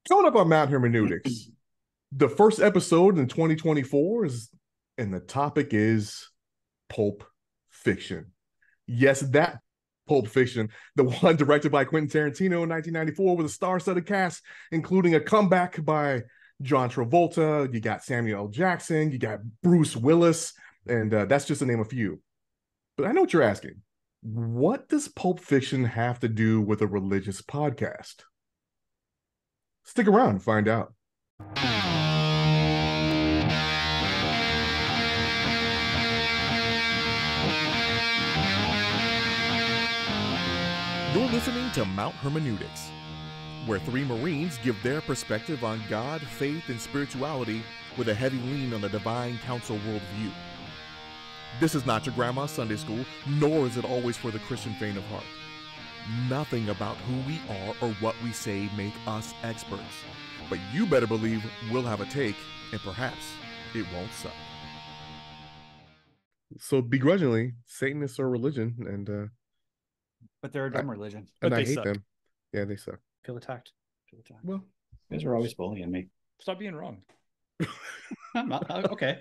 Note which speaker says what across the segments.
Speaker 1: Coming up on Mount Hermeneutics, the first episode in 2024 is, and the topic is Pulp Fiction. Yes, that Pulp Fiction, the one directed by Quentin Tarantino in 1994 with a star-studded cast, including a comeback by John Travolta. You got Samuel L. Jackson, you got Bruce Willis, and that's just to name a few. But I know what you're asking. What does Pulp Fiction have to do with a religious podcast? Stick around and find out. You're listening to Mount Hermeneutics, where three Marines give their perspective on God, faith, and spirituality with a heavy lean on the divine council worldview. This is not your grandma's Sunday school, nor is it always for the Christian faint of heart. Nothing about who we are or what we say make us experts. But you better believe we'll have a take, and perhaps it won't suck. So begrudgingly, Satanists are a religion, and
Speaker 2: but they're a dumb religion.
Speaker 1: and
Speaker 2: But
Speaker 1: I
Speaker 2: they
Speaker 1: hate
Speaker 2: suck.
Speaker 1: them. Yeah, they suck.
Speaker 2: Feel attacked. Feel attacked.
Speaker 1: Well,
Speaker 2: You guys are always bullying me.
Speaker 3: Stop being wrong.
Speaker 2: I'm not, okay.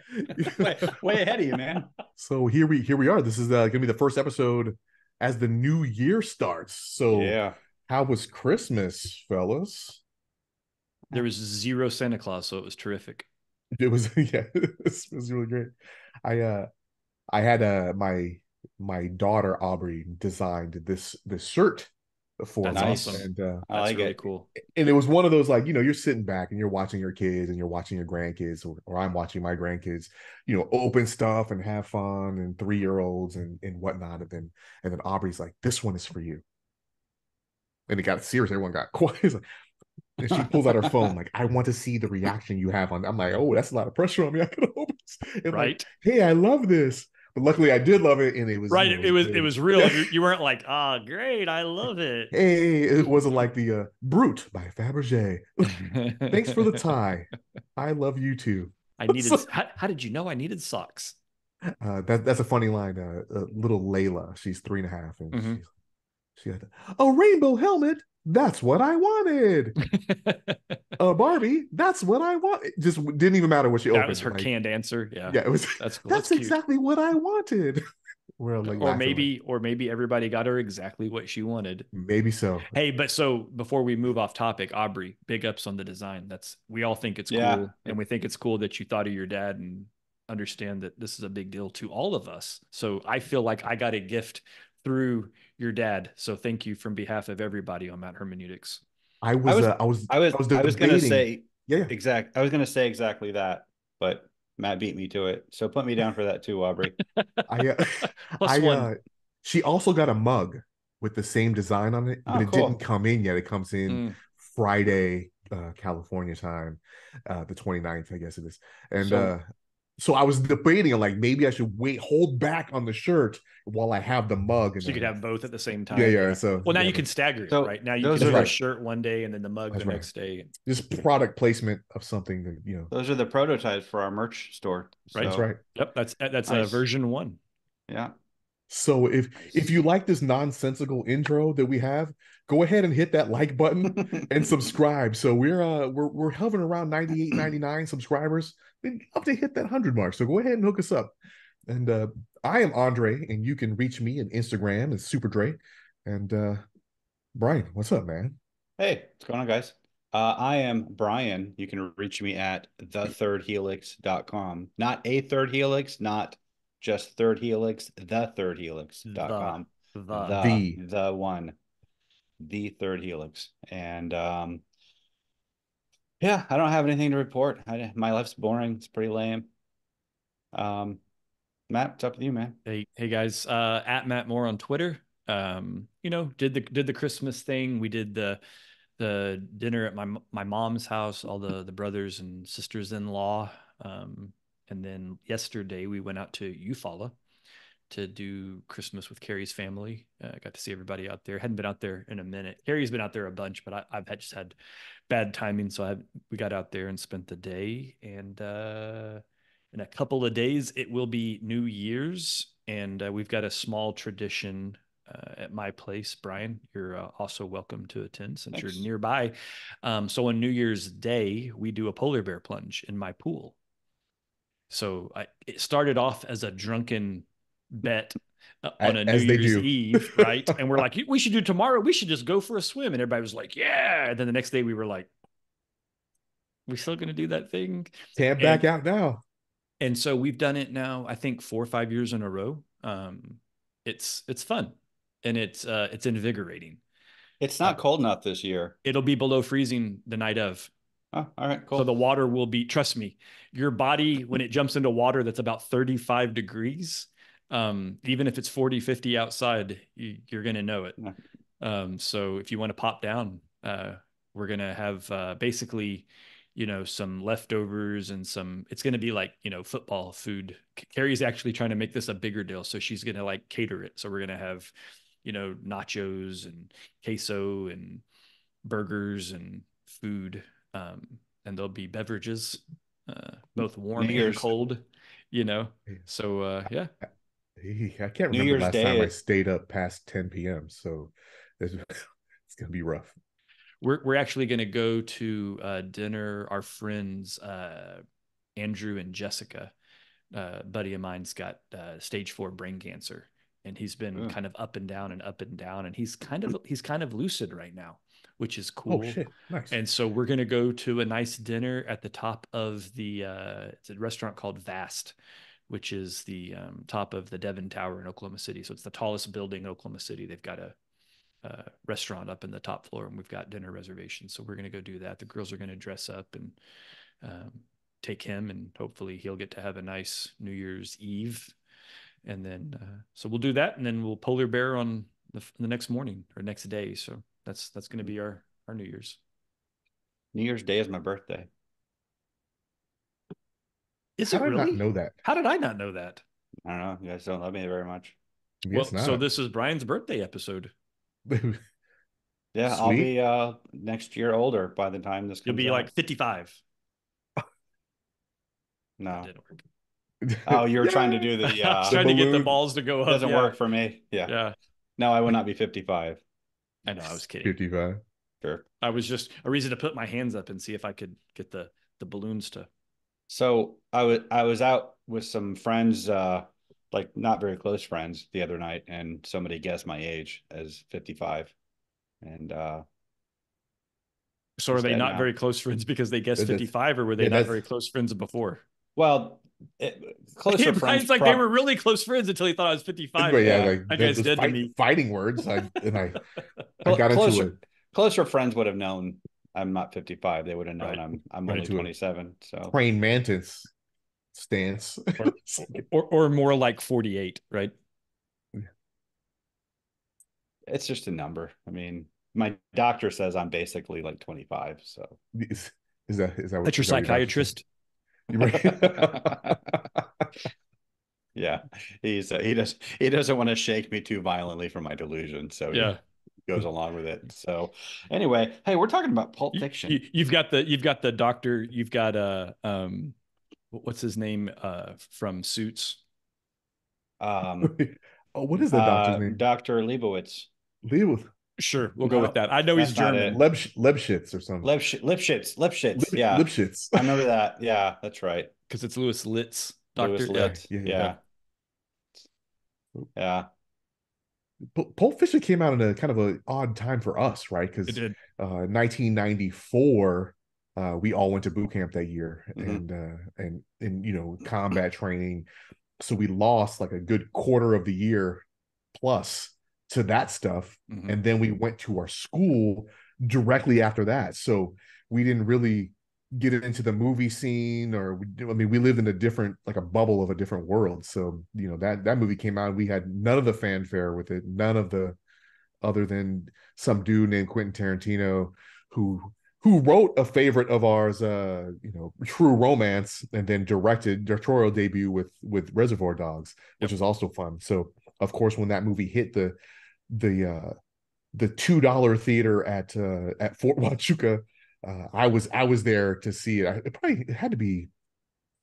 Speaker 2: way ahead of you, man.
Speaker 1: So here we are. This is going to be the first episode as the new year starts. So
Speaker 2: Yeah.
Speaker 1: how was Christmas, fellas?
Speaker 3: There was zero Santa Claus, so it was terrific.
Speaker 1: It was it was really great. I had my daughter Aubrey designed this shirt for
Speaker 3: That's
Speaker 1: me.
Speaker 3: awesome.
Speaker 1: And
Speaker 2: I
Speaker 3: That's
Speaker 2: like
Speaker 3: really
Speaker 2: it.
Speaker 3: cool.
Speaker 1: and it was one of those, like, you're sitting back and you're watching your kids and you're watching your grandkids, or I'm watching my grandkids, open stuff and have fun, and 3-year-olds and whatnot. And then Aubrey's like, "This one is for you." And it got serious. Everyone got quiet. Like, and she pulls out her phone, like, "I want to see the reaction you have on." I'm like, "Oh, that's a lot of pressure on me." I could hope and
Speaker 3: Right.
Speaker 1: like, "Hey, I love this." But luckily I did love it, and it was
Speaker 3: Right. It was real.
Speaker 1: Yeah.
Speaker 3: You weren't like, great, I love it.
Speaker 1: Hey, it wasn't like the Brute by Fabergé. Thanks for the tie. I love you too.
Speaker 3: I needed. How did you know I needed socks?
Speaker 1: That's a funny line. Little Layla, she's 3.5, and
Speaker 3: Mhm.
Speaker 1: she had a rainbow helmet. That's what I wanted. Barbie, that's what I want. It just didn't even matter what she opened.
Speaker 3: That was her
Speaker 1: like,
Speaker 3: canned answer. Yeah.
Speaker 1: Yeah, it was.
Speaker 3: That's cool.
Speaker 1: That's
Speaker 3: That's
Speaker 1: exactly what I wanted. We're like,
Speaker 3: Or
Speaker 1: laughing,
Speaker 3: maybe everybody got her exactly what she wanted.
Speaker 1: maybe so.
Speaker 3: Hey, but so before we move off topic, Aubrey, big ups on the design. We all think it's cool, and we think it's cool that you thought of your dad and understand that this is a big deal to all of us. So I feel like I got a gift through your dad. So thank you from behalf of everybody on Mount Hermeneutics.
Speaker 1: I was
Speaker 2: gonna say
Speaker 1: yeah.
Speaker 2: I was gonna say exactly that, but Matt beat me to it. So put me down for that too, Aubrey.
Speaker 3: Plus one.
Speaker 1: She also got a mug with the same design on it, but it didn't come in yet. It comes in Friday, California time, the 29th, I guess it is. And so I was debating, like, maybe I should hold back on the shirt while I have the mug. And
Speaker 3: so you could have both at the same time.
Speaker 1: Yeah. So
Speaker 3: now you can stagger it, right? Now you can have a shirt one day and then the mug the next day.
Speaker 1: Just product placement of something that,
Speaker 2: Those are the prototypes for our merch store.
Speaker 3: Right.
Speaker 1: That's right.
Speaker 3: Yep. That's
Speaker 2: nice.
Speaker 3: Version 1.
Speaker 2: Yeah.
Speaker 1: So if you like this nonsensical intro that we have, go ahead and hit that like button and subscribe. So we're hovering around 98, 99 subscribers. We'd love to hit that 100 mark. So go ahead and hook us up. And I am Andre, and you can reach me on Instagram as Super Dre. And Brian, what's up, man?
Speaker 2: Hey, what's going on, guys? I am Brian. You can reach me at thethirdhelix.com. Not a third helix, not just third helix, thethirdhelix.com. The one. The Third Helix. And yeah, I don't have anything to report. My life's boring. It's pretty lame. Matt, what's up with you, man?
Speaker 3: Hey guys, at Matt Moore on Twitter. Did the Christmas thing. We did the dinner at my mom's house, all the brothers and sisters-in-law. And then yesterday we went out to Eufaula to do Christmas with Carrie's family. I got to see everybody out there. Hadn't been out there in a minute. Carrie's been out there a bunch, but I've just had bad timing. So we got out there and spent the day. And in a couple of days, it will be New Year's. And we've got a small tradition at my place. Brian, you're also welcome to attend since
Speaker 2: Thanks.
Speaker 3: you're nearby. So on New Year's Day, we do a polar bear plunge in my pool. So it started off as a drunken bet on a New
Speaker 1: As they
Speaker 3: Year's
Speaker 1: do.
Speaker 3: Eve, right? And we're like, we should do tomorrow. We should just go for a swim. And everybody was like, yeah. And then the next day we were like, we still going to do that thing?
Speaker 1: Can't back out now.
Speaker 3: And so we've done it now, I think 4 or 5 years in a row. It's fun and it's invigorating.
Speaker 2: It's not cold enough this year.
Speaker 3: It'll be below freezing the night of.
Speaker 2: Oh, all right, cool.
Speaker 3: So the water will be, trust me, your body, when it jumps into water that's about 35 degrees, even if it's 40, 50 outside, you're going to know it.
Speaker 2: Yeah.
Speaker 3: So if you want to pop down, we're going to have basically, some leftovers and it's going to be like, football food. Carrie's actually trying to make this a bigger deal. So she's going to like cater it. So we're going to have, nachos and queso and burgers and food. And there'll be beverages, both warm and cold, So, yeah.
Speaker 1: I can't remember the last time I stayed up past 10 p.m. So it's going to be rough.
Speaker 3: We're actually going to go to dinner. Our friends, Andrew and Jessica, buddy of mine's got stage 4 brain cancer, and he's been kind of up and down, and he's kind of lucid right now, which is cool.
Speaker 1: Oh shit, nice.
Speaker 3: And so we're going to go to a nice dinner at the top of it's a restaurant called Vast, which is the top of the Devon Tower in Oklahoma City. So it's the tallest building in Oklahoma City. They've got a restaurant up in the top floor, and we've got dinner reservations. So we're going to go do that. The girls are going to dress up and take him, and hopefully he'll get to have a nice New Year's Eve. And then, so we'll do that, and then we'll polar bear on the next morning or next day. So that's going to be our New Year's.
Speaker 2: New Year's Day is my birthday.
Speaker 3: Is it really?
Speaker 1: How did I not know that?
Speaker 3: How did I not know that?
Speaker 2: I don't know. You guys don't love me very much.
Speaker 3: Well, so this is Brian's birthday episode.
Speaker 2: Yeah, sweet. I'll be next year older by the time this comes
Speaker 3: You'll be
Speaker 2: out.
Speaker 3: like 55.
Speaker 2: No.
Speaker 3: That didn't work.
Speaker 2: Oh, you were trying to do the
Speaker 3: trying to get the balls to go up.
Speaker 2: Doesn't work for me. Yeah. No, I will not be 55.
Speaker 3: I know, I was kidding.
Speaker 1: 55.
Speaker 2: Sure.
Speaker 3: I was just a reason to put my hands up and see if I could get the balloons to.
Speaker 2: So I was out with some friends, like not very close friends, the other night, and somebody guessed my age as 55. And
Speaker 3: so are they not very close friends because they guessed 55, or were they not very close friends before?
Speaker 2: Well, closer friends.
Speaker 3: It's like they were really close friends until he thought I was 55.
Speaker 1: But yeah, like
Speaker 3: that guy's dead to me.
Speaker 1: Fighting words. I got into it.
Speaker 2: Closer friends would have known I'm not 55. They would have known I'm only 27. So
Speaker 1: praying mantis stance,
Speaker 3: or more like 48, right?
Speaker 2: It's just a number. I mean, my doctor says I'm basically like 25. So
Speaker 1: is that what,
Speaker 3: that's your psychiatrist?
Speaker 2: Yeah, he doesn't want to shake me too violently for my delusion, so
Speaker 3: yeah,
Speaker 2: he goes along with it. So anyway, hey, we're talking about Pulp Fiction.
Speaker 3: You've got the doctor. You've got what's his name from Suits?
Speaker 1: What is the doctor's name?
Speaker 2: Dr. Leibowitz.
Speaker 3: Sure, we'll go with that. I know he's German.
Speaker 1: Lebschitz or something.
Speaker 2: Lipschitz. Yeah,
Speaker 1: Lipschitz.
Speaker 2: I remember that. Yeah, that's right.
Speaker 3: Because it's Louis Litz,
Speaker 2: Doctor. Yeah.
Speaker 1: Pulp Fiction came out in a kind of an odd time for us, right? Because 1994, we all went to boot camp that year, and combat training. So we lost like a good quarter of the year plus to that stuff, and then we went to our school directly after that. So we didn't really get into the movie scene, we lived in a bubble of a different world. So that movie came out, we had none of the fanfare with it, none of the, other than some dude named Quentin Tarantino who wrote a favorite of ours, True Romance, and then directed directorial debut with Reservoir Dogs, which is also fun. So of course, when that movie hit the $2 theater at Fort Huachuca, I was there to see it. It had to be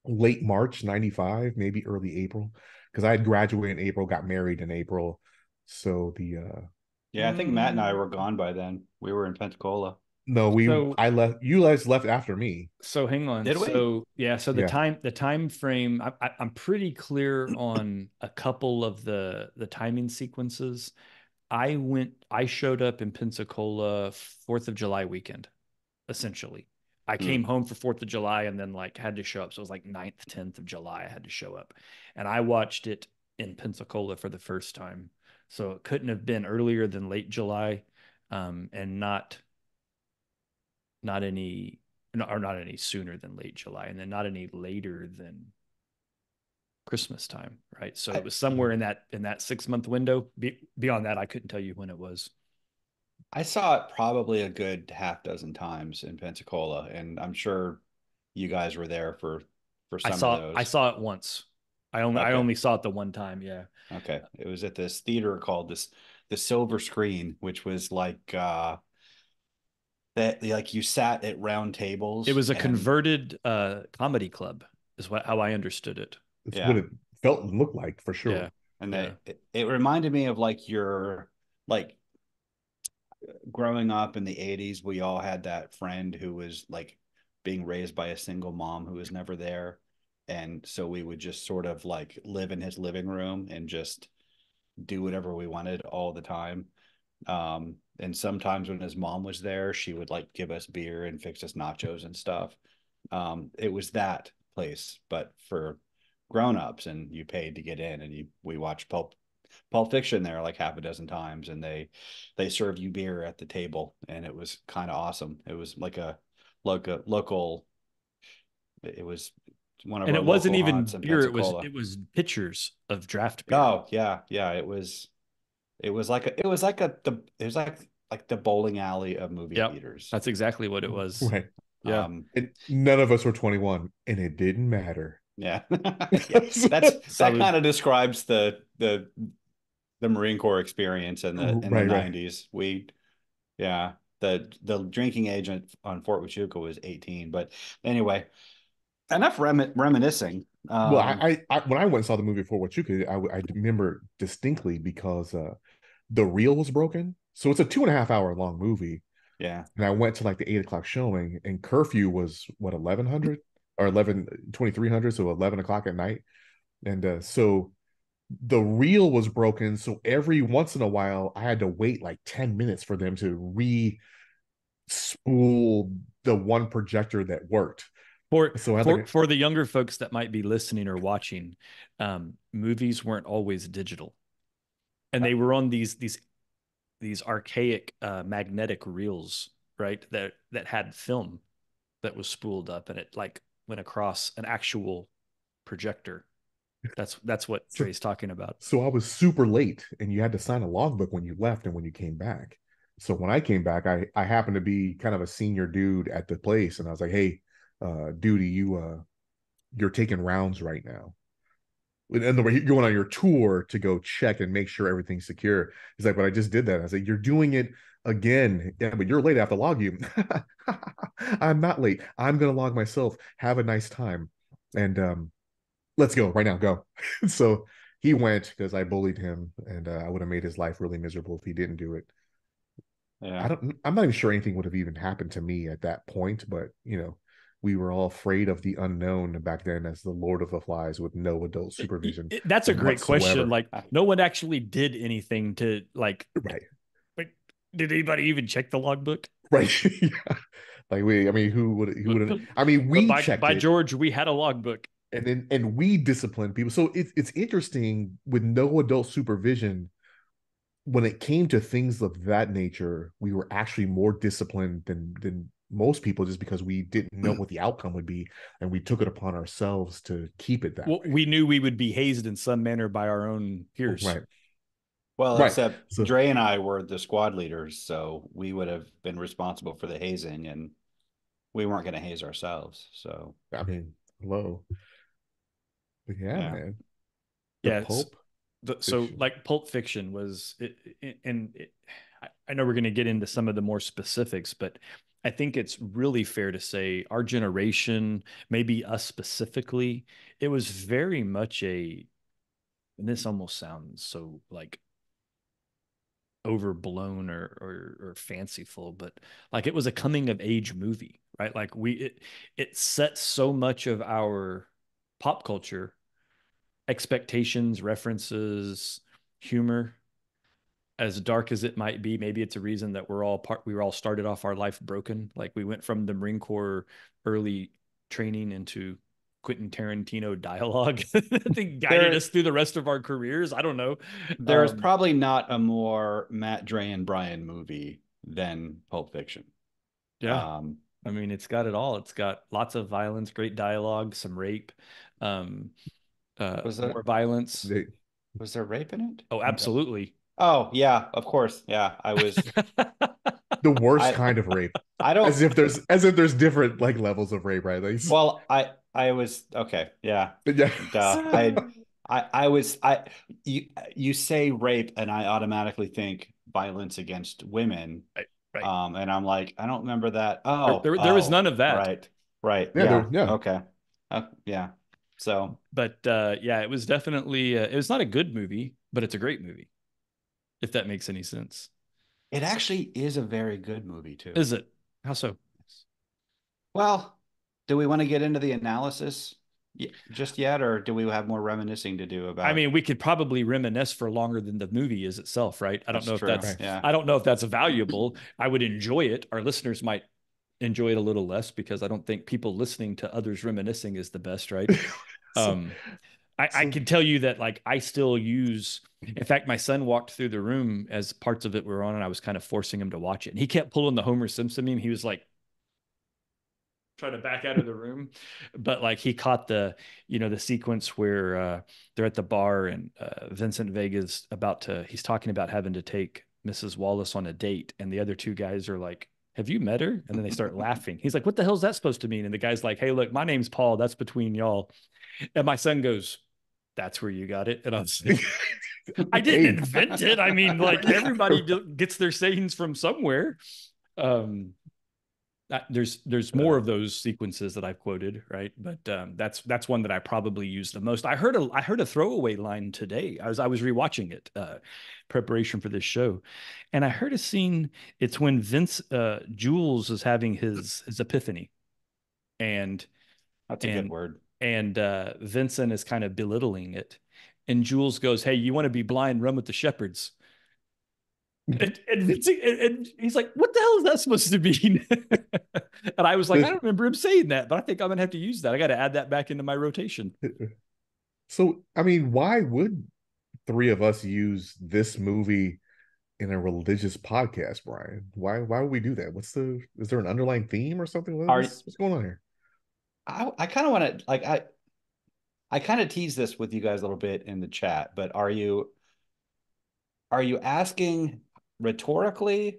Speaker 1: late March '95, maybe early April, because I had graduated in April, got married in April. So the
Speaker 2: Yeah, I think Matt and I were gone by then. We were in Pensacola.
Speaker 1: no,
Speaker 3: So
Speaker 1: I left, you guys left after me.
Speaker 3: so hang on.
Speaker 2: Did we?
Speaker 3: So yeah, so
Speaker 1: Yeah.
Speaker 3: the time frame, I'm pretty clear on a couple of the timing sequences. I showed up in Pensacola 4th of July weekend, essentially. I came
Speaker 2: Hmm.
Speaker 3: home for 4th of July and then like had to show up. So it was like 9th, 10th of July I had to show up. And I watched it in Pensacola for the first time. So it couldn't have been earlier than late July, and not any or not any sooner than late July, and then not any later than Christmas time, right? So it
Speaker 2: I
Speaker 3: was somewhere in that 6 month window. Beyond that, I couldn't tell you when it was.
Speaker 2: I saw it probably a good half dozen times in Pensacola, and I'm sure you guys were there for some of
Speaker 3: I
Speaker 2: those.
Speaker 3: saw it once. I
Speaker 2: Okay.
Speaker 3: only saw it the one time. Yeah.
Speaker 2: Okay. It was at this theater called the Silver Screen, which was like that like you sat at round
Speaker 3: It
Speaker 2: tables
Speaker 3: was a
Speaker 2: and
Speaker 3: converted comedy club, is what how I understood it.
Speaker 1: It's what
Speaker 2: yeah.
Speaker 1: it felt and looked like for
Speaker 3: Yeah.
Speaker 1: sure.
Speaker 2: And
Speaker 3: Yeah.
Speaker 2: it reminded me of like your like growing up in the 80s, we all had that friend who was like being raised by a single mom who was never there. And so we would just sort of like live in his living room and just do whatever we wanted all the time. And sometimes when his mom was there, she would like give us beer and fix us nachos and stuff. It was that place, but for grown-ups, and you paid to get in, and we watched Pulp Fiction there like half a dozen times, and they served you beer at the table, and it was kind of awesome. It was like a local. It was one of
Speaker 3: And
Speaker 2: our
Speaker 3: it wasn't
Speaker 2: local haunts
Speaker 3: even
Speaker 2: in
Speaker 3: beer,
Speaker 2: Pensacola.
Speaker 3: it was pitchers of draft beer.
Speaker 2: Oh yeah, yeah. It was like the bowling alley of movie
Speaker 3: Yep.
Speaker 2: theaters.
Speaker 3: That's exactly what it was.
Speaker 1: Right.
Speaker 3: Yeah.
Speaker 1: And none of us were 21, and it didn't matter.
Speaker 2: Yeah, yeah. That
Speaker 3: Salud.
Speaker 2: kind of describes the Marine Corps experience in the
Speaker 1: Right, right.
Speaker 2: 90s. Yeah, the drinking age on Fort Huachuca was 18. But anyway, enough reminiscing.
Speaker 1: Well, I when I went and saw the movie for what you could, I remember distinctly because the reel was broken. So it's a 2.5 hour long movie.
Speaker 2: Yeah,
Speaker 1: And I went to like the 8 o'clock showing, and curfew was what, 1100 or 2300, so 11 o'clock at night. And so the reel was broken. So every once in a while, I had to wait like 10 minutes for them to spool the one projector that worked.
Speaker 3: For
Speaker 1: So I had like,
Speaker 3: for the younger folks that might be listening or watching, movies weren't always digital, and they were on these archaic magnetic reels, right? That had film that was spooled up, and it like went across an actual projector. That's what
Speaker 1: so,
Speaker 3: Dre's talking about.
Speaker 1: so I was super late, and you had to sign a logbook when you left and when you came back. So when I came back, I happened to be kind of a senior dude at the place, and I was like, "Hey, duty, you're taking rounds right now." In the way you're going on your tour to go check and make sure everything's secure. He's like, "But I just did that." I was like, "You're doing it again, yeah, but you're late. I have to log you." I'm not late. I'm gonna log myself. Have a nice time, and let's go right now. Go. So he went because I bullied him, and I would have made his life really miserable if he didn't do it.
Speaker 2: yeah.
Speaker 1: I'm not even sure anything would have even happened to me at that point, but we were all afraid of the unknown back then as the Lord of the Flies with no adult supervision
Speaker 3: That's a great question.
Speaker 1: whatsoever.
Speaker 3: Like, no one actually did anything to
Speaker 1: Right.
Speaker 3: like, did anybody even check the logbook?
Speaker 1: Right. Yeah. Like I mean, who would I mean,
Speaker 3: But
Speaker 1: we checked
Speaker 3: by
Speaker 1: it,
Speaker 3: George, we had a logbook.
Speaker 1: and we disciplined people. So it's interesting with no adult supervision. When it came to things of that nature, we were actually more disciplined than most people, just because we didn't know what the outcome would be, and we took it upon ourselves to keep it that
Speaker 3: Well,
Speaker 1: way.
Speaker 3: we knew we would be hazed in some manner by our own peers.
Speaker 1: Right.
Speaker 2: Well,
Speaker 1: Right.
Speaker 2: except
Speaker 1: So
Speaker 2: Dre and I were the squad leaders, so we would have been responsible for the hazing, and we weren't going to haze ourselves. So
Speaker 1: I mean, hello. But yeah,
Speaker 2: yeah,
Speaker 1: man. The
Speaker 3: Yes.
Speaker 1: Pulp
Speaker 3: So
Speaker 1: Fiction.
Speaker 3: like Pulp Fiction was, I know we're going to get into some of the more specifics, but I think it's really fair to say our generation, maybe us specifically, it was very much and this almost sounds so like overblown or fanciful, but like it was a coming of age movie, right? Like it sets so much of our pop culture expectations, references, humor, as dark as it might be. Maybe it's a reason that we were all started off our life broken. Like we went from the Marine Corps early training into Quentin Tarantino dialogue. I think guided us through the rest of our careers. I don't know.
Speaker 2: There's probably not a more Matt Dre and Brian movie than Pulp Fiction.
Speaker 3: Yeah. I mean, it's got it all. It's got lots of violence, great dialogue, some rape, more violence.
Speaker 2: Was there rape in it?
Speaker 3: Oh, absolutely.
Speaker 2: Oh, yeah, of course. Yeah, I was
Speaker 1: the worst kind of rape.
Speaker 2: I don't
Speaker 1: as if there's different like levels of rape, right? Like,
Speaker 2: well, I was okay. Yeah.
Speaker 1: yeah.
Speaker 2: Duh. I was you say rape and I automatically think violence against women.
Speaker 3: Right.
Speaker 2: And I'm like, I don't remember that. Oh,
Speaker 3: there was none of that.
Speaker 2: Right.
Speaker 1: Yeah.
Speaker 2: Okay. Yeah. So,
Speaker 3: but yeah, it was definitely it was not a good movie, but it's a great movie, if that makes any sense.
Speaker 2: It actually is a very good movie too.
Speaker 3: Is it? How so?
Speaker 2: Well, do we want to get into the analysis just yet, or do we have more reminiscing to do about?
Speaker 3: I mean, we could probably reminisce for longer than the movie is itself, right? I don't know if that's I don't know if that's valuable. I would enjoy it. Our listeners might enjoy it a little less because I don't think people listening to others reminiscing is the best, right? I can tell you that like I still use, in fact, my son walked through the room as parts of it were on and I was kind of forcing him to watch it. And he kept pulling the Homer Simpson meme. He was like trying to back out of the room. But like he caught the sequence where they're at the bar and Vincent Vega's he's talking about having to take Mrs. Wallace on a date. And the other two guys are like, have you met her? And then they start laughing. He's like, what the hell is that supposed to mean? And the guy's like, hey, look, my name's Paul. That's between y'all. And my son goes, that's where you got it. And I was like, I didn't invent it. I mean, like everybody gets their sayings from somewhere. There's more of those sequences that I've quoted, right? But that's one that I probably use the most. I heard a throwaway line today. I was rewatching it, preparation for this show, and I heard a scene. It's when Jules is having his epiphany, and
Speaker 2: that's a good word.
Speaker 3: And Vincent is kind of belittling it, and Jules goes, "Hey, you want to be blind? Run with the shepherds." And he's like, what the hell is that supposed to mean? And I was like, I don't remember him saying that, but I think I'm gonna have to use that. I got to add that back into my rotation.
Speaker 1: So, I mean, why would three of us use this movie in a religious podcast, Brian? Why would we do that? Is there an underlying theme or something? What's going on here?
Speaker 2: I kind of want to like I kind of tease this with you guys a little bit in the chat, but are you asking rhetorically,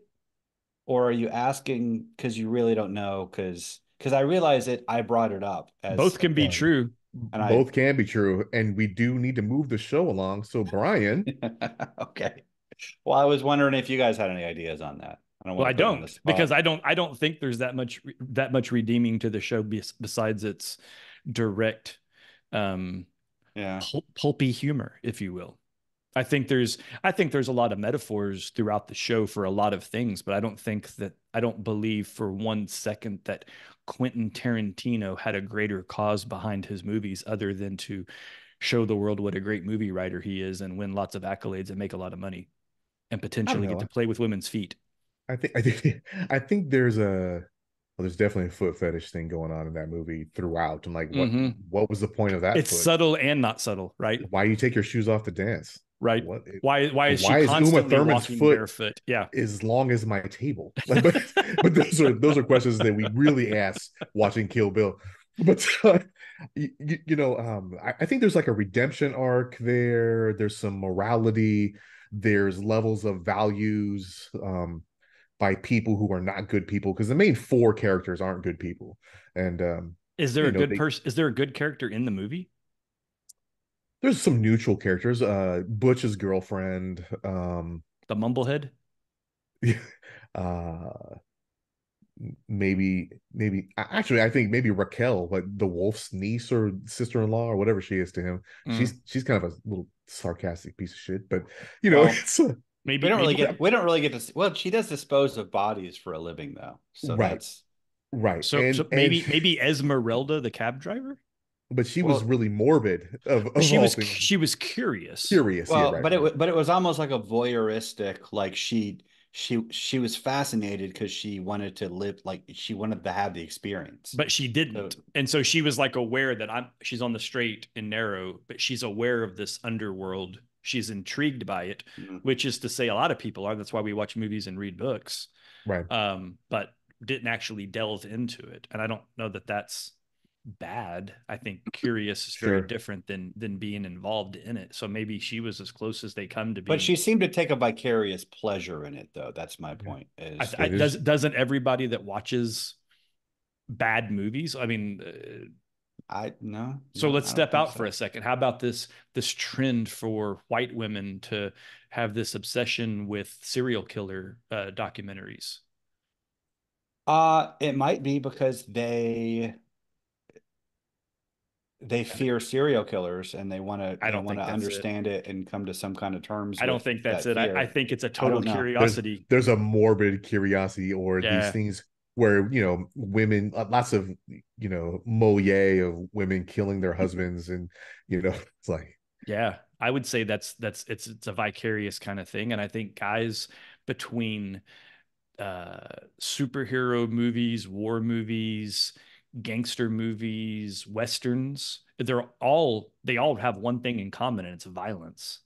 Speaker 2: or are you asking because you really don't know? Because I realize I brought it up as
Speaker 3: both can be true.
Speaker 1: And both can be true, and we do need to move the show along. So, Brian,
Speaker 2: okay. Well, I was wondering if you guys had any ideas on that.
Speaker 3: I don't because I don't think there's that much redeeming to the show besides its direct, pulpy humor, if you will. I think there's a lot of metaphors throughout the show for a lot of things, but I don't believe for 1 second that Quentin Tarantino had a greater cause behind his movies other than to show the world what a great movie writer he is and win lots of accolades and make a lot of money and potentially get to play with women's feet.
Speaker 1: I think there's definitely a foot fetish thing going on in that movie throughout. And like, what was the point of that?
Speaker 3: It's subtle and not subtle, right?
Speaker 1: Why you take your shoes off to dance?
Speaker 3: Right. Why is she constantly walking barefoot? Yeah.
Speaker 1: As long as my table. Like, but those are questions that we really ask watching Kill Bill. But I think there's like a redemption arc there. There's some morality. There's levels of values by people who are not good people, because the main four characters aren't good people. And
Speaker 3: is there a good person? Is there a good character in the movie?
Speaker 1: There's some neutral characters. Butch's girlfriend,
Speaker 3: the mumblehead.
Speaker 1: Maybe actually, I think maybe Raquel, like the wolf's niece or sister-in-law or whatever she is to him. She's kind of a little sarcastic piece of shit, but
Speaker 3: maybe maybe
Speaker 2: we don't really get to see, well, she does dispose of bodies for a living though. So
Speaker 1: Right,
Speaker 2: that's
Speaker 1: right,
Speaker 3: so
Speaker 1: and
Speaker 3: maybe Esmeralda, the cab driver.
Speaker 1: but she was
Speaker 2: well,
Speaker 1: really morbid
Speaker 3: But
Speaker 1: of all things.
Speaker 3: she was curious.
Speaker 1: Curious, yeah, right, right,
Speaker 2: but it was almost like a voyeuristic, like she was fascinated because she wanted to live, like she wanted to have the experience.
Speaker 3: But she
Speaker 2: So,
Speaker 3: didn't. And so she was like aware that she's on the straight and narrow, but she's aware of this underworld. She's intrigued by it,
Speaker 2: mhm.
Speaker 3: which is to say a lot of people are. That's why we watch movies and read books.
Speaker 1: right.
Speaker 3: But didn't actually delve into it. And I don't know that that's bad. I think curious is very
Speaker 1: Sure.
Speaker 3: different than being involved in it. So maybe she was as close as they come to
Speaker 2: But
Speaker 3: being.
Speaker 2: she seemed to take a vicarious pleasure in it, though. That's my
Speaker 1: Yeah.
Speaker 2: point. Is
Speaker 1: Yeah, there's
Speaker 3: Doesn't everybody that watches bad movies? I mean,
Speaker 2: I no
Speaker 3: so
Speaker 2: no
Speaker 3: let's
Speaker 2: I don't
Speaker 3: step
Speaker 2: think
Speaker 3: out for
Speaker 2: so.
Speaker 3: a second. How about this trend for white women to have this obsession with serial killer documentaries?
Speaker 2: It might be because they fear serial killers and
Speaker 3: I
Speaker 2: they
Speaker 3: don't
Speaker 2: want
Speaker 3: think
Speaker 2: to
Speaker 3: that's it.
Speaker 2: understand it and come to some kind of terms
Speaker 3: I don't
Speaker 2: with
Speaker 3: think that's
Speaker 2: that
Speaker 3: it. I
Speaker 2: fear.
Speaker 3: think it's a
Speaker 2: I
Speaker 3: total
Speaker 2: don't know.
Speaker 3: curiosity.
Speaker 1: there's a morbid curiosity or these
Speaker 3: Yeah,
Speaker 1: things where women, lots of moye of women killing their husbands, and it's like
Speaker 3: yeah. I would say it's a vicarious kind of thing, and I think guys between superhero movies, war movies, gangster movies, westerns, they all have one thing in common, and it's violence.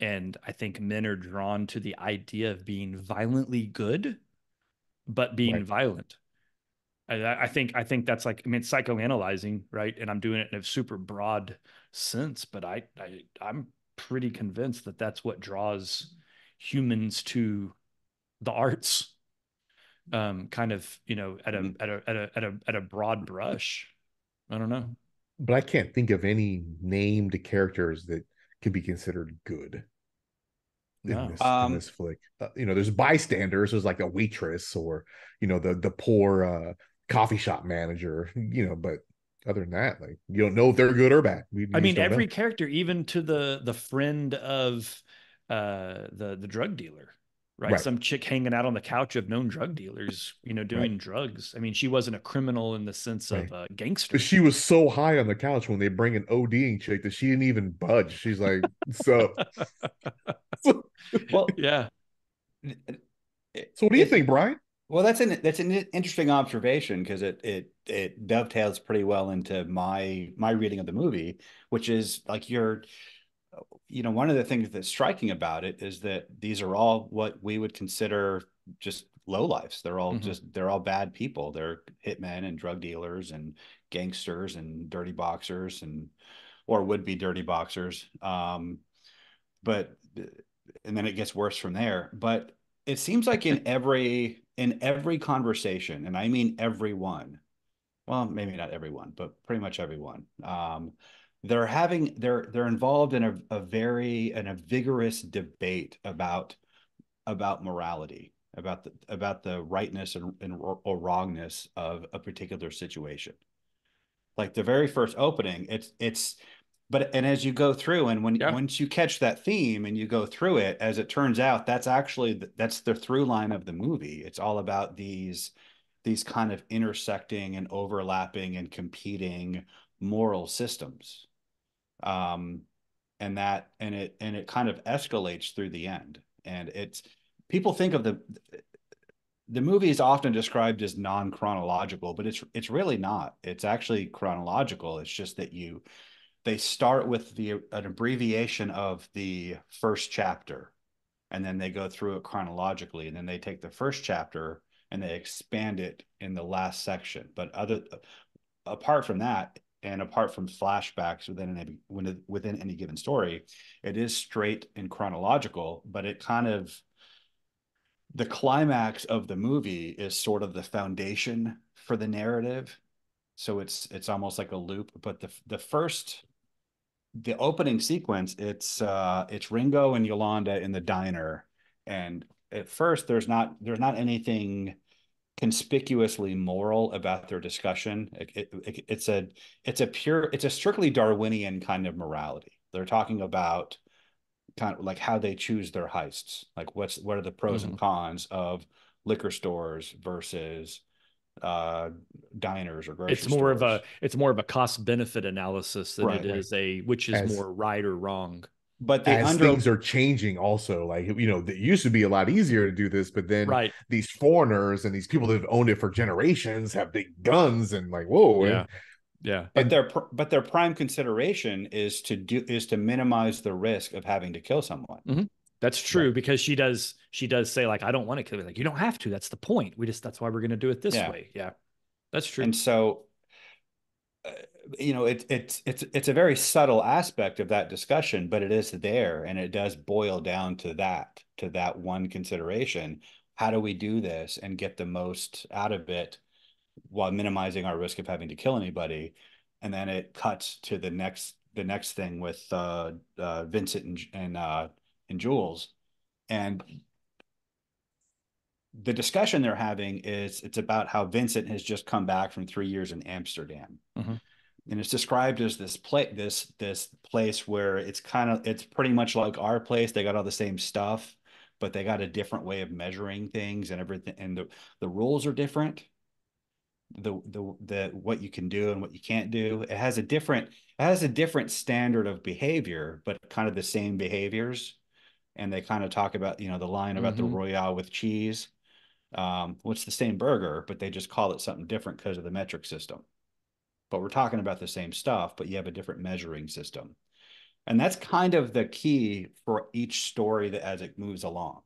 Speaker 3: And I think men are drawn to the idea of being violently good, but being
Speaker 1: right.
Speaker 3: violent. I think that's like, I mean, it's psychoanalyzing, right? And I'm doing it in a super broad sense, but I'm pretty convinced that that's what draws humans to the arts, kind of,
Speaker 2: Mhm.
Speaker 3: at a broad brush. I don't know.
Speaker 1: But I can't think of any named characters that can be considered good in
Speaker 3: No.
Speaker 1: this flick. There's bystanders. There's like a waitress, or the poor coffee shop manager. But other than that, like, you don't know if they're good or bad.
Speaker 3: I
Speaker 1: You just
Speaker 3: mean,
Speaker 1: don't
Speaker 3: every
Speaker 1: know.
Speaker 3: character, even to the friend of the drug dealer, right?
Speaker 1: Right,
Speaker 3: Some chick hanging out on the couch of known drug dealers,
Speaker 1: right,
Speaker 3: doing drugs. I mean, she wasn't a criminal in the sense of
Speaker 1: right.
Speaker 3: a
Speaker 1: But
Speaker 3: gangster.
Speaker 1: she was so high on the couch when they bring an ODing chick that she didn't even budge. She's like, so.
Speaker 2: Well,
Speaker 3: Yeah.
Speaker 1: So what do you
Speaker 2: it
Speaker 1: think, Brian?
Speaker 2: well, that's an interesting observation because it dovetails pretty well into my reading of the movie, which is like one of the things that's striking about it is that these are all what we would consider just lowlifes.
Speaker 3: Hmm.
Speaker 2: They're all bad people. They're hitmen and drug dealers and gangsters and dirty boxers and or would be dirty boxers. But and then it gets worse from there. But it seems like in every conversation, and I mean everyone, well, maybe not everyone, but pretty much everyone. They're involved in a vigorous debate about morality, about the rightness or wrongness of a particular situation. Like the very first opening, it's but and as you go through and when
Speaker 3: Yeah.
Speaker 2: once you catch that theme and you go through it, as it turns out, that's the through line of the movie. It's all about these kind of intersecting and overlapping and competing moral systems. Um, and it kind of escalates through the end. And it's people think of the movie is often described as non-chronological, but it's really not. It's actually chronological. It's just that they start with an abbreviation of the first chapter, and then they go through it chronologically, and then they take the first chapter and they expand it in the last section. But apart from that, and apart from flashbacks within any given story, it is straight and chronological. But it kind of the climax of the movie is sort of the foundation for the narrative. So it's almost like a loop. But the opening sequence, it's Ringo and Yolanda in the diner, and at first there's not anything conspicuously moral about their discussion. It's a strictly Darwinian kind of morality. They're talking about kind of like how they choose their heists. Like what are the pros and cons of liquor stores versus diners or grocery stores.
Speaker 3: It's more of a cost benefit analysis than it
Speaker 2: Right.
Speaker 3: is a which is
Speaker 1: as
Speaker 3: more right or wrong.
Speaker 2: But the
Speaker 1: as
Speaker 2: under
Speaker 1: things are changing also, like, it used to be a lot easier to do this, but then
Speaker 3: Right.
Speaker 1: these foreigners and these people that have owned it for generations have big guns and like, whoa.
Speaker 3: Yeah. Yeah.
Speaker 2: but
Speaker 1: And
Speaker 2: their prime consideration is to minimize the risk of having to kill someone.
Speaker 3: Mm-hmm. That's true,
Speaker 1: right.
Speaker 3: because she does say, like, I don't want to kill you. Like, you don't have to. That's the point. That's why we're going to do it this
Speaker 2: Yeah.
Speaker 3: way. Yeah. That's true.
Speaker 2: And so uh, it's a very subtle aspect of that discussion, but it is there, and it does boil down to that one consideration. How do we do this and get the most out of it while minimizing our risk of having to kill anybody? And then it cuts to the next thing with Vincent and Jules. And the discussion they're having it's about how Vincent has just come back from 3 years in Amsterdam.
Speaker 3: Mm-hmm.
Speaker 2: And it's described as this place where it's pretty much like our place. They got all the same stuff, but they got a different way of measuring things and everything, and the rules are different. The what you can do and what you can't do. It has a different standard of behavior, but kind of the same behaviors. And they kind of talk about, the line about the Royale with cheese. It's the same burger, but they just call it something different because of the metric system. But we're talking about the same stuff, but you have a different measuring system. And that's kind of the key for each story that as it moves along.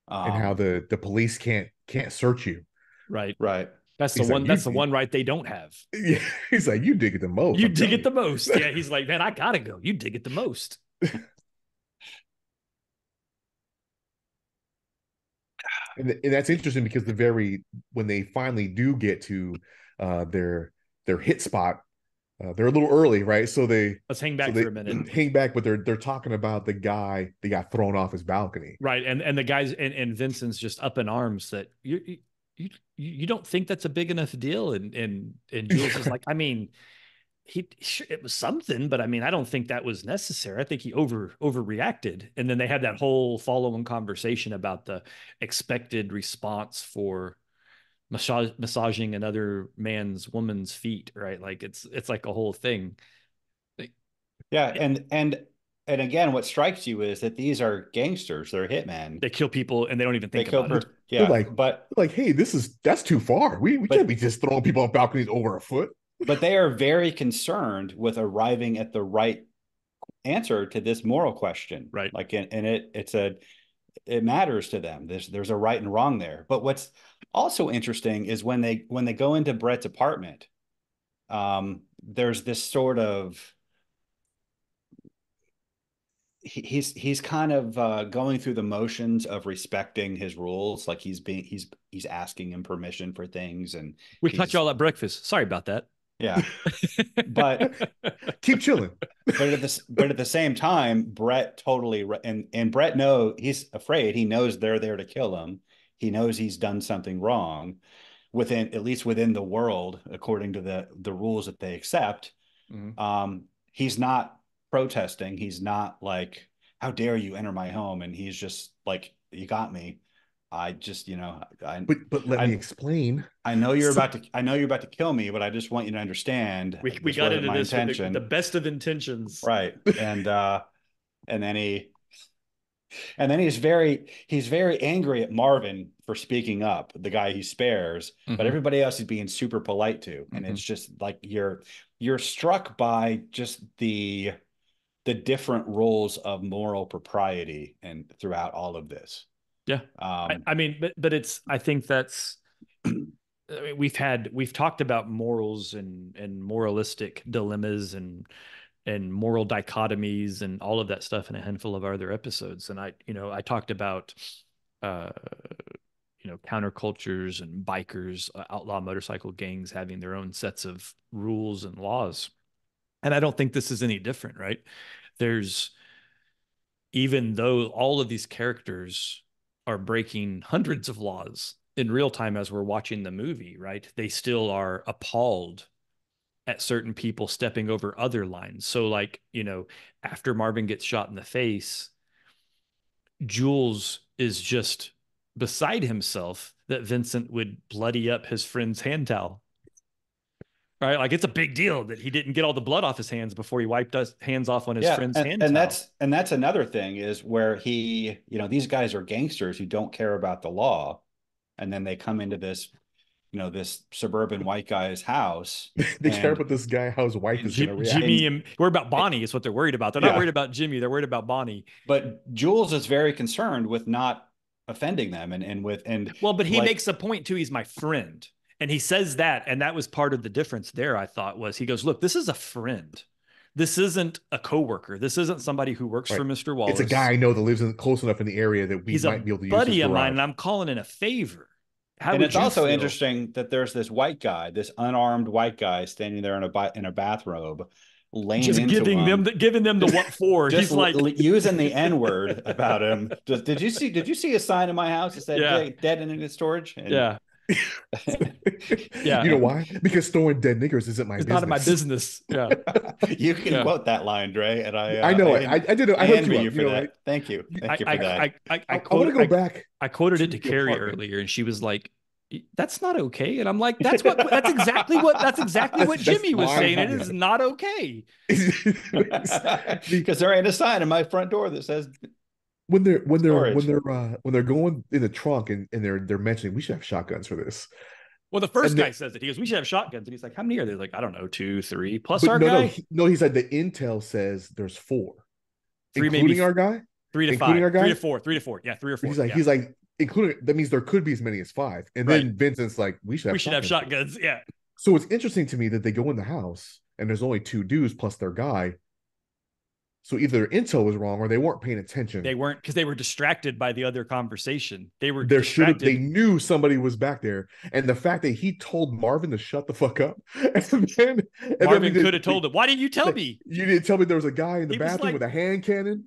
Speaker 1: And how the police can't search you.
Speaker 3: Right.
Speaker 2: Right.
Speaker 3: That's the
Speaker 1: He's like,
Speaker 3: one. That's the one right they don't have.
Speaker 1: Yeah, he's like, you dig it the most.
Speaker 3: You
Speaker 1: I'm
Speaker 3: dig
Speaker 1: telling
Speaker 3: it the most. Yeah. He's like, man, I gotta go. You dig it the most.
Speaker 1: And that's interesting because when they finally do get to their hit spot, they're a little early, right?
Speaker 3: Let's hang back for a minute.
Speaker 1: hang back, but they're talking about the guy that got thrown off his balcony,
Speaker 3: Right. And the guys and Vincent's just up in arms that you don't think that's a big enough deal. And Jules is like, I mean, it was something, but I mean, I don't think that was necessary. I think he overreacted. And then they had that whole following conversation about the expected response for massaging another woman's feet, right? Like it's like a whole thing.
Speaker 2: Yeah, and again, what strikes you is that these are gangsters. They're hitmen.
Speaker 3: They kill people and they don't even
Speaker 2: They
Speaker 3: think
Speaker 2: kill
Speaker 3: about it.
Speaker 1: they're
Speaker 2: Yeah,
Speaker 1: like, hey, that's too far. We can't be just throwing people off balconies over a foot.
Speaker 2: but they are very concerned with arriving at the right answer to this moral question.
Speaker 3: Right.
Speaker 2: Like, and it matters to them. There's a right and wrong there. But what's also interesting is when they go into Brett's apartment, there's this sort of he's kind of going through the motions of respecting his rules. Like he's asking him permission for things, and
Speaker 3: We caught you all at breakfast. Sorry about that.
Speaker 2: yeah. But
Speaker 1: keep chilling.
Speaker 2: but at the same time, Brett totally and Brett he's afraid. He knows they're there to kill him. He knows he's done something wrong at least within the world, according to the rules that they accept. Mm-hmm. He's not protesting. He's not like, how dare you enter my home? And he's just like, you got me. I just,
Speaker 1: but let me explain.
Speaker 2: I know you're about to kill me, but I just want you to understand.
Speaker 3: We got into this with the best of intentions.
Speaker 2: Right. And then he's very angry at Marvin for speaking up, the guy he spares, but everybody else is being super polite to. And it's just like, you're struck by just the different rules of moral propriety and throughout all of this.
Speaker 3: Yeah. I mean, but I think that's, I mean, we've talked about morals and moralistic dilemmas and moral dichotomies and all of that stuff in a handful of our other episodes. And I talked about, countercultures and bikers, outlaw motorcycle gangs having their own sets of rules and laws. And I don't think this is any different, right? Even though all of these characters are breaking hundreds of laws in real time as we're watching the movie, right? They still are appalled at certain people stepping over other lines. So like, after Marvin gets shot in the face, Jules is just beside himself that Vincent would bloody up his friend's hand towel. Right? Like it's a big deal that he didn't get all the blood off his hands before he wiped his hands off on his friend's hand towel.
Speaker 2: That's another thing is where he, these guys are gangsters who don't care about the law, and then they come into this, this suburban white guy's house.
Speaker 1: They care about this guy, how his wife is going to react.
Speaker 3: Jimmy and worried about Bonnie is what they're worried about. They're not worried about Jimmy. They're worried about Bonnie.
Speaker 2: But Jules is very concerned with not offending them
Speaker 3: but he makes a point too. He's my friend. And he says that, and that was part of the difference there, I thought, was he goes, look, this is a friend. This isn't a coworker. This isn't somebody who works for Mr. Wallace.
Speaker 1: It's a guy I know that lives close enough in the area that we might be able to use his garage. He's a buddy of mine,
Speaker 3: and I'm calling in a favor.
Speaker 2: And it's also interesting that there's this white guy, this unarmed white guy standing there in a bathrobe, laying
Speaker 3: just
Speaker 2: into
Speaker 3: giving them the what for.
Speaker 2: Just he's like using the N-word about him. Did you see a sign in my house that said dead in storage? And,
Speaker 3: yeah.
Speaker 1: You know why? Because throwing dead niggers isn't my business.
Speaker 3: Not in my business. Yeah.
Speaker 2: You can quote that line, Dre, and I
Speaker 1: know it. I did it. I hooked you
Speaker 2: for that. Thank you. Thank you for that.
Speaker 1: I want to go back.
Speaker 3: I quoted it to Carrie earlier, and she was like, "That's not okay." And I'm like, "That's exactly what Jimmy was saying. It is not okay."
Speaker 2: Because there ain't a sign in my front door that says
Speaker 1: when they're going in the trunk and they're mentioning we should have shotguns for this.
Speaker 3: Well, the first guy says it. He goes, "We should have shotguns," and he's like, "How many are there?" Like, I don't know, 2, 3 plus our guy.
Speaker 1: He said the intel says there's 4,
Speaker 3: 3
Speaker 1: including
Speaker 3: maybe
Speaker 1: our guy,
Speaker 3: 3 to 5,
Speaker 1: including our guy,
Speaker 3: 3 to 4, 3 to 4. Yeah, 3 or 4.
Speaker 1: He's like including. That means there could be as many as 5. And then Vincent's like, we should have
Speaker 3: shotguns. Yeah.
Speaker 1: So it's interesting to me that they go in the house and there's only 2 dudes plus their guy. So either their intel was wrong or they weren't paying attention.
Speaker 3: They weren't, because they were distracted by the other conversation.
Speaker 1: They knew somebody was back there. And the fact that he told Marvin to shut the fuck up.
Speaker 3: Marvin could have told him, "Why didn't you tell me?
Speaker 1: You didn't tell me there was a guy in the bathroom with a hand cannon."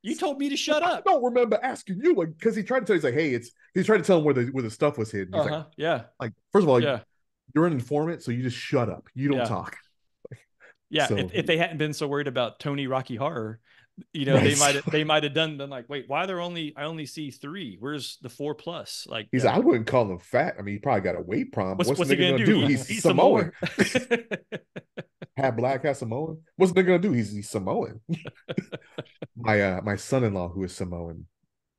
Speaker 3: You told me to shut up.
Speaker 1: I don't remember asking you, because he tried to tell. He's like, "Hey, he's trying to tell him where the stuff was hidden." He's like,
Speaker 3: like,
Speaker 1: first of all, you're an informant, so you just shut up. You don't talk.
Speaker 3: Yeah, so, if they hadn't been so worried about Tony Rocky Horror, they might have done like, wait, why I only see 3? Where's the 4+? Like,
Speaker 1: he's like, I wouldn't call him fat. I mean, he probably got a weight problem. What's the nigga gonna do? He's Samoan. Half black, half Samoan. What's the nigga gonna do? He's Samoan. My son-in-law, who is Samoan,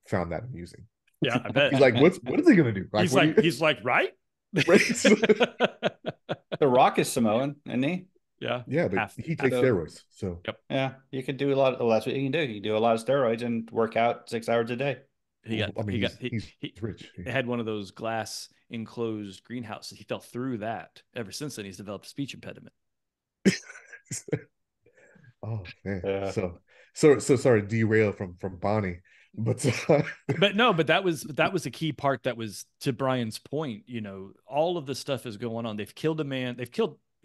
Speaker 1: found that amusing.
Speaker 3: Yeah, I bet.
Speaker 1: He's like, what is he gonna do? Like,
Speaker 3: he's like, right?
Speaker 2: The Rock is Samoan, isn't he?
Speaker 1: Yeah, but he takes steroids. So
Speaker 2: yeah, you could do a lot. Well, that's what you can do. You can do a lot of steroids and work out 6 hours a day.
Speaker 1: He's rich.
Speaker 3: He had one of those glass enclosed greenhouses. He fell through that. Ever since then, he's developed a speech impediment.
Speaker 1: Oh man. Yeah. So sorry to derail from Bonnie, but
Speaker 3: that was a key part. That was to Brian's point. All of the stuff is going on. They've killed a man.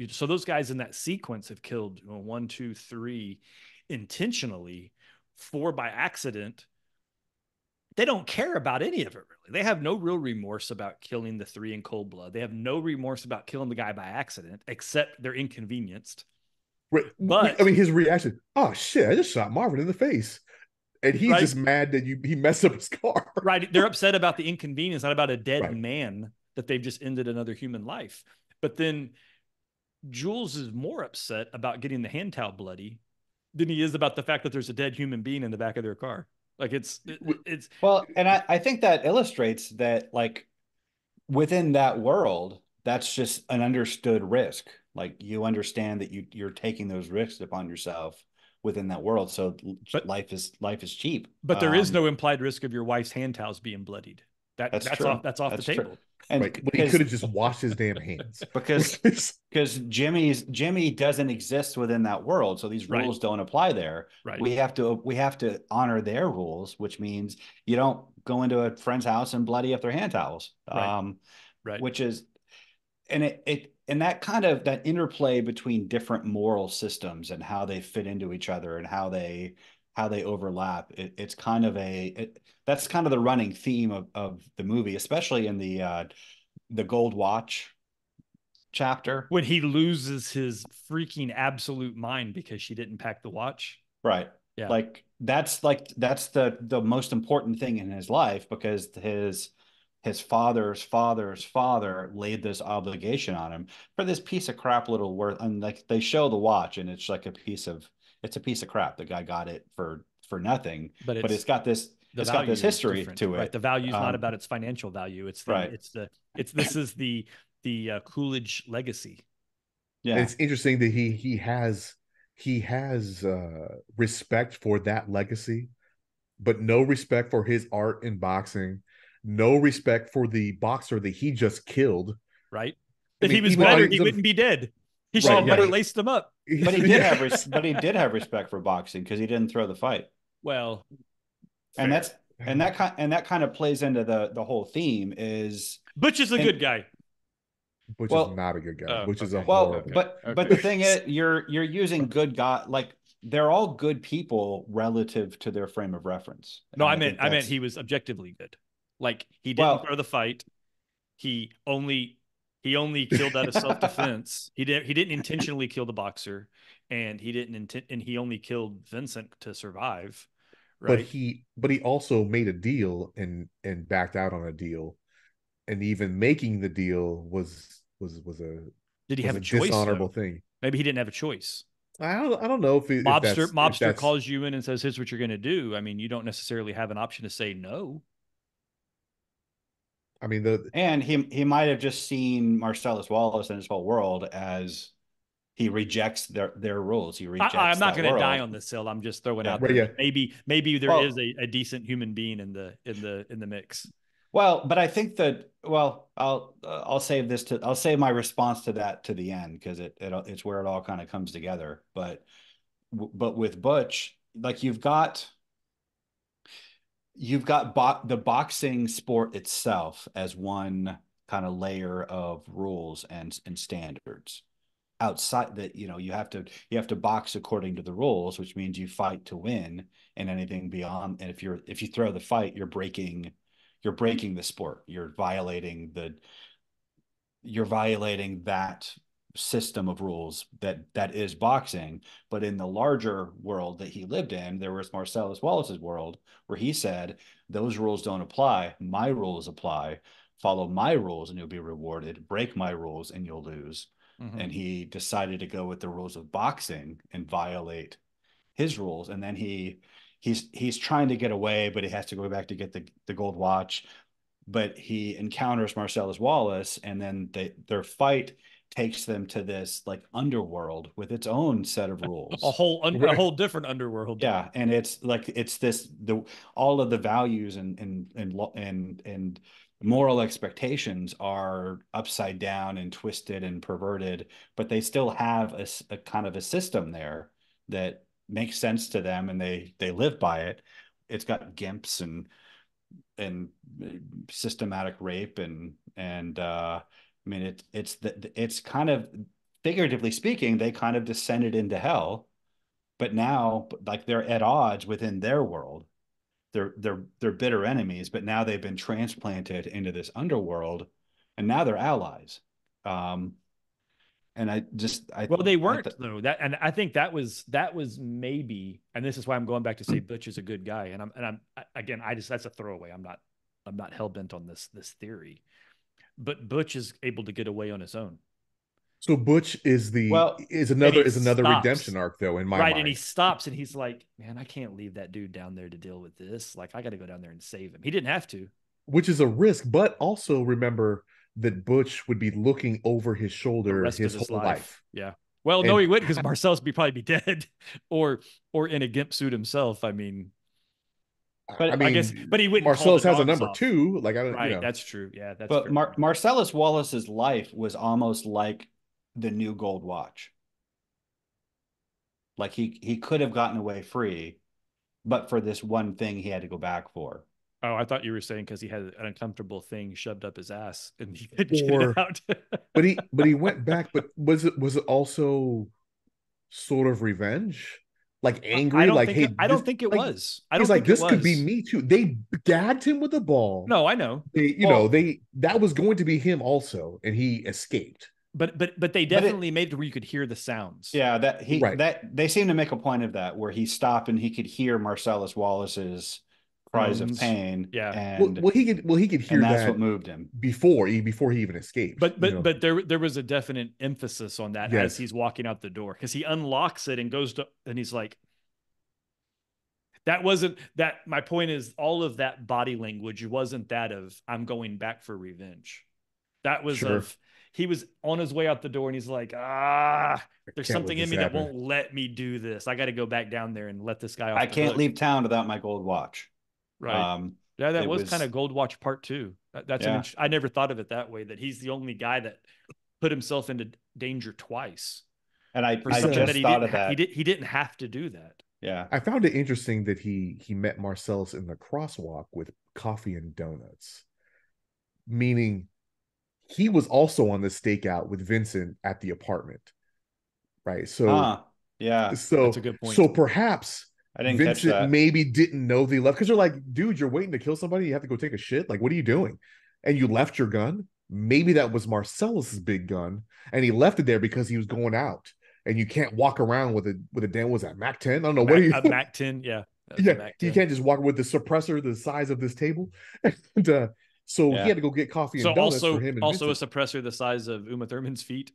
Speaker 3: So those guys in that sequence have killed 1, 2, 3 intentionally, 4 by accident. They don't care about any of it, really. They have no real remorse about killing the 3 in cold blood. They have no remorse about killing the guy by accident, except they're inconvenienced.
Speaker 1: Right. But I mean, his reaction, "Oh shit, I just shot Marvin in the face." And he's just mad that he messed up his car.
Speaker 3: Right. They're upset about the inconvenience, not about a dead man that they've just ended another human life. But then Jules is more upset about getting the hand towel bloody than he is about the fact that there's a dead human being in the back of their car. Like it's
Speaker 2: well, and I think that illustrates that, like, within that world, that's just an understood risk. Like, you understand that you're taking those risks upon yourself within that world. So life is cheap.
Speaker 3: But there is no implied risk of your wife's hand towels being bloodied. That's off the table.
Speaker 1: True. And but he could have just washed his damn hands.
Speaker 2: because Jimmy doesn't exist within that world, so these rules don't apply there.
Speaker 3: Right.
Speaker 2: We have to honor their rules, which means you don't go into a friend's house and bloody up their hand towels.
Speaker 3: Right.
Speaker 2: Which is, and that kind of that interplay between different moral systems and how they fit into each other and how they overlap. It's kind of that's kind of the running theme of the movie, especially in the Gold Watch chapter,
Speaker 3: when he loses his freaking absolute mind because she didn't pack the watch.
Speaker 2: Right.
Speaker 3: Yeah.
Speaker 2: That's the most important thing in his life, because his father's father's father laid this obligation on him for this piece of crap little worth. And like they show the watch, and it's like it's a piece of crap. The guy got it for nothing,
Speaker 3: But
Speaker 2: but
Speaker 3: it's
Speaker 2: it's got this
Speaker 3: value is
Speaker 2: history
Speaker 3: different,
Speaker 2: to
Speaker 3: right?
Speaker 2: it.
Speaker 3: The value is not about its financial value.
Speaker 2: Right.
Speaker 3: This is the Coolidge legacy.
Speaker 1: And
Speaker 2: Yeah.
Speaker 1: it's interesting that he has respect for that legacy, but no respect for his art in boxing, no respect for the boxer that he just killed.
Speaker 3: Right.
Speaker 1: I
Speaker 3: If he
Speaker 1: mean,
Speaker 3: was
Speaker 1: even though
Speaker 3: better,
Speaker 1: he's
Speaker 3: he wouldn't be dead. He should
Speaker 2: Well,
Speaker 3: have
Speaker 1: right,
Speaker 3: never
Speaker 1: yeah,
Speaker 3: laced him up.
Speaker 2: but he did
Speaker 1: yeah.
Speaker 2: have respect for boxing because he didn't throw the fight.
Speaker 3: Well,
Speaker 2: And
Speaker 3: fair.
Speaker 2: that kind of plays into the whole theme is,
Speaker 3: Butch is a
Speaker 2: and
Speaker 3: good guy.
Speaker 1: Butch is
Speaker 2: well,
Speaker 1: not a good guy.
Speaker 3: Oh,
Speaker 1: Butch is a
Speaker 3: okay.
Speaker 2: well,
Speaker 1: horrible.
Speaker 3: Okay.
Speaker 2: but
Speaker 3: Okay.
Speaker 2: the thing is, you're using good God, like they're all good people relative to their frame of reference.
Speaker 3: No,
Speaker 2: And
Speaker 3: I
Speaker 2: I
Speaker 3: meant
Speaker 2: think
Speaker 3: I meant
Speaker 2: that's,
Speaker 3: he was objectively good. Like he didn't
Speaker 2: well,
Speaker 3: throw the fight. He only he only killed out of self-defense. He didn't intentionally kill the boxer, and he only killed Vincent to survive,
Speaker 1: but
Speaker 3: right?
Speaker 1: he also made a deal and backed out on a deal, and even making the deal
Speaker 3: Did he
Speaker 1: was
Speaker 3: have
Speaker 1: a
Speaker 3: a choice
Speaker 1: dishonorable
Speaker 3: though?
Speaker 1: thing.
Speaker 3: Maybe he didn't have a choice.
Speaker 1: I don't know if
Speaker 3: Mobster
Speaker 1: that's if
Speaker 3: mobster
Speaker 1: that's
Speaker 3: calls you in and says, "Here's what you're going to do." I mean, you don't necessarily have an option to say no.
Speaker 1: I mean the
Speaker 2: and he might have just seen Marcellus Wallace and his whole world as he rejects their rules. He
Speaker 3: I'm
Speaker 2: rejects
Speaker 3: not
Speaker 2: that
Speaker 3: going to die
Speaker 2: world.
Speaker 3: on this hill. I'm just throwing
Speaker 2: Yeah.
Speaker 3: out
Speaker 1: right,
Speaker 3: there
Speaker 1: yeah.
Speaker 3: that maybe there is
Speaker 2: Well,
Speaker 3: a decent human being in the mix.
Speaker 2: Well, but I think that, well, I'll save I'll save my response to that to the end, because it's where it all kind of comes together. But with Butch, like you've got the boxing sport itself as one kind of layer of rules and standards. Outside that, you have to box according to the rules, which means you fight to win, and anything beyond, and if you throw the fight, you're breaking the sport. You're violating that system of rules that is boxing. But in the larger world that he lived in, there was Marcellus Wallace's world, where he said those rules don't apply, my rules apply. Follow my rules and you'll be rewarded, break my rules and you'll lose.
Speaker 3: Mm-hmm.
Speaker 2: And he decided to go with the rules of boxing and violate his rules. And then he's trying to get away, but he has to go back to get the gold watch. But he encounters Marcellus Wallace, and then their fight takes them to this like underworld with its own set of
Speaker 3: A
Speaker 2: rules.
Speaker 3: whole different underworld.
Speaker 2: Yeah, and it's like it's this the all of the values and moral expectations are upside down and twisted and perverted, but they still have a kind of a system there that makes sense to them, and they live by it. It's got gimps and systematic rape and I mean it's kind of, figuratively speaking, they kind of descended into hell, but now like they're at odds within their world. They're bitter enemies, but now they've been transplanted into this underworld, and now they're allies. Um, and
Speaker 3: Well, they
Speaker 2: I
Speaker 3: weren't though. And I think that was maybe, and this is why I'm going back to say Butch is a good guy. And I'm again, that's a throwaway. I'm not hell bent on this theory, but Butch is able to get away on his own.
Speaker 1: So Butch is the
Speaker 2: well,
Speaker 3: And he
Speaker 1: is another redemption
Speaker 3: stops,
Speaker 1: arc though in my
Speaker 3: right? And he
Speaker 1: mind,
Speaker 3: stops and he's like, man, I can't leave that dude down there to deal with this. Like, I got to go down there and save him. He didn't have to.
Speaker 1: which is a risk, but also remember that Butch would be looking over his
Speaker 3: The
Speaker 1: shoulder
Speaker 3: rest of
Speaker 1: his
Speaker 3: his
Speaker 1: whole
Speaker 3: life.
Speaker 1: life.
Speaker 3: Yeah. Well, no,
Speaker 1: And
Speaker 3: he wouldn't, because Marcellus would probably be dead or in a gimp suit himself. I mean,
Speaker 1: I
Speaker 2: but
Speaker 3: I guess,
Speaker 1: mean,
Speaker 3: but he wouldn't call the
Speaker 1: Marcellus has a
Speaker 3: dogs
Speaker 1: number
Speaker 3: off.
Speaker 1: two. Like I don't,
Speaker 3: Right. That's true. Yeah, that's
Speaker 2: but
Speaker 3: fair point.
Speaker 2: Marcellus Wallace's life was almost like the new gold watch. Like he could have gotten away free, but for this one thing he had to go back for.
Speaker 3: Oh, I thought you were saying because he had an uncomfortable thing shoved up his ass and he couldn't get it
Speaker 1: or
Speaker 3: out.
Speaker 1: but he went back. But was it also sort of revenge? Like
Speaker 3: I
Speaker 1: angry,
Speaker 3: don't
Speaker 1: like
Speaker 3: think
Speaker 1: hey,
Speaker 3: I
Speaker 1: this
Speaker 3: don't think it
Speaker 1: like
Speaker 3: was. I
Speaker 1: he's
Speaker 3: don't
Speaker 1: like
Speaker 3: think it
Speaker 1: this could be
Speaker 3: was.
Speaker 1: me too. They gagged him with a ball.
Speaker 3: No, I know.
Speaker 1: They
Speaker 2: Well,
Speaker 1: that was going to be him also, and he escaped.
Speaker 3: but they definitely made it where you could hear the sounds.
Speaker 2: Yeah,
Speaker 1: Right.
Speaker 2: that they seem to make a point of that, where he stopped and he could hear Marcellus Wallace's cries of pain.
Speaker 3: Yeah.
Speaker 2: And
Speaker 1: he could hear
Speaker 2: that's
Speaker 1: that
Speaker 2: what moved him.
Speaker 1: before he even escaped.
Speaker 3: But there was a definite emphasis on that as he's walking out the door, because he unlocks it and goes to, and he's like, that wasn't that. My point is, all of that body language wasn't that of I'm going back for revenge. That was of he was on his way out the door and he's like, there's something in me that won't let me do this. I got to go back down there and let this guy off.
Speaker 2: I can't leave town without my gold watch.
Speaker 3: Right. Yeah, that was kind of Gold Watch Part 2. That's I never thought of it that way, that he's the only guy that put himself into danger twice.
Speaker 2: And I just thought of that.
Speaker 3: He didn't have to do that.
Speaker 2: Yeah.
Speaker 1: I found it interesting that he met Marcellus in the crosswalk with coffee and donuts, meaning he was also on the stakeout with Vincent at the apartment, right? So,
Speaker 2: yeah,
Speaker 1: so
Speaker 3: that's a good point.
Speaker 1: So perhaps
Speaker 2: I didn't
Speaker 1: Vincent
Speaker 2: catch that.
Speaker 1: maybe didn't know they left, because they're like, dude, you're waiting to kill somebody. You have to go take a shit. Like, what are you doing? And you left your gun. Maybe that was Marcellus's big gun, and he left it there because he was going out. And you can't walk around with a damn, was that Mac 10? I don't know. What are you?
Speaker 3: A Mac 10, yeah.
Speaker 1: Yeah, you can't just walk with the suppressor the size of this table. And so he had to go get coffee and donuts for him. And
Speaker 3: also
Speaker 1: Vincent.
Speaker 3: a suppressor the size of Uma Thurman's feet.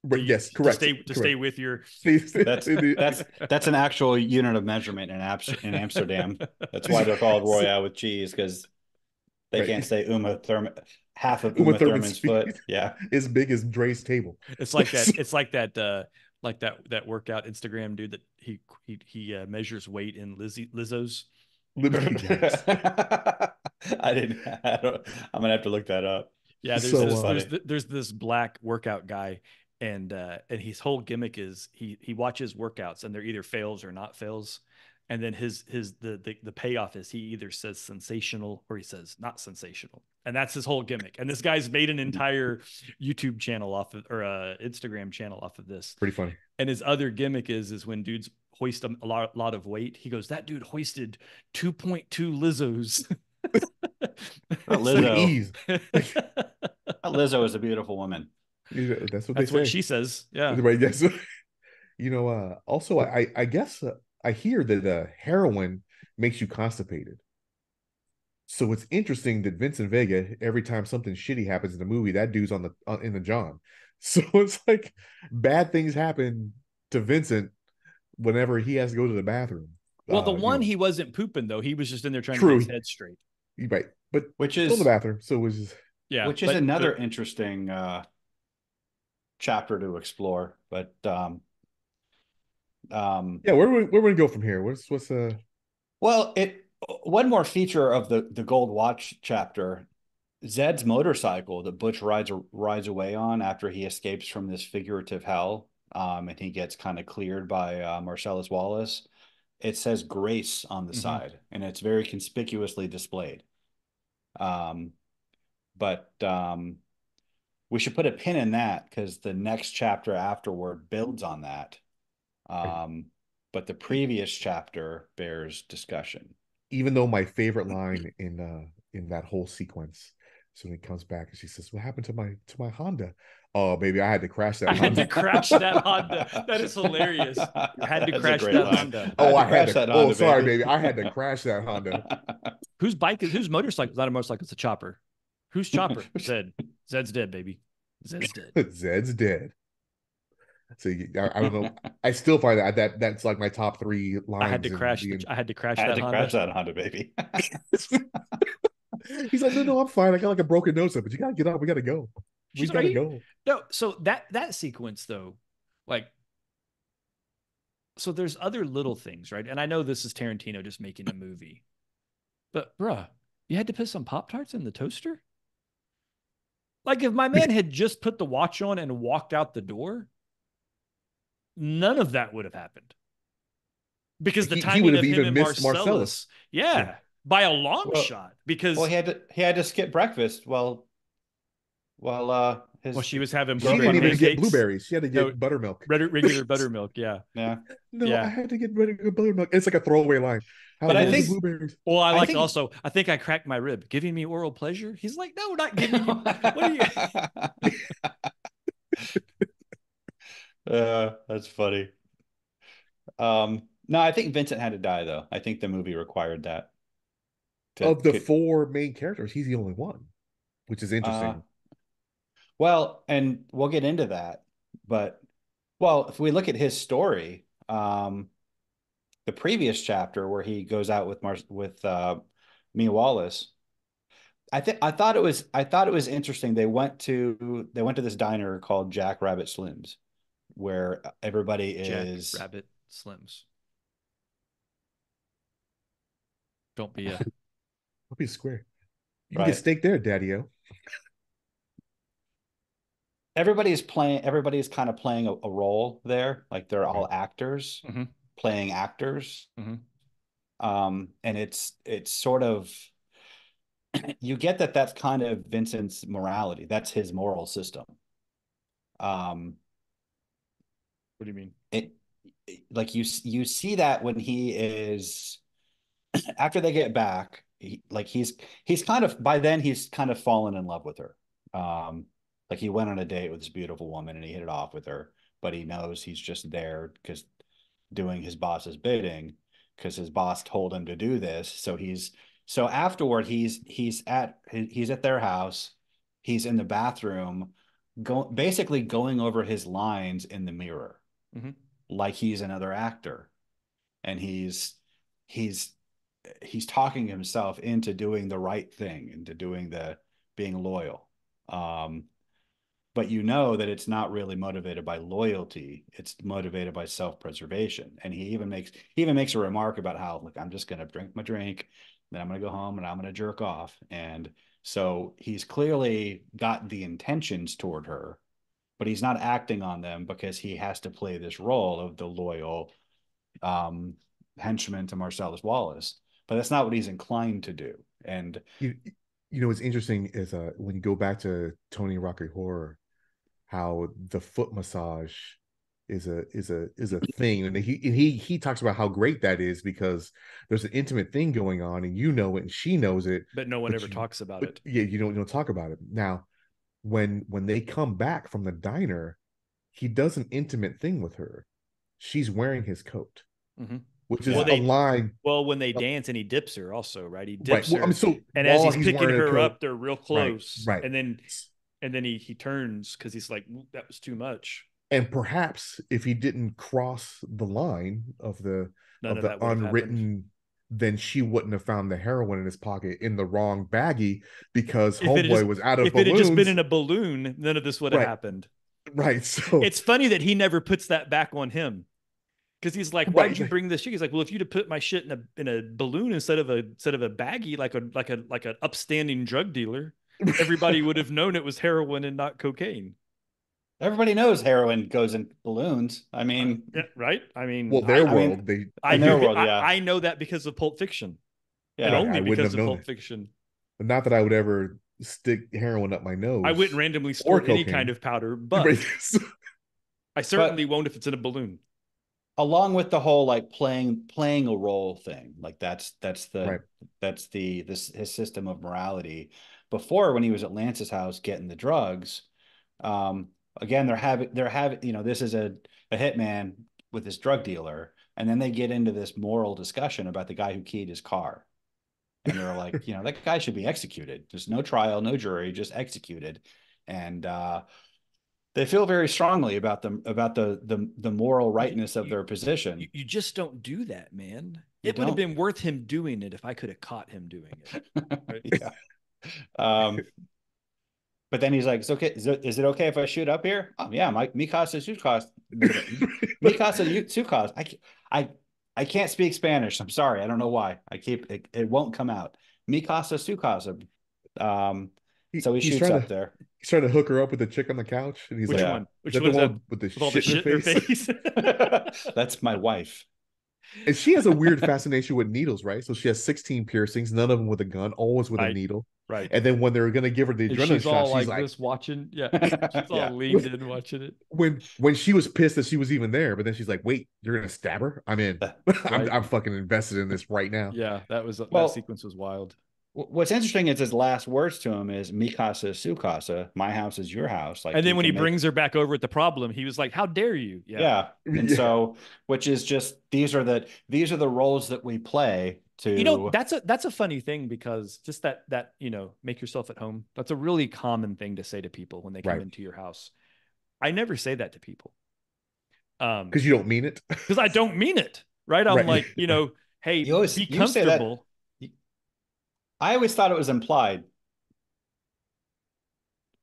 Speaker 1: Yes, correct.
Speaker 3: To stay with your.
Speaker 2: That's an actual unit of measurement in Amsterdam. That's why they're called Royale with cheese, because they can't say Uma Thurman. Half of Uma Thurman's foot,
Speaker 1: as big as Dre's table.
Speaker 3: It's like that. It's like that. Like that workout Instagram dude that he measures weight in Lizzo's.
Speaker 2: I'm gonna have to look that up.
Speaker 3: Yeah, there's this black workout guy, and his whole gimmick is he watches workouts and they're either fails or not fails, and then the payoff is he either says sensational or he says not sensational, and that's his whole gimmick. And this guy's made an entire YouTube channel off of, or Instagram channel off of this.
Speaker 1: Pretty funny.
Speaker 3: And his other gimmick is when dudes hoist a lot of weight, he goes, that dude hoisted 2.2 Lizzos.
Speaker 1: Lizzo.
Speaker 2: Lizzo is a beautiful woman.
Speaker 1: That's what
Speaker 3: she says. Yeah.
Speaker 1: Right. Yes. Also, I guess I hear that heroin makes you constipated. So it's interesting that Vincent Vega, every time something shitty happens in the movie, that dude's in the John. So it's like bad things happen to Vincent whenever he has to go to the bathroom.
Speaker 3: Well, he wasn't pooping though; he was just in there trying to get his head straight.
Speaker 1: Right, but
Speaker 2: which is
Speaker 1: still the bathroom. So it was just,
Speaker 2: which is another interesting chapter to explore. But where
Speaker 1: we go from here? What's
Speaker 2: Well, one more feature of the Gold Watch chapter. Zed's motorcycle that Butch rides away on after he escapes from this figurative hell, and he gets kind of cleared by Marcellus Wallace. It says Grace on the side, and it's very conspicuously displayed. But we should put a pin in that, because the next chapter afterward builds on that. But the previous chapter bears discussion.
Speaker 1: Even though my favorite line in that whole sequence, so when he comes back and she says, "What happened to my Honda?" Oh, baby, I had to crash that.
Speaker 3: I had to crash that Honda. That is hilarious. I had to crash that Honda.
Speaker 1: Oh, I had to. Oh, sorry, baby. I had to crash that Honda.
Speaker 3: Whose motorcycle? It's not a motorcycle. It's a chopper. Who's chopper? Zed. Zed's dead, baby. Zed's dead.
Speaker 1: Zed's dead. So I don't know. I still find that's like my top 3 lines.
Speaker 3: I had to crash that
Speaker 2: Honda, baby.
Speaker 1: He's like, no, I'm fine. I got like a broken nose up, but you gotta get up. We gotta go. We gotta go.
Speaker 3: No, so that sequence though, like, so there's other little things, right? And I know this is Tarantino just making a movie, but bruh, you had to put some Pop-Tarts in the toaster? Like, if my man had just put the watch on and walked out the door, none of that would have happened. Because the timing of him and Marcellus. Yeah. By a long shot, because
Speaker 2: he had to skip breakfast while
Speaker 3: she was having
Speaker 1: she didn't even get blueberries. She had to get buttermilk,
Speaker 3: regular buttermilk. Yeah.
Speaker 1: I had to get buttermilk. It's like a throwaway line.
Speaker 2: But I think
Speaker 1: blueberries.
Speaker 3: Well, I also. I think I cracked my rib. Giving me oral pleasure. He's like, no, not giving me. What are you?
Speaker 2: That's funny. No, I think Vincent had to die though. I think the movie required that.
Speaker 1: Of the four main characters, he's the only one, which is interesting.
Speaker 2: Well, and we'll get into that, but well, if we look at his story, the previous chapter where he goes out with Mia Wallace, I thought it was interesting. They went to this diner called Jack Rabbit Slims, where everybody is
Speaker 3: Jack Rabbit Slims. Don't be
Speaker 1: Don't be square. You can
Speaker 2: right.
Speaker 1: get steak there, Daddy-O.
Speaker 2: Everybody is kind of playing a role there. Like they're all actors playing actors. And it's sort of, you get that's kind of Vincent's morality. That's his moral system.
Speaker 3: What do you mean?
Speaker 2: Like you see that when he is, after they get back, he's kind of, by then he's kind of fallen in love with her. Like he went on a date with this beautiful woman and he hit it off with her, but he knows he's just there because doing his boss's bidding, because his boss told him to do this. So afterward he's at their house, he's in the bathroom, basically going over his lines in the mirror, like he's another actor, and he's talking himself into doing the right thing, into being loyal. But you know that it's not really motivated by loyalty. It's motivated by self-preservation. And he even makes a remark about how, look, I'm just going to drink my drink, then I'm going to go home and I'm going to jerk off. And so he's clearly got the intentions toward her, but he's not acting on them because he has to play this role of the loyal henchman to Marcellus Wallace. But that's not what he's inclined to do. And
Speaker 1: you know what's interesting is when you go back to Tony Rocky Horror, how the foot massage is a thing, and he talks about how great that is because there's an intimate thing going on, and you know it, and she knows it,
Speaker 3: but no one ever talks about it.
Speaker 1: Yeah, you don't talk about it. Now, when they come back from the diner, he does an intimate thing with her. She's wearing his coat. Which is a line.
Speaker 3: Well, when they dance and he dips her also, right? He dips her.
Speaker 1: Well, I mean, so
Speaker 3: and as he's picking her up, they're real close.
Speaker 1: Right.
Speaker 3: And then he turns because he's like, that was too much.
Speaker 1: And perhaps if he didn't cross the line of the unwritten, then she wouldn't have found the heroin in his pocket in the wrong baggie because homeboy was out of balloons.
Speaker 3: If it had just been in a balloon, none of this would have happened.
Speaker 1: Right. So
Speaker 3: it's funny that he never puts that back on him. Because he's like, why'd you bring this shit? He's like, well, if you'd have put my shit in a balloon instead of a baggie, like an upstanding drug dealer, everybody would have known it was heroin and not cocaine.
Speaker 2: Everybody knows heroin goes in balloons. I mean,
Speaker 3: yeah, right? I mean,
Speaker 1: well,
Speaker 3: I know that because of Pulp Fiction.
Speaker 2: Yeah,
Speaker 3: and only because of Pulp Fiction.
Speaker 1: But not that I would ever stick heroin up my nose.
Speaker 3: I wouldn't randomly snort any kind of powder, but I certainly won't if it's in a balloon.
Speaker 2: Along with the whole like playing a role thing, like that's his system of morality. Before, when he was at Lance's house getting the drugs, again they're having this is a hitman with this drug dealer, and then they get into this moral discussion about the guy who keyed his car, and they're like, that guy should be executed. There's no trial, no jury, just executed, and they feel very strongly about the moral rightness of their position.
Speaker 3: You just don't do that, man. It would have been worth him doing it if I could have caught him doing it. Right?
Speaker 2: Yeah. But then he's like, "It's okay. Is it okay if I shoot up here?" Oh yeah, Mikasa Sukas. I can't speak Spanish. I'm sorry. I don't know why. It won't come out. Mikasa Sukasa. So he shoots up there.
Speaker 1: He's trying to hook her up with the chick on the couch, and he's
Speaker 3: Which
Speaker 1: like,
Speaker 3: one?
Speaker 1: Which one? The one with the shit in her face?
Speaker 2: That's my wife.
Speaker 1: And she has a weird fascination with needles, right? So she has 16 piercings, none of them with a gun, always with a needle.
Speaker 3: Right.
Speaker 1: And then when they're going to give her the adrenaline shot, she's like
Speaker 3: this watching. Yeah. She's all leaned in watching it.
Speaker 1: When she was pissed that she was even there, but then she's like, wait, you're going to stab her? I'm in. I'm fucking invested in this right now.
Speaker 3: Yeah, that sequence was wild.
Speaker 2: What's interesting is his last words to him is "Mi casa es su casa," my house is your house. Like
Speaker 3: And then
Speaker 2: you
Speaker 3: when he
Speaker 2: can make,
Speaker 3: brings her back over at the problem, he was like, "How dare you?" Yeah.
Speaker 2: yeah. And
Speaker 1: Yeah.
Speaker 2: so, which is just these are the roles that we play
Speaker 3: You know,
Speaker 2: to.
Speaker 3: that's a funny thing because just that, make yourself at home. That's a really common thing to say to people when they come
Speaker 1: Right.
Speaker 3: into your house. I never say that to people.
Speaker 1: Because you don't mean it.
Speaker 3: Because I don't mean it. Right. I'm
Speaker 1: Right.
Speaker 3: like, hey, be
Speaker 2: You say that.
Speaker 3: comfortable.
Speaker 2: I always thought it was implied.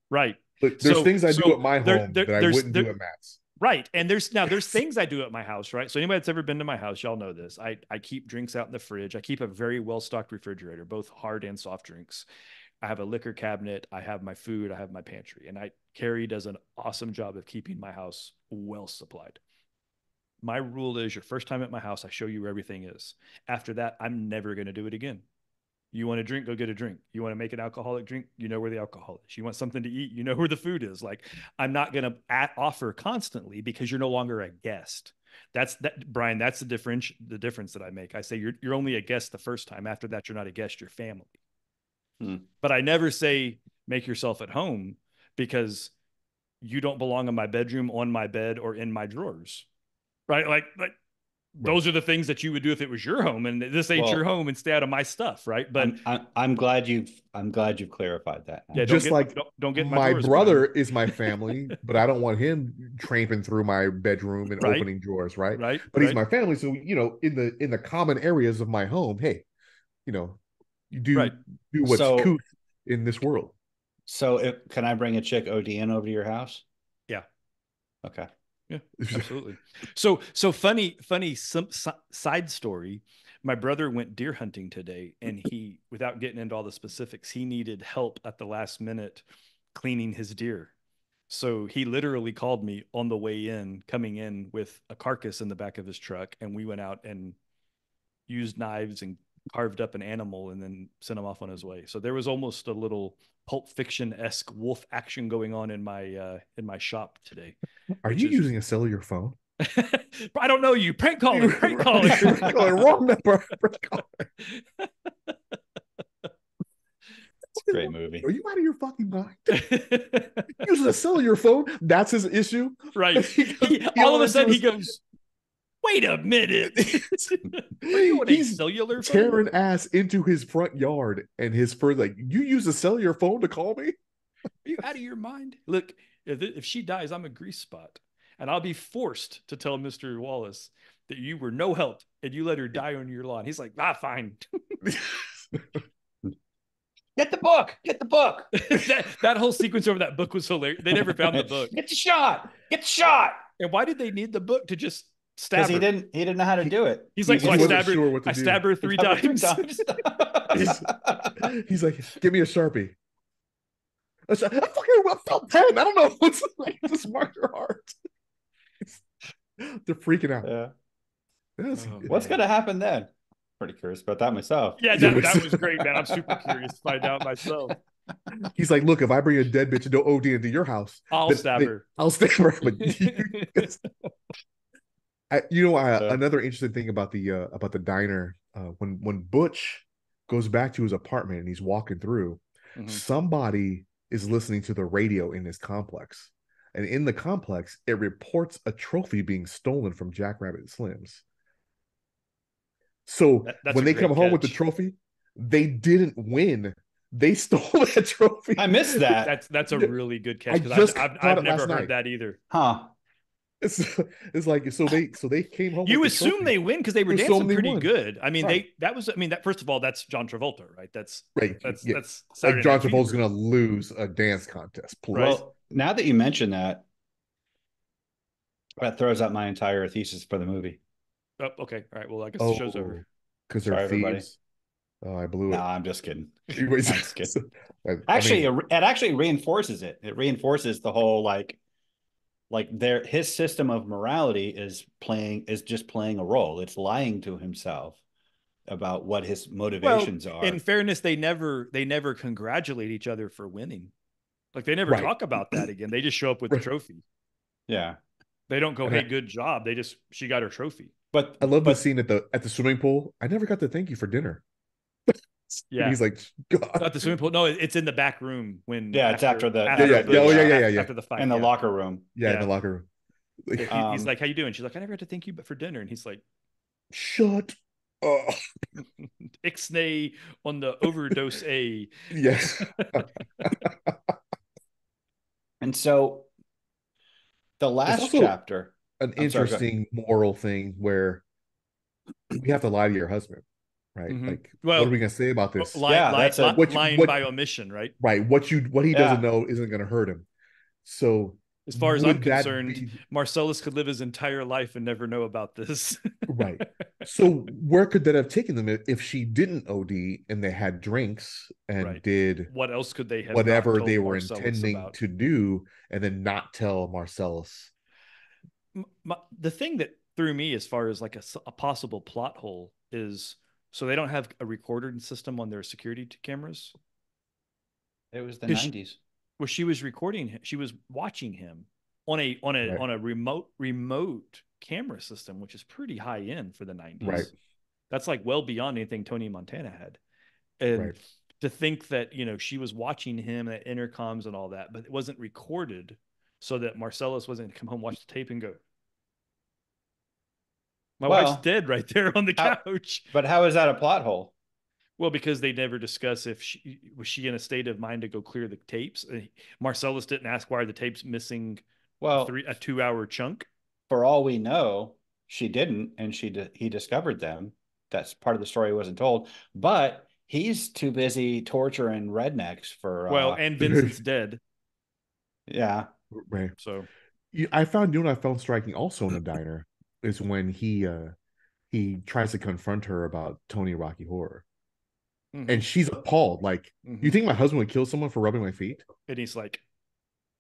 Speaker 3: Right.
Speaker 1: Look, there's
Speaker 3: So
Speaker 1: things I do at my home that I
Speaker 3: there's
Speaker 1: wouldn't do at Matt's.
Speaker 3: right. And there's things I do at my house, right? So anybody that's ever been to my house, y'all know this. I keep drinks out in the fridge. I keep a very well-stocked refrigerator, both hard and soft drinks. I have a liquor cabinet. I have my food. I have my pantry. And Carrie does an awesome job of keeping my house well supplied. My rule is your first time at my house, I show you where everything is. After that, I'm never going to do it again. You want a drink, go get a drink. You want to make an alcoholic drink, you know where the alcohol is. You want something to eat, you know where the food is. Like, I'm not going to offer constantly because you're no longer a guest. That's that, Brian. That's the difference that I make. I say you're only a guest the first time. After that, you're not a guest, you're family. But I never say make yourself at home because you don't belong in my bedroom, on my bed, or in my drawers. Right? Like those are the things that you would do if it was your home, and this ain't your home, and stay out of my stuff, right? But
Speaker 2: I'm glad you've clarified that.
Speaker 3: Yeah,
Speaker 1: Just like
Speaker 3: don't get
Speaker 1: my
Speaker 3: drawers,
Speaker 1: brother
Speaker 3: Brian.
Speaker 1: is my family, but I don't want him tramping through my bedroom and
Speaker 3: Right.
Speaker 1: opening drawers, right?
Speaker 3: Right.
Speaker 1: But he's my family, so in the common areas of my home, hey, you do what's couth in this world.
Speaker 2: So can I bring a chick ODN over to your house?
Speaker 3: Yeah.
Speaker 2: Okay.
Speaker 3: Yeah, absolutely. So funny side story. My brother went deer hunting today, and he, without getting into all the specifics, he needed help at the last minute cleaning his deer. So he literally called me on the way in, coming in with a carcass in the back of his truck, and we went out and used knives and carved up an animal and then sent him off on his way. So there was almost a little Pulp Fiction-esque wolf action going on in my shop today.
Speaker 1: Are you using a cellular phone?
Speaker 3: I don't know you. Prank caller. Prank caller.
Speaker 1: Wrong number. Prank caller.
Speaker 2: It's a great movie.
Speaker 1: Are you out of your fucking mind? Using a cellular phone? That's his issue?
Speaker 3: Right. All of a sudden he goes, wait a minute. Are you on a cellular phone?
Speaker 1: Tearing ass into his front yard, and his first, like, you use a cellular phone to call me?
Speaker 3: Are you out of your mind? Look, if she dies, I'm a grease spot. And I'll be forced to tell Mr. Wallace that you were no help and you let her die on your lawn. He's like, fine.
Speaker 2: Get the book. Get the book.
Speaker 3: that whole sequence over that book was hilarious. They never found the book.
Speaker 2: Get the shot. Get the shot.
Speaker 3: And why did they need the book to just stab her?
Speaker 2: Because he didn't know how to do it.
Speaker 3: He's like, so I stabbed her 3 times.
Speaker 1: He's like, give me a Sharpie. I fucking felt 10. I don't know what's like, just mark your heart. They're freaking out.
Speaker 2: Yeah. What's gonna happen then? Pretty curious about that myself.
Speaker 3: Yeah, that was great, man. I'm super curious to find out myself.
Speaker 1: He's like, look, if I bring a dead bitch into OD into your house,
Speaker 3: I'll stab her.
Speaker 1: I'll stab her. But another interesting thing about the diner, when Butch goes back to his apartment and he's walking through, somebody is listening to the radio in his complex. And in the complex, it reports a trophy being stolen from Jackrabbit Slim's. So when they come home with the trophy, they didn't win. They stole that trophy.
Speaker 2: I missed that.
Speaker 3: That's a really good catch. I've never heard that either.
Speaker 2: Huh.
Speaker 1: It's like so they came home.
Speaker 3: You
Speaker 1: with
Speaker 3: assume they win because they were dancing pretty good. I mean,
Speaker 1: right.
Speaker 3: that first of all, that's John Travolta, right? That's
Speaker 1: right.
Speaker 3: That's
Speaker 1: like John Travolta's gonna lose a dance contest. Please.
Speaker 2: Well, now that you mention that throws out my entire thesis for the movie.
Speaker 3: Oh, okay. All right. Well, I guess the show's over.
Speaker 1: Because they're thieves. Everybody. Oh, I blew it.
Speaker 2: No, I'm just kidding.
Speaker 1: I'm just kidding.
Speaker 2: It actually reinforces it. It reinforces the whole his system of morality is just playing a role. It's lying to himself about what his motivations are.
Speaker 3: In fairness, they never congratulate each other for winning. Like they never talk about that again. They just show up with the trophy.
Speaker 2: Yeah.
Speaker 3: They don't go, hey, good job. She got her trophy.
Speaker 1: But I love the scene at the swimming pool. I never got to thank you for dinner. And he's like, God.
Speaker 3: Not the swimming pool. No, it's in the back room when
Speaker 2: Yeah, it's after the
Speaker 1: Yeah, yeah, yeah, oh, yeah.
Speaker 3: after the fight.
Speaker 2: in the locker room.
Speaker 1: Yeah, in the locker room.
Speaker 3: He's like, "How you doing?" She's like, "I never had to thank you, but for dinner." And he's like,
Speaker 1: shut up.
Speaker 3: Ixnay on the overdose A.
Speaker 1: Yes.
Speaker 2: And so the
Speaker 1: It's
Speaker 2: last
Speaker 1: also
Speaker 2: chapter,
Speaker 1: an
Speaker 2: I'm sorry, go ahead.
Speaker 1: interesting moral thing where we have to lie to your husband, right? Like, what are
Speaker 3: Well,
Speaker 1: we gonna say about this?
Speaker 2: Yeah, that's a
Speaker 3: lying by omission, right?
Speaker 1: Right. What he doesn't
Speaker 2: Yeah.
Speaker 1: know isn't gonna hurt him. So
Speaker 3: As far as I'm
Speaker 1: would that
Speaker 3: concerned,
Speaker 1: be
Speaker 3: Marcellus could live his entire life and never know about this.
Speaker 1: right? So where could that have taken them if she didn't OD and they had drinks and
Speaker 3: Right.
Speaker 1: did
Speaker 3: What else could they have not
Speaker 1: whatever
Speaker 3: told
Speaker 1: they were
Speaker 3: Marcellus
Speaker 1: intending
Speaker 3: about?
Speaker 1: to do and then not tell Marcellus?
Speaker 3: The thing that threw me as far as like a possible plot hole is, so they don't have a recording system on their security cameras.
Speaker 2: It was the
Speaker 3: 'Cause
Speaker 2: 90s.
Speaker 3: Well, she was recording, she was watching him on a
Speaker 1: Right.
Speaker 3: on a remote camera system, which is pretty high end for the 90s.
Speaker 1: Right.
Speaker 3: That's like well beyond anything Tony Montana had. And
Speaker 1: Right.
Speaker 3: to think that, she was watching him at intercoms and all that, but it wasn't recorded, so that Marcellus wasn't going to come home, watch the tape and go, my wife's dead right there on the couch.
Speaker 2: But how is that a plot hole?
Speaker 3: Well, because they never discuss if she was in a state of mind to go clear the tapes. Marcellus didn't ask, why are the tapes missing a 2-hour chunk?
Speaker 2: For all we know, she didn't, and he discovered them. That's part of the story wasn't told. But he's too busy torturing rednecks for.
Speaker 3: And Vincent's dead.
Speaker 2: Yeah.
Speaker 1: Right.
Speaker 3: So
Speaker 1: I found striking also in the diner is when he tries to confront her about Tony Rocky Horror. And she's appalled. Like, you think my husband would kill someone for rubbing my feet?
Speaker 3: And he's like,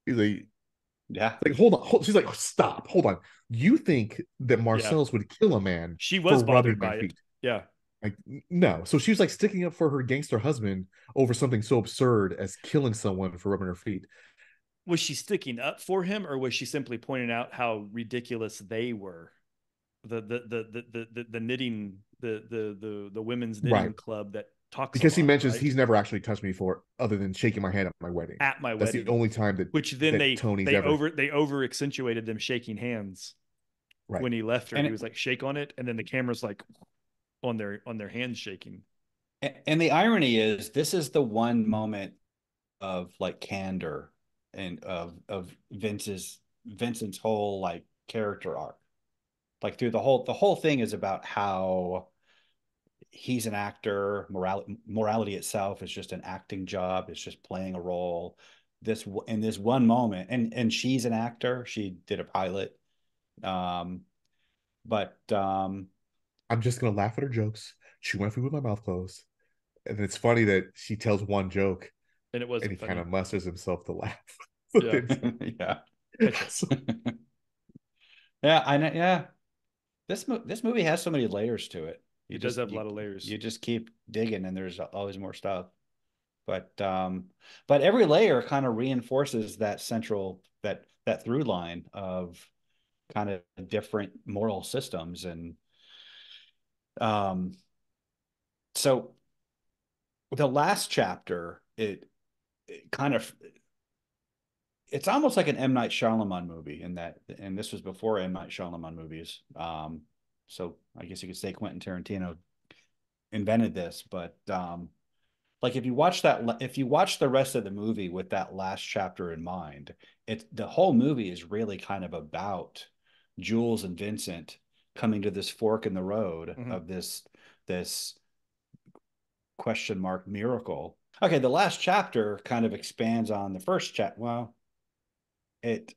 Speaker 2: yeah.
Speaker 1: Like, hold on. She's like, stop. Hold on. You think that Marcellus would kill a man
Speaker 3: she was
Speaker 1: for
Speaker 3: bothered
Speaker 1: rubbing
Speaker 3: by
Speaker 1: my feet?
Speaker 3: it. Yeah.
Speaker 1: Like, no. So she was like sticking up for her gangster husband over something so absurd as killing someone for rubbing her feet.
Speaker 3: Was she sticking up for him, or was she simply pointing out how ridiculous they were? The knitting, the women's knitting club that talks
Speaker 1: because he mentions
Speaker 3: right?
Speaker 1: He's never actually touched me before other than shaking my hand at my wedding.
Speaker 3: At my
Speaker 1: That's
Speaker 3: wedding.
Speaker 1: the only time
Speaker 3: they over accentuated them shaking hands.
Speaker 1: Right.
Speaker 3: When he left her, and he was like, shake on it, and then the camera's like on their hands shaking.
Speaker 2: And the irony is, this is the one moment of like candor and of Vincent's whole like character arc. Like through the whole thing is about how he's an actor. Morality itself is just an acting job. It's just playing a role. This one moment, and she's an actor. She did a pilot. But
Speaker 1: I'm just gonna laugh at her jokes, chew my food with my mouth closed. And it's funny that she tells one joke
Speaker 3: and it wasn't
Speaker 1: and he
Speaker 3: funny.
Speaker 1: kind of musters himself to laugh.
Speaker 3: Yeah.
Speaker 2: Yeah. Yeah, I know. Yeah. This movie has so many layers to it.
Speaker 3: It does have a lot of layers.
Speaker 2: You just keep digging and there's always more stuff. But every layer kind of reinforces that central that through line of kind of different moral systems. And so the last chapter, it kind of, it's almost like an M. Night Shyamalan movie in that, and this was before M. Night Shyamalan movies. So I guess you could say Quentin Tarantino invented this, but like if you watch the rest of the movie with that last chapter in mind, the whole movie is really kind of about Jules and Vincent coming to this fork in the road of this question mark miracle. Okay, the last chapter kind of expands on the first chapter. Well, it's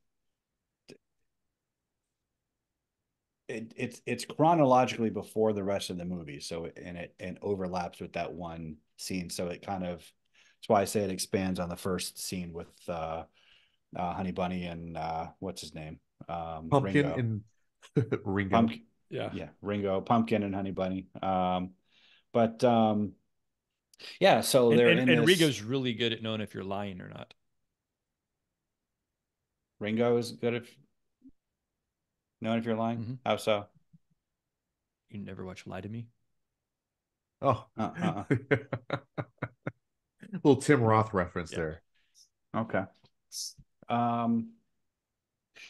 Speaker 2: chronologically before the rest of the movie, so it overlaps with that one scene, so it kind of, that's why I say it expands on the first scene with Honey Bunny and what's his name,
Speaker 1: Pumpkin
Speaker 2: Ringo.
Speaker 1: and Ringo.
Speaker 2: Pumpkin, yeah, Ringo, Pumpkin, and Honey Bunny. Yeah, so they're in this.
Speaker 3: Ringo's really good at knowing if you're lying or not.
Speaker 2: Ringo is good at knowing if you're lying. How so?
Speaker 3: You never watch Lie to Me?
Speaker 1: Oh,
Speaker 2: Uh-uh.
Speaker 1: little Tim Roth reference
Speaker 3: Yeah.
Speaker 1: there.
Speaker 2: Okay. Um,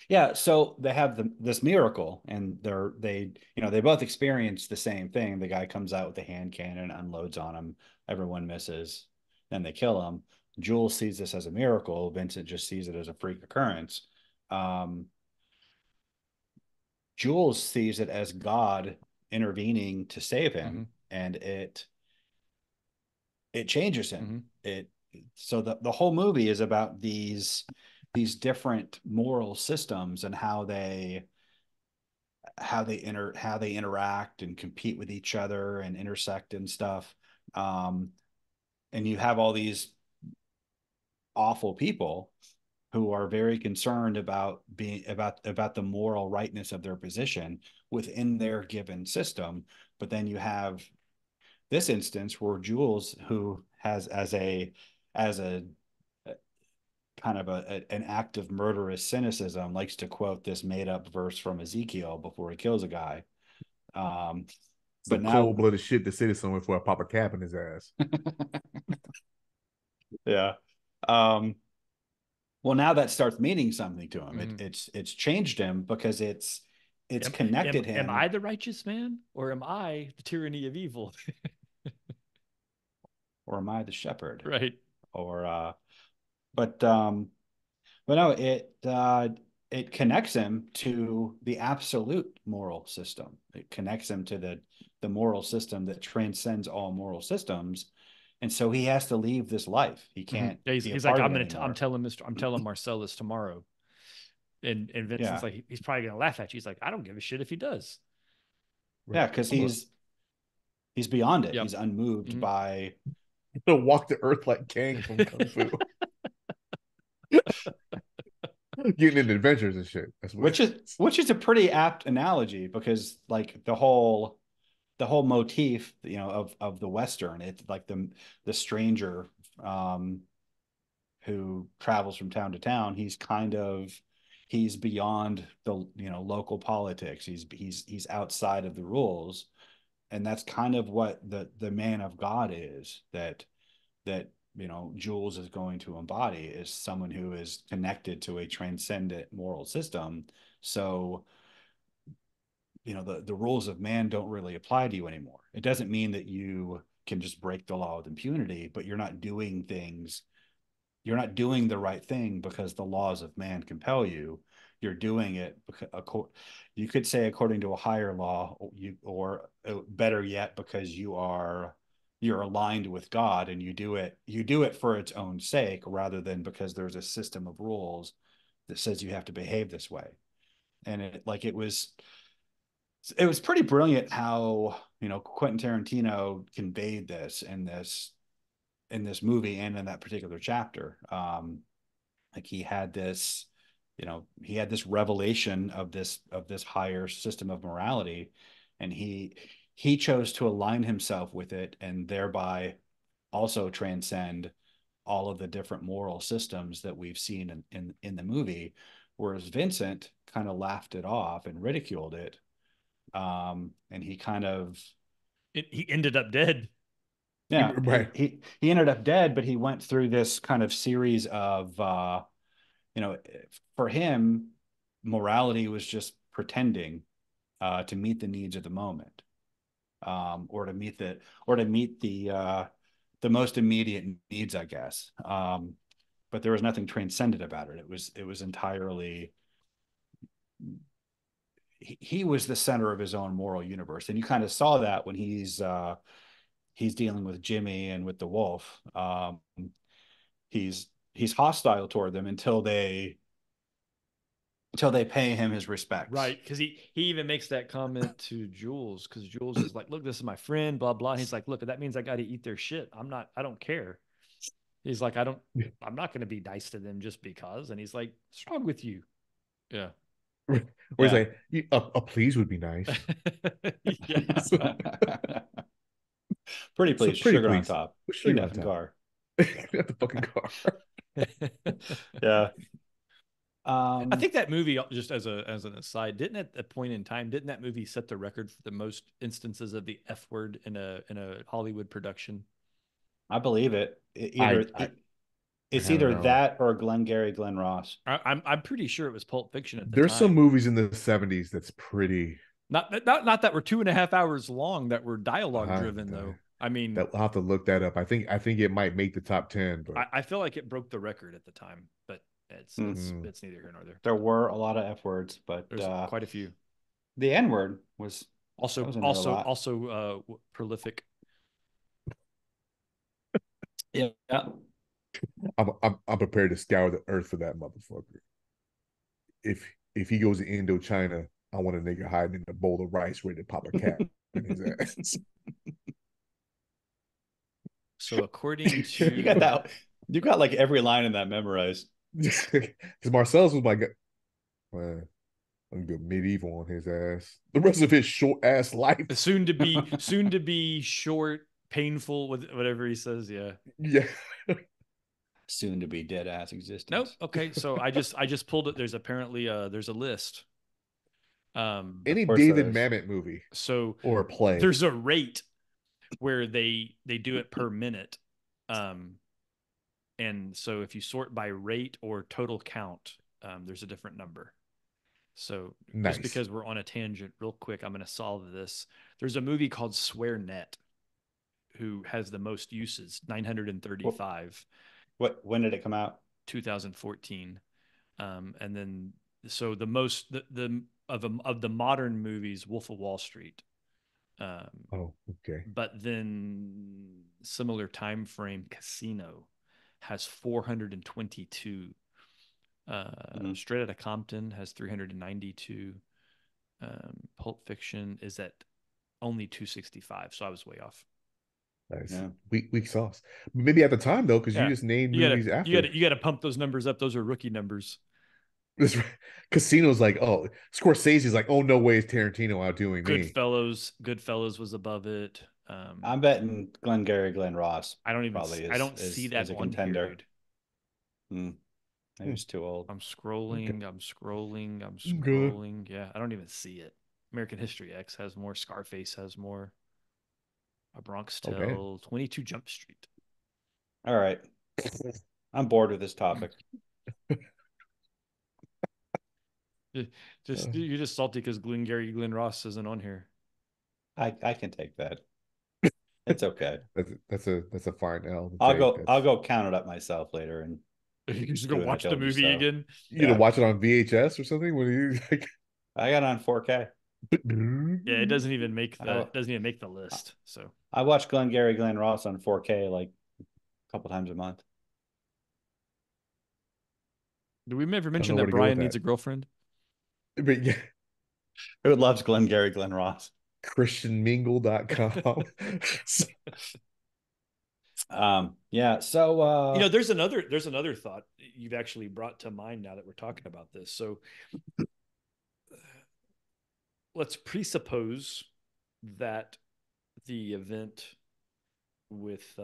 Speaker 2: yeah, so they have this miracle, and they both experience the same thing. The guy comes out with a hand cannon, unloads on him, everyone misses, then they kill him. Jules sees this as a miracle. Vincent just sees it as a freak occurrence. Um, Jules sees it as God intervening to save him, and it changes him. It So the whole movie is about these different moral systems and how they interact and compete with each other and intersect and stuff. And you have all these awful people who are very concerned about about the moral rightness of their position within their given system. But then you have this instance where Jules, who has as a kind of an act of murderous cynicism, likes to quote this made up verse from Ezekiel before he kills a guy. But
Speaker 1: Some
Speaker 2: now,
Speaker 1: cold-blooded shit to say to someone before I pop a cap in his ass.
Speaker 2: yeah. Well, now that starts meaning something to him.
Speaker 3: Mm-hmm.
Speaker 2: It's changed him because it's
Speaker 3: am,
Speaker 2: connected
Speaker 3: am
Speaker 2: him.
Speaker 3: I the righteous man, or am I the tyranny of evil?
Speaker 2: Or am I the shepherd?
Speaker 3: Right.
Speaker 2: Or but no, it connects him to the absolute moral system. It connects him to the moral system that transcends all moral systems. And so he has to leave this life. He can't
Speaker 3: Yeah,
Speaker 2: be a
Speaker 3: he's like,
Speaker 2: part of it anymore.
Speaker 3: I'm telling Marcellus tomorrow. And Vincent's
Speaker 2: Yeah.
Speaker 3: like, he's probably gonna laugh at you. He's like, I don't give a shit if he does.
Speaker 2: Yeah, because he's beyond it.
Speaker 3: Yep.
Speaker 2: He's unmoved by
Speaker 1: He'll walk the earth like Kang from Kung Fu. Getting into adventures and shit. That's what
Speaker 2: which is a pretty apt analogy, because like the whole motif, of the Western, it's like the stranger who travels from town to town. He's beyond the local politics. He's outside of the rules, and that's kind of what the man of God is, that Jules is going to embody, is someone who is connected to a transcendent moral system. So the rules of man don't really apply to you anymore. It doesn't mean that you can just break the law with impunity, but you're not doing the right thing because the laws of man compel you. You're doing it because, you could say, according to a higher law, or better yet, because you're aligned with God, and you do it for its own sake, rather than because there's a system of rules that says you have to behave this way. And it was pretty brilliant how Quentin Tarantino conveyed this in this movie and in that particular chapter. Like he had this revelation of this higher system of morality, and he chose to align himself with it, and thereby also transcend all of the different moral systems that we've seen in the movie, whereas Vincent kind of laughed it off and ridiculed it. And he kind of
Speaker 3: He ended up dead.
Speaker 2: yeah,
Speaker 1: right.
Speaker 2: he ended up dead, but he went through this kind of series of for him, morality was just pretending to meet the needs of the moment, or to meet the most immediate needs, I guess. But there was nothing transcendent about it. It was entirely, he was the center of his own moral universe, and you kind of saw that when he's dealing with Jimmy and with the wolf. He's hostile toward them until they pay him his respects.
Speaker 3: Right, because he even makes that comment to Jules, because Jules is like, look, this is my friend, blah blah. He's like, look, that means I got to eat their shit. I don't care. He's like, I'm not going to be nice to them just because. And he's like, what's wrong with you? Yeah.
Speaker 1: Or he's like, a please would be nice.
Speaker 3: Yeah.
Speaker 2: Pretty
Speaker 1: So
Speaker 2: please,
Speaker 1: pretty
Speaker 2: sugar on
Speaker 1: please.
Speaker 2: top.
Speaker 1: Sugar
Speaker 2: Eat
Speaker 1: on
Speaker 2: that
Speaker 1: top.
Speaker 2: car.
Speaker 1: Get the fucking car.
Speaker 2: Yeah.
Speaker 3: I think that movie, just as an aside, didn't at a point in time, didn't that movie set the record for the most instances of the F word in a Hollywood production?
Speaker 2: I believe it. It's
Speaker 1: I don't
Speaker 2: either
Speaker 1: know.
Speaker 2: that or Glengarry Glen Ross.
Speaker 3: I'm pretty sure it was Pulp Fiction at the
Speaker 1: There's some
Speaker 3: time.
Speaker 1: movies in the 70s that's pretty.
Speaker 3: Not that were 2.5 hours long, that were dialogue
Speaker 1: Uh,
Speaker 3: driven though. I mean,
Speaker 1: that I'll have to look that up. I think it might make the top 10, but
Speaker 3: I feel like it broke the record at the time, but it's
Speaker 2: Hmm.
Speaker 3: it's
Speaker 1: mm,
Speaker 3: it's neither here nor there.
Speaker 2: There were a lot of F words, but
Speaker 3: There's quite a few.
Speaker 2: the N word was
Speaker 3: Also,
Speaker 2: that was in there a
Speaker 3: also,
Speaker 2: lot.
Speaker 3: also prolific.
Speaker 2: Yeah.
Speaker 1: I'm prepared to scour the earth for that motherfucker. If he goes to Indochina, I want a nigga hiding in a bowl of rice ready to pop a cap in his ass.
Speaker 3: So according
Speaker 2: You got
Speaker 3: to
Speaker 2: that. You got like every line in that memorized.
Speaker 1: Because Marcellus was like, man, I'm gonna go medieval on his ass. The rest of his short ass life.
Speaker 3: soon to be short, painful with whatever he says. Yeah.
Speaker 1: Yeah.
Speaker 2: Soon to be dead ass
Speaker 3: Nope.
Speaker 2: existence.
Speaker 3: Okay. So I just pulled it. There's apparently there's a list.
Speaker 1: Any
Speaker 2: course there
Speaker 1: David
Speaker 2: is.
Speaker 1: Mamet movie
Speaker 3: So
Speaker 1: or play.
Speaker 3: there's a rate where they do it per minute. And so if you sort by rate or total count, there's a different number. So just
Speaker 1: Nice.
Speaker 3: because we're on a tangent, real quick, I'm going to solve this. There's a movie called Swear Net, who has the most uses, 935,
Speaker 2: When did it come out?
Speaker 3: 2014. And then so the most the of the modern movies, Wolf of Wall Street.
Speaker 1: Oh, okay.
Speaker 3: But then similar time frame, Casino has 422. Straight Outta Compton has 392. Pulp Fiction is at only 265. So I was way off.
Speaker 1: Nice.
Speaker 2: Yeah.
Speaker 1: Weak sauce. Maybe at the time though, because you
Speaker 3: Yeah.
Speaker 1: just named
Speaker 3: You gotta
Speaker 1: movies after.
Speaker 3: you gotta pump those numbers up. Those are rookie numbers.
Speaker 1: This Casino's like, oh, Scorsese's like, oh no way is Tarantino outdoing me.
Speaker 3: Goodfellas was above it.
Speaker 2: I'm betting Glengarry Glen Ross
Speaker 3: I don't even
Speaker 2: probably
Speaker 3: I don't see that
Speaker 2: is a
Speaker 3: on here,
Speaker 2: contender.
Speaker 3: dude.
Speaker 2: Maybe it's too old.
Speaker 3: I'm scrolling.
Speaker 1: Okay.
Speaker 3: I'm scrolling. I'm
Speaker 1: Good.
Speaker 3: scrolling. Yeah, I don't even see it. American History X has more. Scarface has more. A Bronx
Speaker 1: Oh man.
Speaker 3: Tale. 22 Jump Street.
Speaker 2: All right. I'm bored with this topic.
Speaker 3: You're just salty because Glengarry Glen Ross isn't on here.
Speaker 2: I can take that. It's okay.
Speaker 1: That's a fine L to
Speaker 2: I'll
Speaker 1: take.
Speaker 2: go I'll go count it up myself later and
Speaker 3: You just go
Speaker 2: do what I
Speaker 3: watch the
Speaker 2: told you
Speaker 3: movie
Speaker 2: so.
Speaker 3: again.
Speaker 1: You know, watch it on VHS or something when you like.
Speaker 2: I got it on 4K.
Speaker 3: Yeah, it doesn't even make
Speaker 2: I-
Speaker 3: the list. So
Speaker 2: I watch Glengarry Glen Ross on 4K like a couple times a month.
Speaker 3: do we ever
Speaker 1: Don't
Speaker 3: mention
Speaker 1: know where
Speaker 3: that
Speaker 1: to go with
Speaker 3: Brian needs
Speaker 1: that.
Speaker 3: a girlfriend?
Speaker 1: But yeah,
Speaker 2: Who loves Glengarry Glen Ross?
Speaker 1: christianmingle.com.
Speaker 2: Yeah, so
Speaker 3: There's another thought you've actually brought to mind now that we're talking about this. So let's presuppose that the event with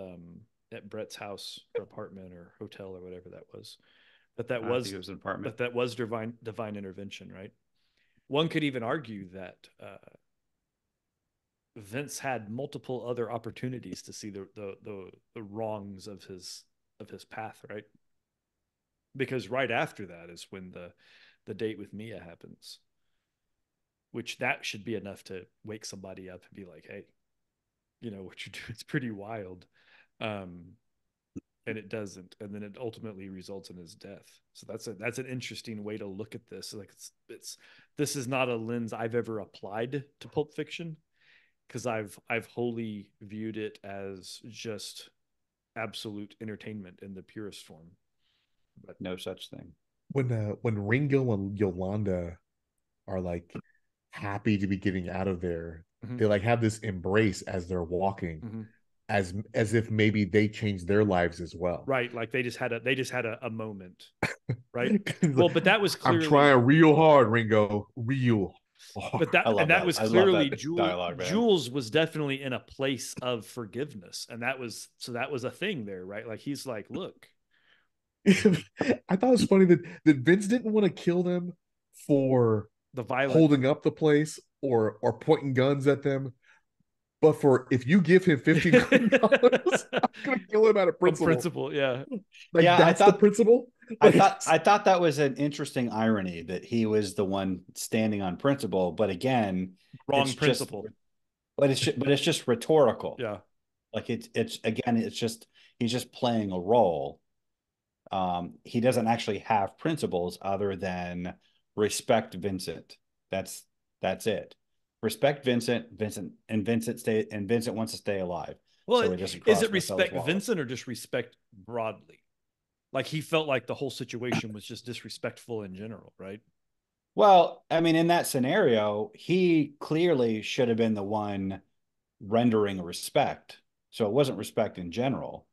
Speaker 3: at Brett's house or apartment or hotel or whatever that was, that
Speaker 2: I think it was an apartment.
Speaker 3: that was divine intervention, right? One could even argue that Vince had multiple other opportunities to see the wrongs of his path, right? Because right after that is when the date with Mia happens, which that should be enough to wake somebody up and be like, hey, what you're doing is pretty wild. And it doesn't, and then it ultimately results in his death. So that's an interesting way to look at this. Like this is not a lens I've ever applied to Pulp Fiction, because I've wholly viewed it as just absolute entertainment in the purest form.
Speaker 2: But no such thing.
Speaker 1: When Ringo and Yolanda are like happy to be getting out of there, they like have this embrace as they're walking, as if maybe they changed their lives as well.
Speaker 3: Right, like they just had a moment, right? Well, but that was clearly,
Speaker 1: I'm trying real hard, Ringo, real hard.
Speaker 3: But that was clearly
Speaker 2: dialogue, man.
Speaker 3: Jules was definitely in a place of forgiveness, and that was a thing there, right? Like he's like, look,
Speaker 1: I thought it was funny that Vince didn't want to kill them for
Speaker 3: The violent.
Speaker 1: holding up the place or pointing guns at them, but for if you give him $15 I'm gonna kill him out of
Speaker 3: From
Speaker 1: principle.
Speaker 3: principle, yeah.
Speaker 1: Like
Speaker 2: Yeah,
Speaker 1: that's the principle.
Speaker 2: I
Speaker 1: Like,
Speaker 2: thought that was an interesting irony that he was the one standing on principle, but again,
Speaker 3: Wrong
Speaker 2: it's just
Speaker 3: principle.
Speaker 2: but it's just rhetorical.
Speaker 3: Yeah.
Speaker 2: Like it's again, it's just he's just playing a role. He doesn't actually have principles other than respect Vincent. That's it. Respect Vincent, Vincent wants to stay alive.
Speaker 3: Well,
Speaker 2: So he doesn't
Speaker 3: is
Speaker 2: cross
Speaker 3: it
Speaker 2: Marcella's
Speaker 3: respect
Speaker 2: wallet.
Speaker 3: Vincent or just respect broadly? Like he felt like the whole situation was just disrespectful in general, right?
Speaker 2: Well, I mean, in that scenario, he clearly should have been the one rendering respect. So it wasn't respect in general.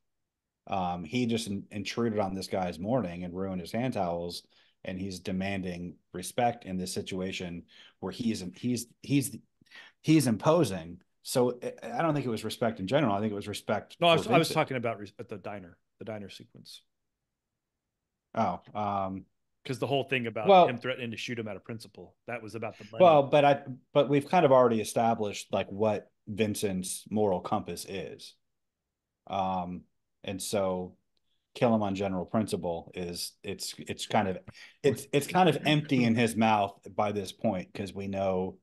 Speaker 2: He just intruded on this guy's morning and ruined his hand towels, and he's demanding respect in this situation where he's imposing. So I don't think it was respect in general. I think it was respect.
Speaker 3: No,
Speaker 2: For
Speaker 3: I was
Speaker 2: Vincent.
Speaker 3: talking about at the diner sequence.
Speaker 2: Oh,
Speaker 3: because the whole thing about
Speaker 2: well,
Speaker 3: him threatening to shoot him out of principle, that was about the money.
Speaker 2: well, but we've kind of already established like what Vincent's moral compass is. And so kill him on general principle is it's kind of empty in his mouth by this point because we know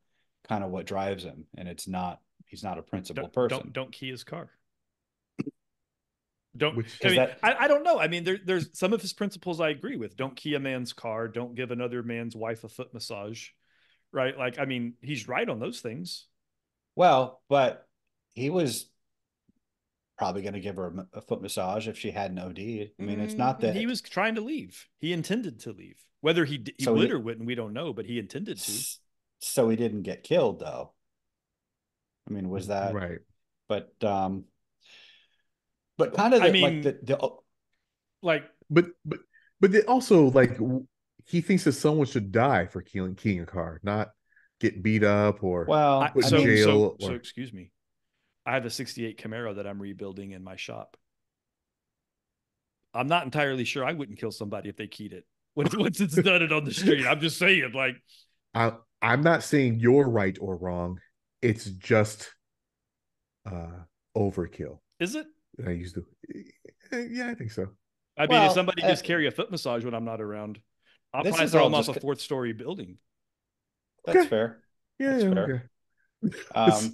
Speaker 2: kind of what drives him, and he's not a principled person.
Speaker 3: Don't key his car. Don't.
Speaker 1: Which,
Speaker 3: I mean, I don't know. I mean, there's some of his principles I agree with. Don't key a man's car. Don't give another man's wife a foot massage. Right? Like, I mean, he's right on those things.
Speaker 2: Well, but he was probably going to give her a foot massage if she hadn't OD'd. I mean, it's not that
Speaker 3: he was trying to leave. He intended to leave. Whether he
Speaker 2: So
Speaker 3: would or wouldn't, we don't know. But he intended to.
Speaker 2: So he didn't get killed, though. I mean, was that
Speaker 1: right?
Speaker 2: But kind of
Speaker 3: I mean,
Speaker 2: like
Speaker 1: but they also like he thinks that someone should die for killing King a car, not get beat up or put in jail.
Speaker 3: So excuse me. I have a 68 Camaro that I'm rebuilding in my shop. I'm not entirely sure I wouldn't kill somebody if they keyed it. Once it's done it on the street. I'm just saying, like,
Speaker 1: I'm not saying you're right or wrong. It's just overkill.
Speaker 3: Is it?
Speaker 1: I used to. Yeah, I think so.
Speaker 3: I mean, if somebody just carry a foot massage when I'm not around, I'll probably throw them off a 4th-story building.
Speaker 2: That's fair.
Speaker 1: Yeah,
Speaker 2: that's fair. Okay.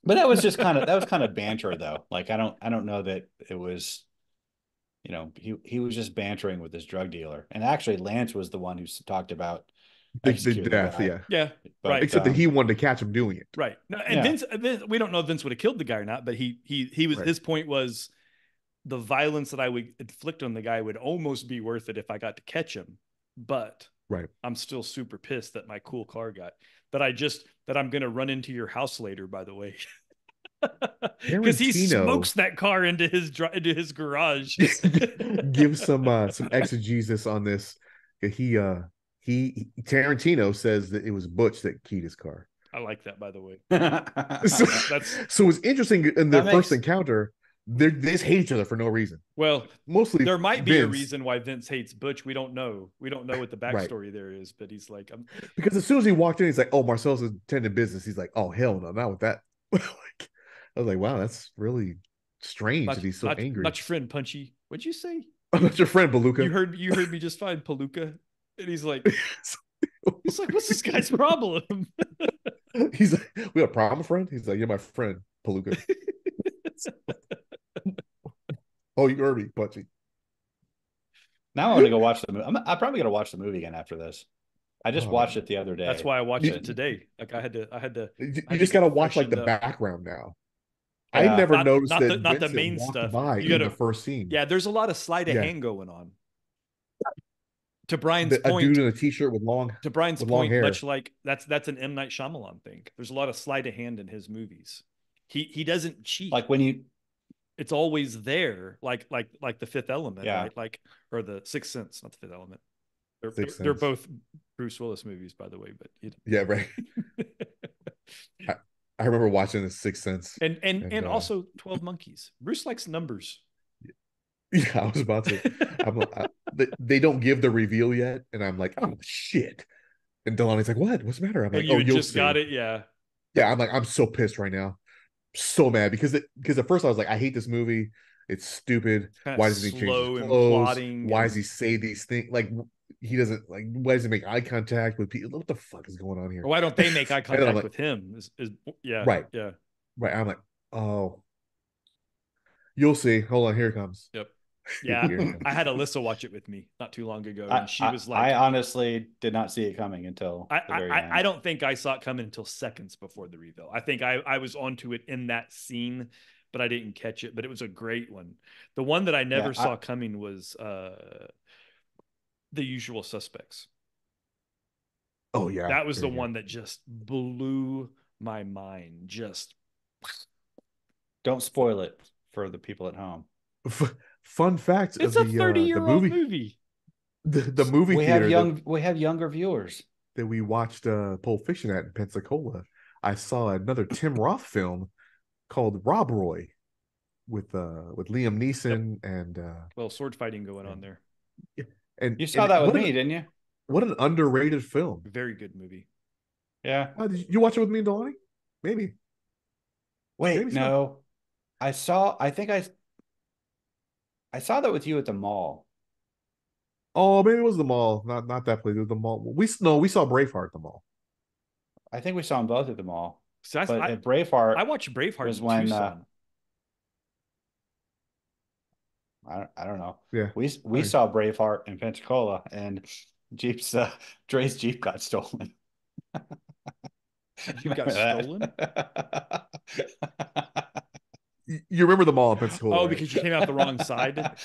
Speaker 2: But that was kind of banter though. Like I don't know that it was, he was just bantering with his drug dealer. And actually Lance was the one who talked about
Speaker 1: the death,
Speaker 3: yeah.
Speaker 2: But,
Speaker 3: right.
Speaker 1: Except that he wanted to catch him doing it.
Speaker 3: Right. No, and Vince, we don't know if Vince would have killed the guy or not, but he was his point was the violence that I would inflict on the guy would almost be worth it if I got to catch him. But I'm still super pissed that my cool car got that I'm going to run into your house later, by the way. Because he smokes that car into his garage.
Speaker 1: Give some exegesis on this. He Tarantino says that it was Butch that keyed his car.
Speaker 3: I like that, by the way.
Speaker 1: So it's interesting in their first encounter. They just hate each other for no reason.
Speaker 3: Well,
Speaker 1: mostly
Speaker 3: there might be a reason why Vince hates Butch. We don't know. We don't know what the backstory there is, but he's like,
Speaker 1: because as soon as he walked in, he's like, "Oh, Marcel's attending business." He's like, "Oh, hell no, not with that." Like, I was like, "Wow, that's really strange that he's so angry."
Speaker 3: Not your friend, Punchy. What'd you say?
Speaker 1: I'm not your friend, Palooka.
Speaker 3: You heard me just fine, Palooka. And he's like, what's this guy's problem?
Speaker 1: He's like, "We have a problem, friend." He's like, "You're my friend, Palooka." Oh, you heard me, Punchy.
Speaker 2: Now I want to go watch the movie. I'm probably going to watch the movie again after this. I just watched it the other day.
Speaker 3: That's why I watched it today. Like I had to.
Speaker 1: You just got to watch like the background now. I never noticed that
Speaker 3: not the main stuff.
Speaker 1: You got the first scene.
Speaker 3: Yeah, there's a lot of sleight of hand going on. To Brian's point,
Speaker 1: a dude in a t-shirt with long.
Speaker 3: To Brian's
Speaker 1: with
Speaker 3: point,
Speaker 1: long hair.
Speaker 3: much like that's an M. Night Shyamalan thing. There's a lot of sleight of hand in his movies. He doesn't cheat.
Speaker 2: Like when you.
Speaker 3: It's always there, like the Fifth Element,
Speaker 2: yeah.
Speaker 3: right? Like, or the Sixth Sense, not the Fifth Element. They're
Speaker 1: Sense.
Speaker 3: both Bruce Willis movies, by the way. But
Speaker 1: yeah, right. I remember watching The Sixth Sense,
Speaker 3: and also 12 Monkeys. Bruce likes numbers.
Speaker 1: Yeah, I was about to. They don't give the reveal yet, and I'm like, oh shit. And Delaney's like, what? What's the matter? I'm
Speaker 3: And
Speaker 1: like,
Speaker 3: you
Speaker 1: oh,
Speaker 3: had
Speaker 1: you'll
Speaker 3: just got
Speaker 1: see.
Speaker 3: it, yeah.
Speaker 1: Yeah, I'm like, I'm so pissed right now, so mad because at first I was like, I hate this movie. It's stupid.
Speaker 3: Kind of
Speaker 1: Why doesn't he change his
Speaker 3: slow and
Speaker 1: clothes?
Speaker 3: plotting,
Speaker 1: Why does he
Speaker 3: and
Speaker 1: say these things? Like he doesn't like. Why does he make eye contact with people? What the fuck is going on
Speaker 3: or
Speaker 1: here?
Speaker 3: why don't they make eye
Speaker 1: And then I'm
Speaker 3: contact
Speaker 1: like,
Speaker 3: with him? Yeah,
Speaker 1: right,
Speaker 3: yeah,
Speaker 1: right. I'm like, oh, you'll see. Hold on, here it comes.
Speaker 3: yep, yeah.
Speaker 1: Here it comes.
Speaker 3: I had Alyssa watch it with me not too long ago,
Speaker 2: I,
Speaker 3: and she
Speaker 2: I
Speaker 3: was
Speaker 2: I
Speaker 3: like,
Speaker 2: honestly did not see it coming until the very
Speaker 3: I
Speaker 2: end.
Speaker 3: don't think I saw it coming until seconds before the reveal. I think I was onto it in that scene, but I didn't catch it. But it was a great one. The one that I
Speaker 2: Yeah,
Speaker 3: never saw coming was The Usual Suspects.
Speaker 1: Oh yeah,
Speaker 3: That was the
Speaker 1: very good.
Speaker 3: one that just blew my mind. Just
Speaker 2: don't spoil it for the people at home.
Speaker 1: Fun fact
Speaker 3: it's
Speaker 1: of
Speaker 3: a 30-year-old movie.
Speaker 1: the movie
Speaker 2: We have
Speaker 1: theater
Speaker 2: younger viewers.
Speaker 1: that we watched Pulp Fiction at in Pensacola. I saw another Tim Roth film called Rob Roy with Liam
Speaker 3: Yep.
Speaker 1: Neeson
Speaker 3: Well, sword fighting going on there.
Speaker 2: You saw
Speaker 1: and
Speaker 2: that with me, didn't you?
Speaker 1: what an underrated film.
Speaker 3: Very good movie.
Speaker 2: Yeah.
Speaker 1: Did you watch it with me and Delaney? Maybe
Speaker 2: Wait,
Speaker 1: so.
Speaker 2: no. I think I saw that with you at the mall.
Speaker 1: Oh, maybe it was the mall. Not that place. It was the mall. We saw Braveheart at the mall.
Speaker 2: I think we saw them both at the mall.
Speaker 3: So
Speaker 2: But at
Speaker 3: I
Speaker 2: Braveheart
Speaker 3: watched Braveheart
Speaker 2: was
Speaker 3: in
Speaker 2: when
Speaker 3: Tucson.
Speaker 2: I don't know.
Speaker 1: Yeah.
Speaker 2: We saw Braveheart in Pensacola, and Jeep's Dre's Jeep got stolen.
Speaker 3: You got
Speaker 2: Remember
Speaker 3: stolen?
Speaker 2: that?
Speaker 1: You remember the mall in Pensacola,
Speaker 3: Oh,
Speaker 1: right?
Speaker 3: because you came out the wrong side.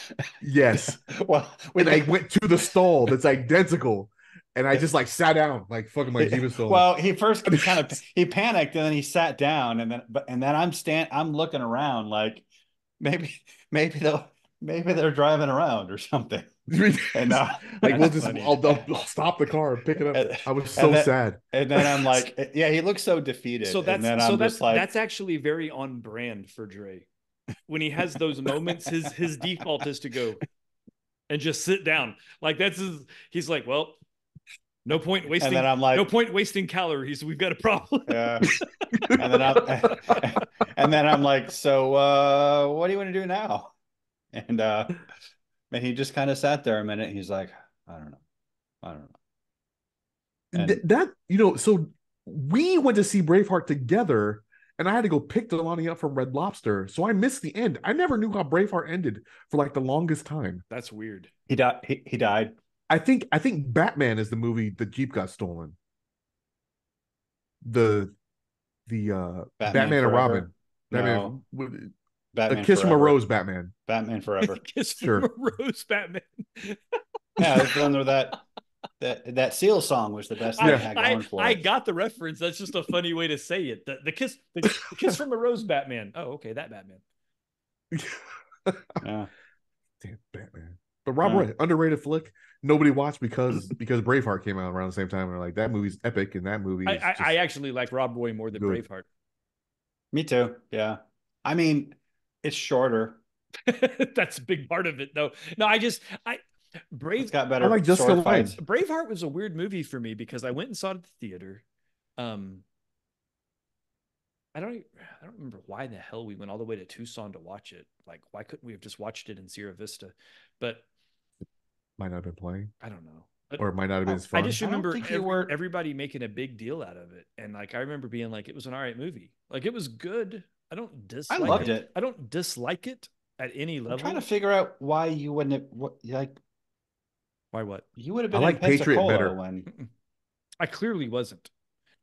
Speaker 1: Yes.
Speaker 2: Well,
Speaker 1: And I went to the stall that's identical, and I just like sat down, like fucking my Jeep is stolen.
Speaker 2: well, he first kind of he panicked, and then he sat down, and then I'm looking around like maybe maybe they're driving around or something. And
Speaker 1: like we'll
Speaker 3: That's
Speaker 1: just
Speaker 3: funny.
Speaker 1: I'll stop the car and pick it up. I was so
Speaker 2: and then,
Speaker 1: sad.
Speaker 2: and then I'm like, yeah, he looks so defeated.
Speaker 3: So
Speaker 2: And
Speaker 3: that's
Speaker 2: then
Speaker 3: so
Speaker 2: I'm
Speaker 3: that's
Speaker 2: just like,
Speaker 3: that's actually very on brand for Dre. When he has those moments, his default is to go and just sit down. Like he's like, well, no point
Speaker 2: and then I'm
Speaker 3: no
Speaker 2: like,
Speaker 3: point wasting calories. We've got a problem.
Speaker 2: yeah. And then I'm like, so what do you want to do now? And he just kind of sat there a minute. He's like, I don't know. I don't know. And
Speaker 1: That so we went to see Braveheart together, and I had to go pick Delaney up from Red Lobster, so I missed the end. I never knew how Braveheart ended for like the longest time.
Speaker 3: That's weird.
Speaker 2: he died. He died.
Speaker 1: I think Batman is the movie the Jeep got stolen. The
Speaker 2: Batman
Speaker 1: Batman and
Speaker 2: Forever.
Speaker 1: Robin,
Speaker 2: No,
Speaker 1: Batman with a
Speaker 2: Batman
Speaker 1: Kiss from a
Speaker 2: Forever.
Speaker 1: Rose, Batman.
Speaker 2: Batman Forever.
Speaker 3: Kiss from
Speaker 1: Sure.
Speaker 3: a Rose, Batman.
Speaker 2: Yeah, it's the one where that Seal song was the best thing
Speaker 1: Yeah.
Speaker 2: it had going for
Speaker 3: I
Speaker 2: it.
Speaker 3: got the reference. That's just a funny way to say it. The kiss from a Rose, Batman. Oh, okay, that Batman.
Speaker 2: Yeah.
Speaker 1: Damn Batman. But Rob Roy, underrated flick. Nobody watched because Braveheart came out around the same time. And they're like, that movie's epic, and that movie is just
Speaker 3: I actually like Rob Roy more than
Speaker 1: good.
Speaker 3: Braveheart.
Speaker 2: Me too. Yeah. I mean, it's shorter.
Speaker 3: That's a big part of it, though. No,
Speaker 2: It's got
Speaker 1: I
Speaker 2: better
Speaker 1: like Jessica
Speaker 2: sword
Speaker 1: Lange.
Speaker 2: fights.
Speaker 3: Braveheart was a weird movie for me because I went and saw it at the theater. I don't remember why the hell we went all the way to Tucson to watch it. Like, why couldn't we have just watched it in Sierra Vista? But
Speaker 1: Might not have been playing,
Speaker 3: I don't know. But
Speaker 1: or it might not have been as
Speaker 3: I
Speaker 1: fun.
Speaker 3: just remember
Speaker 2: think you were.
Speaker 3: everybody making a big deal out of it, and like I remember being like, it was an all right movie. Like it was good. I don't
Speaker 2: I
Speaker 3: dislike
Speaker 2: loved
Speaker 3: it.
Speaker 2: it.
Speaker 3: I don't dislike it at any
Speaker 2: I'm
Speaker 3: level.
Speaker 2: trying to figure out why you wouldn't have,
Speaker 3: Why what?
Speaker 2: you would have
Speaker 1: I
Speaker 2: been in
Speaker 1: like Patriot
Speaker 2: Pensacola
Speaker 1: better.
Speaker 2: when
Speaker 3: I clearly wasn't.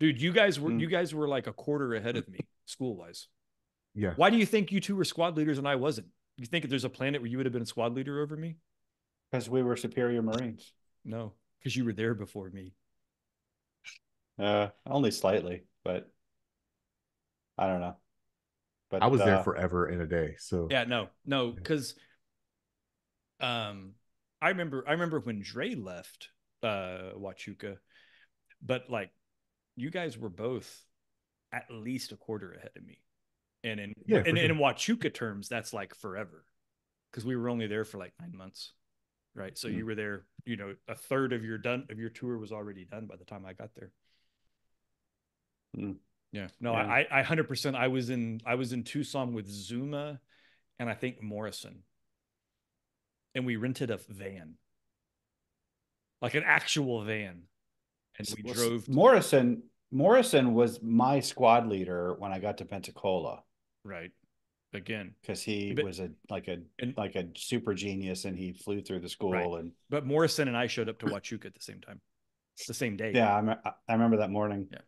Speaker 3: Dude, you guys were like a quarter ahead of me school wise.
Speaker 1: Yeah.
Speaker 3: Why do you think you two were squad leaders and I wasn't? You think there's a planet where you would have been a squad leader over me?
Speaker 2: because we were superior Marines.
Speaker 3: No, because you were there before me.
Speaker 2: Only slightly, but I don't know.
Speaker 1: I
Speaker 2: But
Speaker 1: was there forever in a day. So
Speaker 3: Yeah, no, because I remember when Dre left Huachuca, but like you guys were both at least a quarter ahead of me. And in
Speaker 1: yeah, for
Speaker 3: in
Speaker 1: sure.
Speaker 3: Huachuca terms, that's like forever. because we were only there for like 9 months, right? So you were there, a third of your tour was already done by the time I got there. Yeah, no, I 100%. I was in Tucson with Zuma, and I think Morrison, and we rented a van, like an actual van, and we drove.
Speaker 2: Morrison was my squad leader when I got to Pensacola.
Speaker 3: Right. Again,
Speaker 2: because he was like a super genius, and he flew through the school.
Speaker 3: Right. But Morrison and I showed up to Huachuca at the same time, the same day.
Speaker 2: Yeah, I remember that morning.
Speaker 3: Yeah,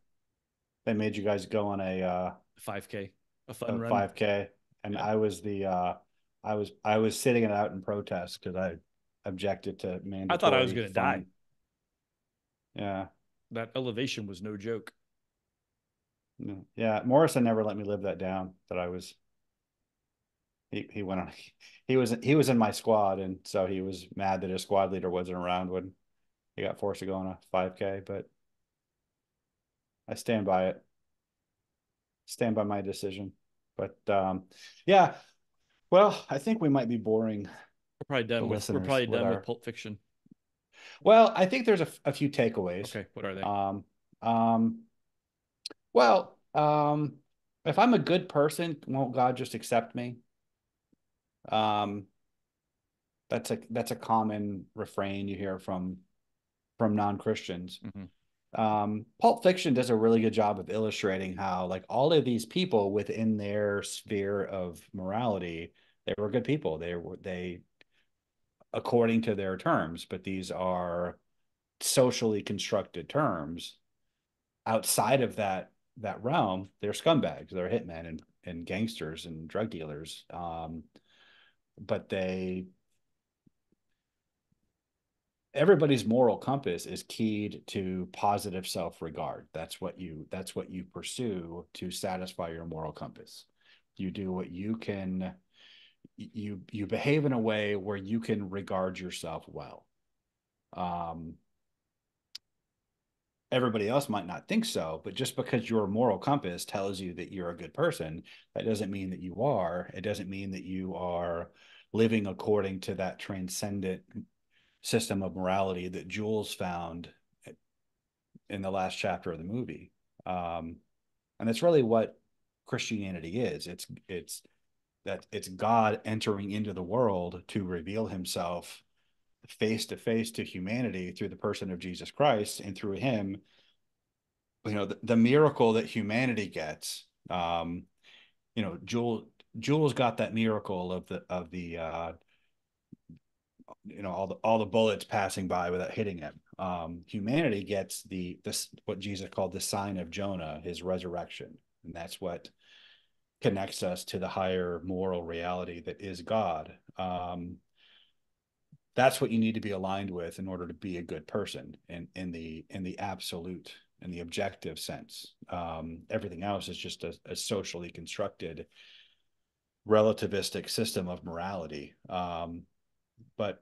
Speaker 2: they made you guys go on a
Speaker 3: 5K, a fun run.
Speaker 2: 5K, and yeah. I was sitting it out in protest because I objected to mandatory.
Speaker 3: I thought I was going to die.
Speaker 2: Yeah,
Speaker 3: that elevation was no joke.
Speaker 2: Yeah, Morrison never let me live that down. That I was. He went on. He was in my squad, and so he was mad that his squad leader wasn't around when he got forced to go on a 5K. But I stand by it. Stand by my decision. But yeah. Well, I think we might be boring.
Speaker 3: We're probably done with Pulp Fiction.
Speaker 2: Well, I think there's a few takeaways.
Speaker 3: Okay, what are they?
Speaker 2: Well, if I'm a good person, won't God just accept me? That's a common refrain you hear from non-Christians. Pulp Fiction does a really good job of illustrating how, like, all of these people within their sphere of morality, they were good people. They according to their terms, but these are socially constructed terms. Outside of that realm, they're scumbags, they're hitmen and gangsters and drug dealers. But everybody's moral compass is keyed to positive self-regard. That's what you pursue to satisfy your moral compass. You do what you can. You behave in a way where you can regard yourself well. Everybody else might not think so, but just because your moral compass tells you that you're a good person, that doesn't mean that you are. It doesn't mean that you are living according to that transcendent system of morality that Jules found in the last chapter of the movie. And that's really what Christianity is. It's God entering into the world to reveal himself face to face to humanity through the person of Jesus Christ, and through him, the miracle that humanity gets. Jules got that miracle of the all the bullets passing by without hitting him. Humanity gets this what Jesus called the sign of Jonah, his resurrection, and that's what connects us to the higher moral reality that is God. That's what you need to be aligned with in order to be a good person in the absolute, in the objective sense. Everything else is just a socially constructed relativistic system of morality. But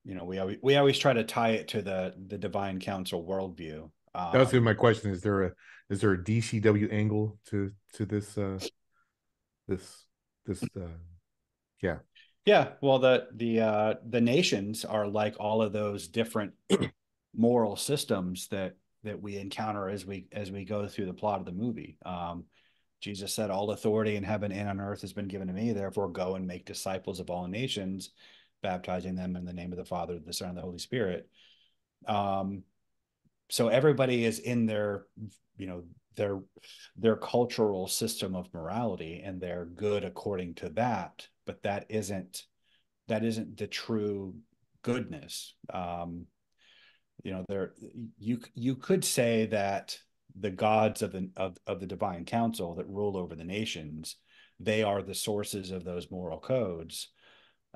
Speaker 2: we always try to tie it to the divine council worldview.
Speaker 1: That was my question. Is there a DCW angle to this
Speaker 2: yeah, well, the nations are like all of those different moral systems that we encounter as we go through the plot of the movie. Jesus said, all authority in heaven and on earth has been given to me, therefore go and make disciples of all nations, baptizing them in the name of the Father, the Son, and the Holy Spirit. So everybody is in their cultural system of morality, and they're good according to that, but that isn't the true goodness. You could say that the gods of the divine council that rule over the nations, they are the sources of those moral codes.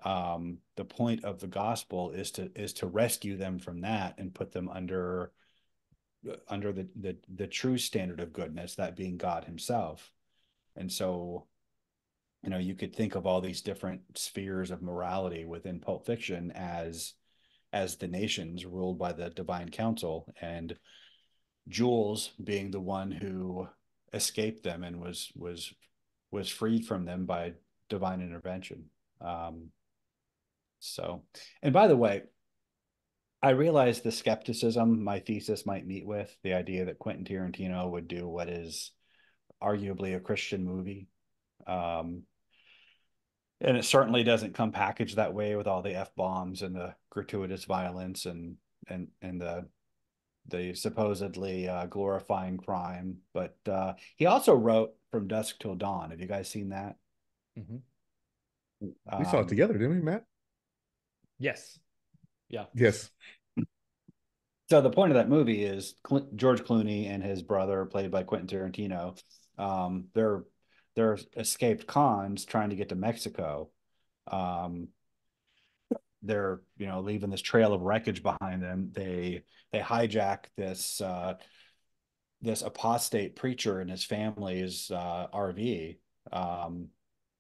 Speaker 2: The point of the gospel is to rescue them from that and put them under the true standard of goodness, that being God himself. And so, you could think of all these different spheres of morality within Pulp Fiction as the nations ruled by the divine council, and Jules being the one who escaped them and was was freed from them by divine intervention. So, and by the way, I realize the skepticism my thesis might meet with, the idea that Quentin Tarantino would do what is arguably a Christian movie. And it certainly doesn't come packaged that way with all the F-bombs and the gratuitous violence and the supposedly glorifying crime. But he also wrote From Dusk Till Dawn. Have you guys seen that?
Speaker 3: Mm-hmm.
Speaker 1: We saw it together, didn't we, Matt?
Speaker 3: Yes. Yeah.
Speaker 1: Yes.
Speaker 2: So the point of that movie is George Clooney and his brother, played by Quentin Tarantino. They're escaped cons trying to get to Mexico. They're leaving this trail of wreckage behind them. They hijack this apostate preacher and his family's RV.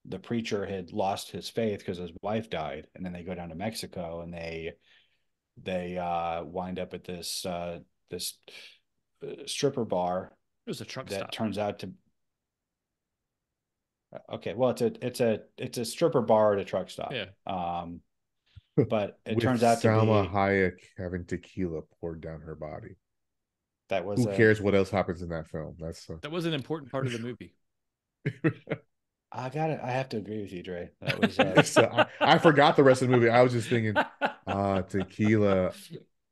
Speaker 2: The preacher had lost his faith because his wife died, and then they go down to Mexico and they wind up at this stripper bar.
Speaker 3: It was a truck
Speaker 2: that
Speaker 3: stop.
Speaker 2: Turns out to okay. Well, it's a stripper bar at a truck stop.
Speaker 3: Yeah.
Speaker 2: But it
Speaker 1: With
Speaker 2: turns out to
Speaker 1: Salma
Speaker 2: be
Speaker 1: Hayek having tequila poured down her body.
Speaker 2: that was
Speaker 1: Who cares what else happens in that film?
Speaker 3: That was an important part of the movie.
Speaker 2: I have to agree with you, Dre. That was
Speaker 1: I forgot the rest of the movie. I was just thinking, tequila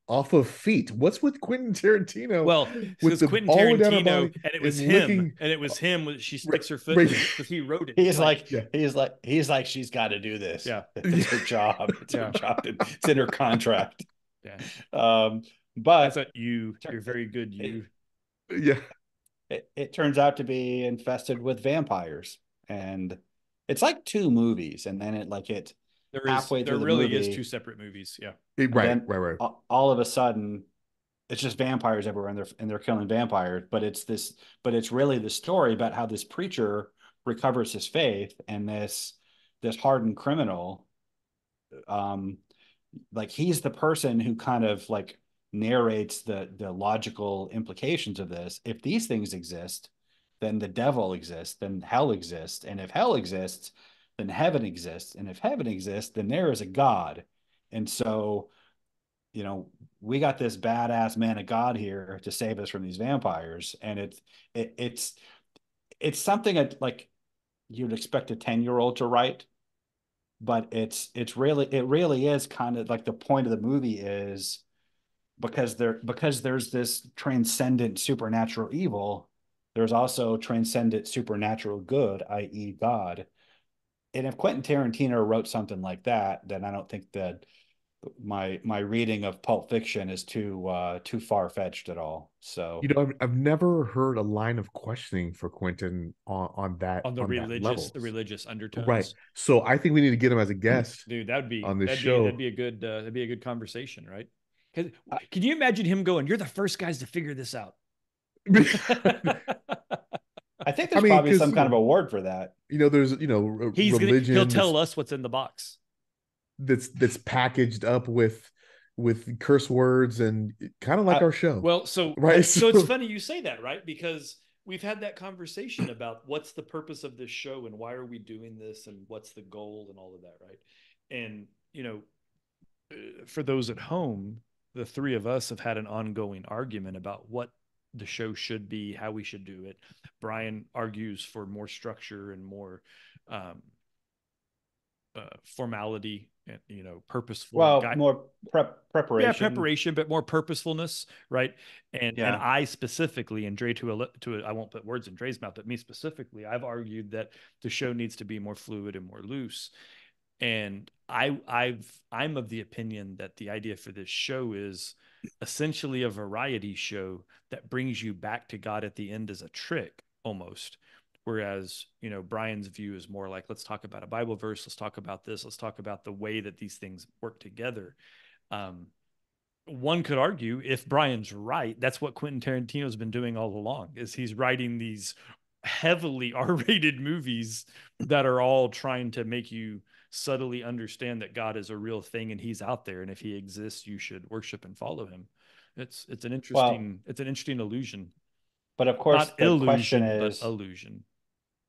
Speaker 1: off of feet. What's with Quentin Tarantino?
Speaker 3: Well,
Speaker 1: with the
Speaker 3: Quentin
Speaker 1: all down her
Speaker 3: Tarantino,
Speaker 1: body
Speaker 3: and it was
Speaker 1: and
Speaker 3: him,
Speaker 1: licking...
Speaker 3: and it was him when she sticks her foot because he wrote it.
Speaker 2: He's like she's got to do this.
Speaker 3: Yeah,
Speaker 2: it's her job. It's her job. It's in her contract.
Speaker 3: Yeah.
Speaker 2: But
Speaker 3: that's you're very good.
Speaker 1: Yeah.
Speaker 2: It turns out to be infested with vampires, and it's like two movies, and then
Speaker 3: there really is two separate movies. Yeah.
Speaker 1: Right.
Speaker 2: All of a sudden, it's just vampires everywhere, and they're killing vampires. But it's really the story about how this preacher recovers his faith, and this hardened criminal, like he's the person who kind of like narrates the logical implications of this. If these things exist, then the devil exists, then hell exists, and if hell exists, then heaven exists, and if heaven exists, then there is a God. And so we got this badass man of God here to save us from these vampires, and it's something that like you'd expect a 10-year-old to write, but it really is kind of like the point of the movie is because there's this transcendent supernatural evil, there's also transcendent supernatural good, i.e. God. And if Quentin Tarantino wrote something like that, then I don't think that my reading of Pulp Fiction is too far-fetched at all. So
Speaker 1: I've never heard a line of questioning for Quentin on that
Speaker 3: religious undertones.
Speaker 1: Right. So I think we need to get him as a guest.
Speaker 3: Dude, that'd be a good conversation, right? Can you imagine him going, "You're the first guys to figure this out"?
Speaker 2: I think there's probably some kind of award for that.
Speaker 1: There's religion.
Speaker 3: He'll tell us what's in the box.
Speaker 1: That's packaged up with curse words and kind of like our show.
Speaker 3: Well,
Speaker 1: right.
Speaker 3: So it's funny you say that, right? Because we've had that conversation about what's the purpose of this show and why are we doing this and what's the goal and all of that, right? And for those at home, the three of us have had an ongoing argument about what the show should be, how we should do it. Brian argues for more structure and more formality and purposeful.
Speaker 2: More preparation.
Speaker 3: Yeah, preparation, but more purposefulness, right? And I specifically, and Dre to I won't put words in Dre's mouth, but me specifically, I've argued that the show needs to be more fluid and more loose. And I'm of the opinion that the idea for this show is essentially a variety show that brings you back to God at the end as a trick almost. Whereas, Brian's view is more like, let's talk about a Bible verse. Let's talk about this. Let's talk about the way that these things work together. One could argue, if Brian's right, that's what Quentin Tarantino's been doing all along, is he's writing these heavily R-rated movies that are all trying to make you subtly understand that God is a real thing and he's out there. And if he exists, you should worship and follow him. It's an interesting illusion.
Speaker 2: But of course,
Speaker 3: not illusion, but illusion.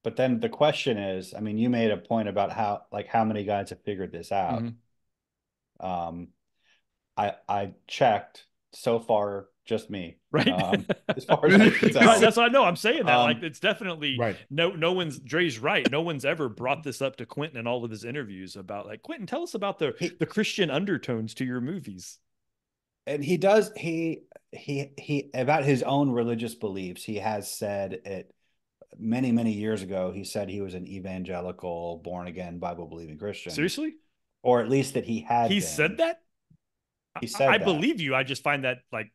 Speaker 2: But then the question is, I mean, you made a point about how many guys have figured this out.
Speaker 3: Mm-hmm.
Speaker 2: I checked so far, just me.
Speaker 3: Right.
Speaker 2: As far as I can tell.
Speaker 3: Right. That's what I know. I'm saying that. Like, it's definitely
Speaker 1: right.
Speaker 3: no one's Dre's right. No one's ever brought this up to Quentin in all of his interviews about, like, Quentin, tell us about the Christian undertones to your movies.
Speaker 2: And he does he about his own religious beliefs. He has said it many years ago. He said he was an evangelical, born again, Bible believing Christian.
Speaker 3: Seriously?
Speaker 2: Or at least that he had.
Speaker 3: He
Speaker 2: been.
Speaker 3: said that?
Speaker 2: He said
Speaker 3: I
Speaker 2: that.
Speaker 3: believe you. I just find that, like,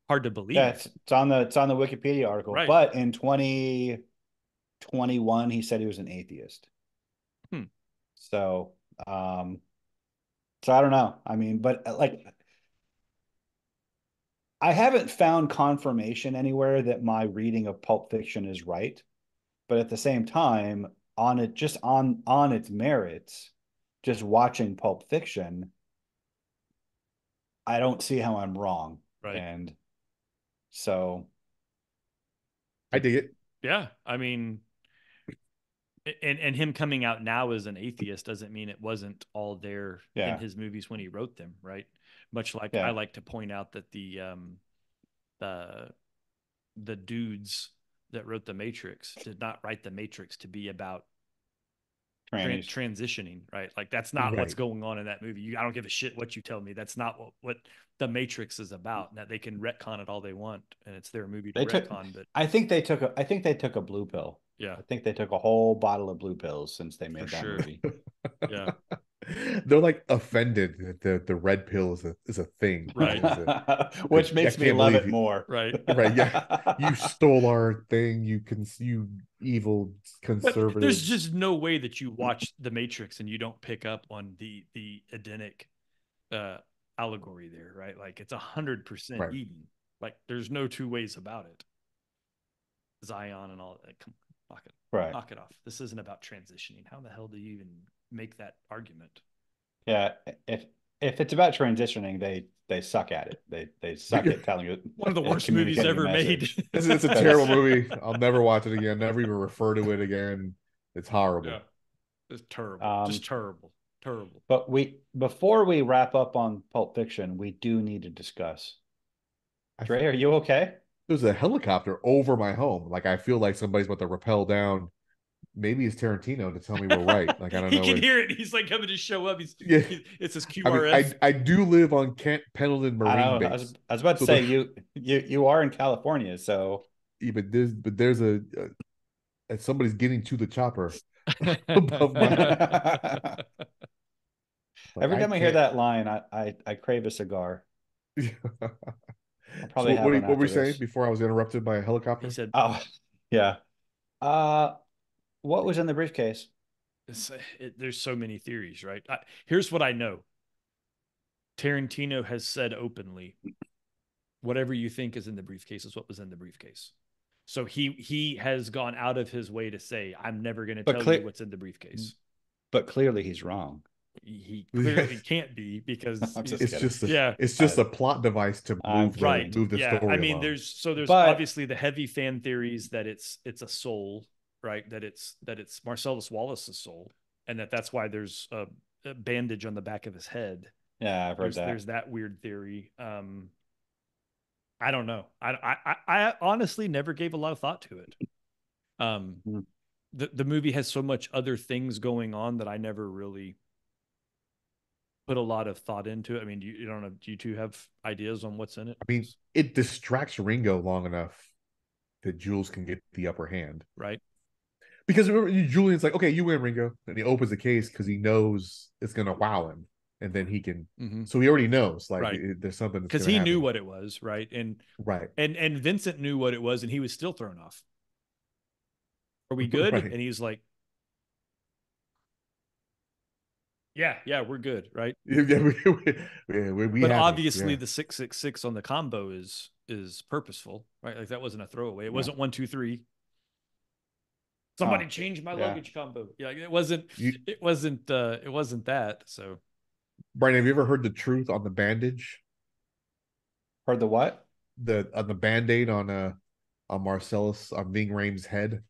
Speaker 3: hard to believe.
Speaker 2: Yeah, it's on the Wikipedia article.
Speaker 3: Right.
Speaker 2: But in 2021, he said he was an atheist. So I don't know. I mean, but like, I haven't found confirmation anywhere that my reading of Pulp Fiction is right. But at the same time, on its merits, just watching Pulp Fiction, I don't see how I'm wrong.
Speaker 3: Right.
Speaker 2: And so
Speaker 1: I dig it.
Speaker 3: Yeah. I mean, and him coming out now as an atheist doesn't mean it wasn't all there in his movies when he wrote them, right? Much like I like to point out that the dudes that wrote The Matrix did not write The Matrix to be about transitioning, right? Like, that's not what's going on in that movie. I don't give a shit what you tell me. That's not what The Matrix is about. And that they can retcon it all they want, and it's their movie to retcon. But
Speaker 2: I think they took a blue pill.
Speaker 3: Yeah,
Speaker 2: I think they took a whole bottle of blue pills since they made that movie.
Speaker 3: Yeah.
Speaker 1: They're like offended that the red pill is a thing,
Speaker 3: right?
Speaker 2: Which makes me love it more,
Speaker 3: right?
Speaker 1: Right? Yeah, you stole our thing. You evil conservative.
Speaker 3: But there's just no way that you watch The Matrix and you don't pick up on the Edenic allegory there, right? Like, it's 100% Eden. Like, there's no two ways about it. Zion and all that. Come on, knock it off. This isn't about transitioning. How the hell do you even make that argument?
Speaker 2: Yeah, if it's about transitioning, they suck at it. They suck at telling you.
Speaker 3: One of the worst movies ever made.
Speaker 1: It's a terrible movie. I'll never watch it again. Never even refer to it again. It's horrible.
Speaker 3: Yeah. It's terrible. Just terrible.
Speaker 2: But before we wrap up on Pulp Fiction, we do need to discuss. Dre, are you okay?
Speaker 1: There's a helicopter over my home. Like, I feel like somebody's about to rappel down. Maybe it's Tarantino to tell me we're right. Like, I don't know.
Speaker 3: He can hear it. He's like coming to show up. It's his QRF.
Speaker 1: I mean, I do live on Camp Pendleton Marine Base.
Speaker 2: I was about to say you are in California, so
Speaker 1: yeah, but there's somebody's getting to the chopper above my.
Speaker 2: Every time I hear that line, I crave a cigar. I'll probably
Speaker 1: so what were you saying before I was interrupted by a helicopter?
Speaker 3: He said,
Speaker 2: "Oh, yeah." What was in the briefcase?
Speaker 3: There's so many theories, right? Here's what I know. Tarantino has said openly, whatever you think is in the briefcase is what was in the briefcase. So he has gone out of his way to say, I'm never going to tell you what's in the briefcase.
Speaker 2: But clearly he's wrong.
Speaker 3: He clearly can't be, because
Speaker 1: it's just a plot device to move the story.
Speaker 3: I mean,
Speaker 1: along.
Speaker 3: there's obviously the heavy fan theories that it's a soul, right? That it's Marcellus Wallace's soul, and that's why there's a bandage on the back of his head.
Speaker 2: Yeah, I've heard that.
Speaker 3: There's that weird theory. I don't know. I honestly never gave a lot of thought to it. The movie has so much other things going on that I never really put a lot of thought into it. I mean, you don't know. Do you two have ideas on what's in it?
Speaker 1: I mean, it distracts Ringo long enough that Jules can get the upper hand,
Speaker 3: right?
Speaker 1: Because remember, Julian's like, "Okay, you win, Ringo," and he opens the case because he knows it's gonna wow him, and then he can.
Speaker 3: Mm-hmm.
Speaker 1: So he already knows, like, there's something
Speaker 3: because he knew what it was, right? And
Speaker 1: and
Speaker 3: Vincent knew what it was, and he was still thrown off. Are we good?
Speaker 1: Right.
Speaker 3: And he's like, Yeah, we're good, right?
Speaker 1: But
Speaker 3: obviously the 666 on the combo is purposeful, right? Like, that wasn't a throwaway. It wasn't 1, 2, 3. Somebody changed my luggage combo. Yeah, it wasn't that. So,
Speaker 1: Brian, have you ever heard the truth on the bandage?
Speaker 2: Heard the what?
Speaker 1: On the Band-Aid on Marcellus, on Ving Rhames' head.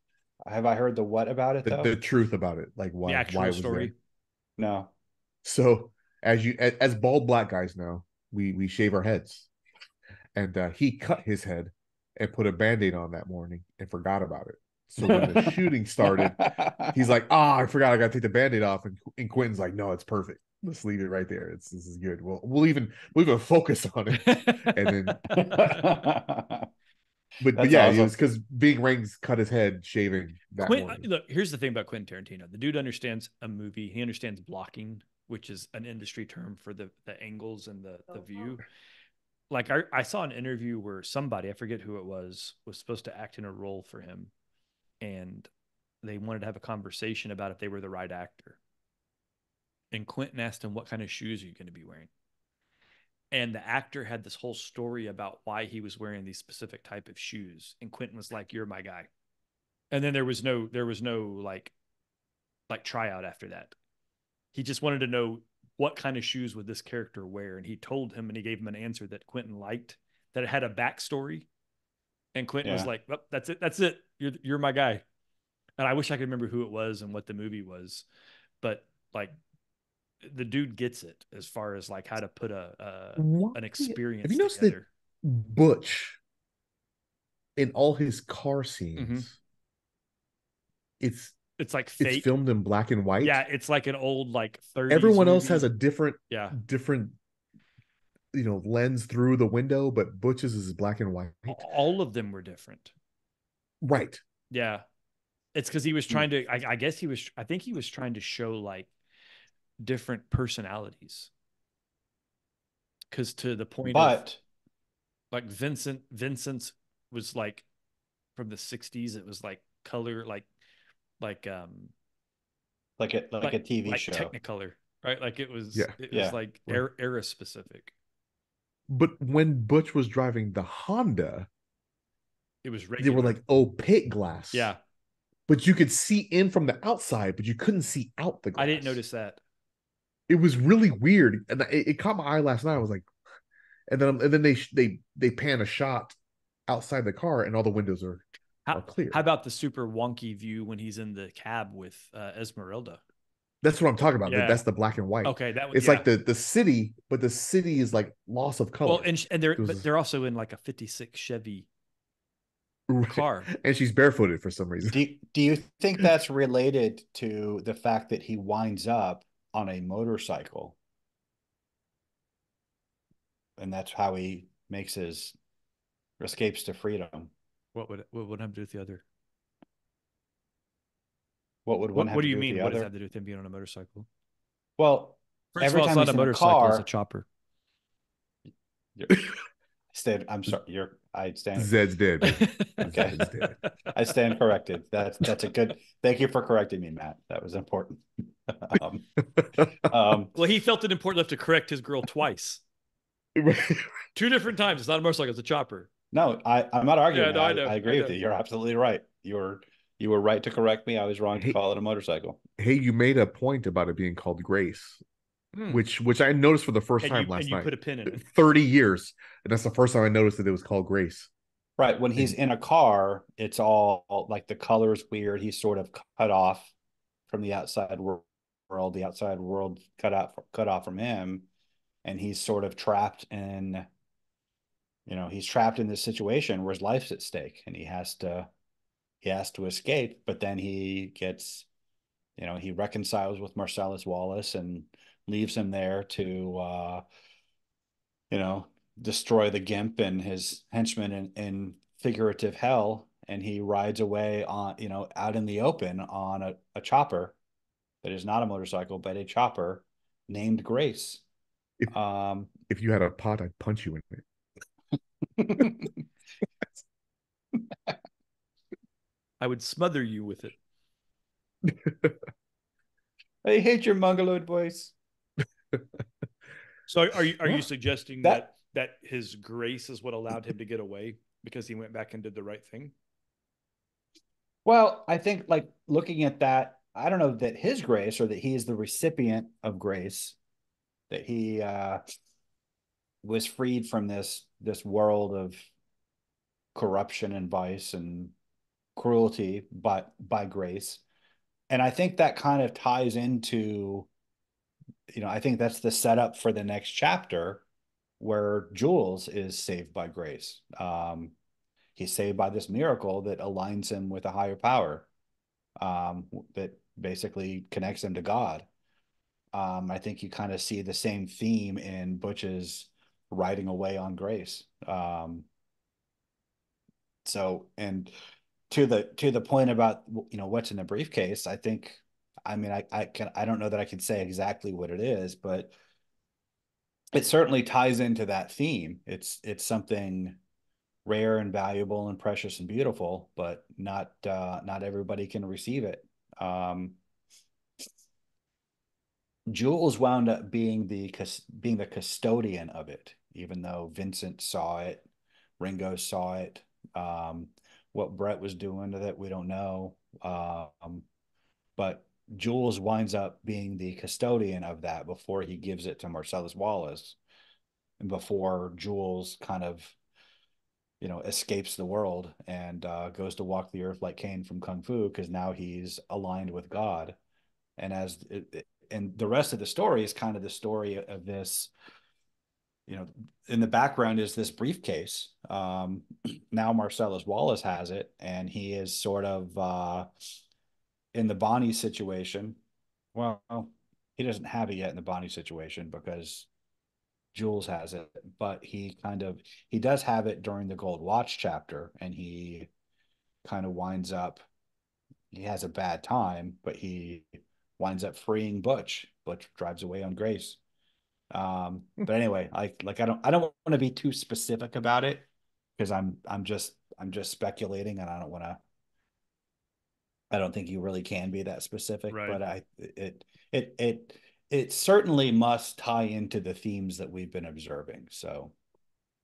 Speaker 2: Have I heard the what about it
Speaker 1: The
Speaker 2: though?
Speaker 1: truth about it, like
Speaker 3: The
Speaker 1: why
Speaker 3: actual
Speaker 1: it was there.
Speaker 3: story.
Speaker 2: No.
Speaker 1: So as bald black guys know, we shave our heads, and he cut his head and put a band-aid on that morning and forgot about it. So when the shooting started, he's like, I forgot I got to take the band-aid off, and Quentin's like, no, it's perfect. Let's leave it right there. This is good. We'll even focus on it. And then but
Speaker 2: That's
Speaker 1: yeah, it was
Speaker 2: awesome.
Speaker 1: because Bing Rings cut his head shaving that morning.
Speaker 3: Look, here's the thing about Quentin Tarantino. The dude understands a movie. He understands blocking, which is an industry term for the angles and the view. Like I saw an interview where somebody, I forget who it was supposed to act in a role for him, and they wanted to have a conversation about if they were the right actor. And Quentin asked him, "What kind of shoes are you going to be wearing?" And the actor had this whole story about why he was wearing these specific type of shoes. And Quentin was like, "You're my guy." And then there was no like tryout after that. He just wanted to know what kind of shoes would this character wear, and he told him, and he gave him an answer that Quentin liked, that it had a backstory. And Quentin was
Speaker 2: Yeah.
Speaker 3: like, well, that's it. You're my guy. And I wish I could remember who it was and what the movie was, but like the dude gets it as far as like how to put
Speaker 1: Why?
Speaker 3: an
Speaker 1: Have
Speaker 3: experience
Speaker 1: you noticed that
Speaker 3: together.
Speaker 1: Butch in all his car
Speaker 3: Mm-hmm.
Speaker 1: scenes, it's
Speaker 3: It's like
Speaker 1: it's
Speaker 3: fake.
Speaker 1: filmed in black and white.
Speaker 3: Yeah, it's like an old like 30s
Speaker 1: Everyone else has
Speaker 3: movie.
Speaker 1: a different
Speaker 3: Yeah,
Speaker 1: different lens through the window, but Butch's is black and white.
Speaker 3: all of them were different.
Speaker 1: Right.
Speaker 3: Yeah, it's because he was trying to. I guess he was. I think he was trying to show like different personalities. Because to the point of
Speaker 2: But
Speaker 3: like Vincent's was like from the '60s. It was like color, like
Speaker 2: like a TV
Speaker 3: like
Speaker 2: show.
Speaker 3: Technicolor, right? Like
Speaker 1: Yeah.
Speaker 3: it was
Speaker 2: Yeah.
Speaker 3: like
Speaker 1: Right.
Speaker 3: era specific.
Speaker 1: But when Butch was driving the Honda,
Speaker 3: It was
Speaker 1: they were
Speaker 3: regular.
Speaker 1: like opaque glass.
Speaker 3: Yeah,
Speaker 1: But you could see in from the outside, but you couldn't see out the
Speaker 3: I didn't
Speaker 1: glass.
Speaker 3: notice that.
Speaker 1: It was really weird, and it caught my eye last night. I was like, and then they pan a shot outside the car, and all the windows are
Speaker 3: How
Speaker 1: clear.
Speaker 3: about the super wonky view when he's in the cab with Esmeralda?
Speaker 1: That's what I'm talking about.
Speaker 3: Yeah.
Speaker 1: That's the black and white.
Speaker 3: Okay, that was
Speaker 1: It's
Speaker 3: yeah.
Speaker 1: like the city, but the city is like loss of
Speaker 3: Well,
Speaker 1: color.
Speaker 3: and they're
Speaker 1: It
Speaker 3: but
Speaker 1: was
Speaker 3: they're also in like a '56 Chevy
Speaker 1: right.
Speaker 3: car.
Speaker 1: And she's barefooted for some reason.
Speaker 2: Do you think that's related to the fact that he winds up on a motorcycle and that's how he makes his escapes to freedom?
Speaker 3: What would have to do with the other?
Speaker 2: What would one have
Speaker 3: What do
Speaker 2: to
Speaker 3: you
Speaker 2: do with
Speaker 3: mean?
Speaker 2: the
Speaker 3: What does that
Speaker 2: other?
Speaker 3: have to do with him being on a motorcycle?
Speaker 2: Well,
Speaker 3: First of
Speaker 2: every
Speaker 3: all, it's
Speaker 2: time
Speaker 3: not a
Speaker 2: he's in a
Speaker 3: motorcycle; it's a
Speaker 2: car,
Speaker 3: chopper.
Speaker 2: I'm sorry, I stand.
Speaker 1: Zed's dead, baby.
Speaker 2: Okay.
Speaker 1: Zed's dead.
Speaker 2: I stand corrected. That's a good. Thank you for correcting me, Matt. That was important. um, um,
Speaker 3: Well, he felt it important enough to correct his girl twice, two different times. It's not a motorcycle; it's a chopper.
Speaker 2: no, I'm not
Speaker 3: Yeah,
Speaker 2: arguing.
Speaker 3: no, I know,
Speaker 2: I
Speaker 3: I
Speaker 2: agree with
Speaker 3: know.
Speaker 2: you. You're absolutely right. You were right to correct me. I was wrong to
Speaker 1: hey,
Speaker 2: call it a motorcycle.
Speaker 1: hey, you made a point about it being called Grace,
Speaker 3: Hmm.
Speaker 1: which I noticed for the first
Speaker 3: And
Speaker 1: time last
Speaker 3: you
Speaker 1: night.
Speaker 3: put a pin in it.
Speaker 1: 30 years. And that's the first time I noticed that it was called Grace.
Speaker 2: Right. When he's
Speaker 1: And
Speaker 2: in a car, it's all like the color is weird. He's sort of cut off from the outside world. The outside world cut off from him, and he's sort of trapped in. He's trapped in this situation where his life's at stake, and he has to escape. But then he reconciles with Marcellus Wallace and leaves him there to you know, destroy the Gimp and his henchmen in figurative hell. And he rides away on, out in the open on a chopper that is not a motorcycle, but a chopper named Grace.
Speaker 1: if
Speaker 2: Um,
Speaker 1: if you had a pot, I'd punch you in
Speaker 3: I would smother you with it.
Speaker 1: it.
Speaker 2: I hate your Mongoloid voice.
Speaker 3: So are you
Speaker 1: Well,
Speaker 3: suggesting
Speaker 2: That
Speaker 3: that his grace is what allowed him to get away because he went back and did the right thing?
Speaker 2: well, I think like looking at that, I don't know that his grace or that he is the recipient of grace, that he was freed from this world of corruption and vice and cruelty, but by grace. And I think that kind of ties into, I think that's the setup for the next chapter where Jules is saved by grace. He's saved by this miracle that aligns him with a higher power, that basically connects him to God. I think you kind of see the same theme in Butch's riding away on grace. And to the point about what's in the briefcase, I think, I mean, I don't know that I can say exactly what it is, but it certainly ties into that theme. It's something rare and valuable and precious and beautiful, but not everybody can receive it. Jules wound up being the custodian of it, even though Vincent saw it, Ringo saw it. What Brett was doing with it, we don't know. But Jules winds up being the custodian of that before he gives it to Marcellus Wallace, and before Jules kind of, escapes the world and goes to walk the earth like Caine from Kung Fu, because now he's aligned with God. And the rest of the story is kind of the story of this, in the background is this briefcase. Now Marcellus Wallace has it, and he is sort of in the Bonnie situation. Well, he doesn't have it yet in the Bonnie situation because Jules has it, but he does have it during the Gold Watch chapter, and he kind of winds up, he has a bad time, but he winds up freeing Butch. Butch drives away on grace. But anyway, I don't want to be too specific about it, because I'm just speculating, and I don't think you really can be that specific,
Speaker 3: Right.
Speaker 2: but it certainly must tie into the themes that we've been observing. So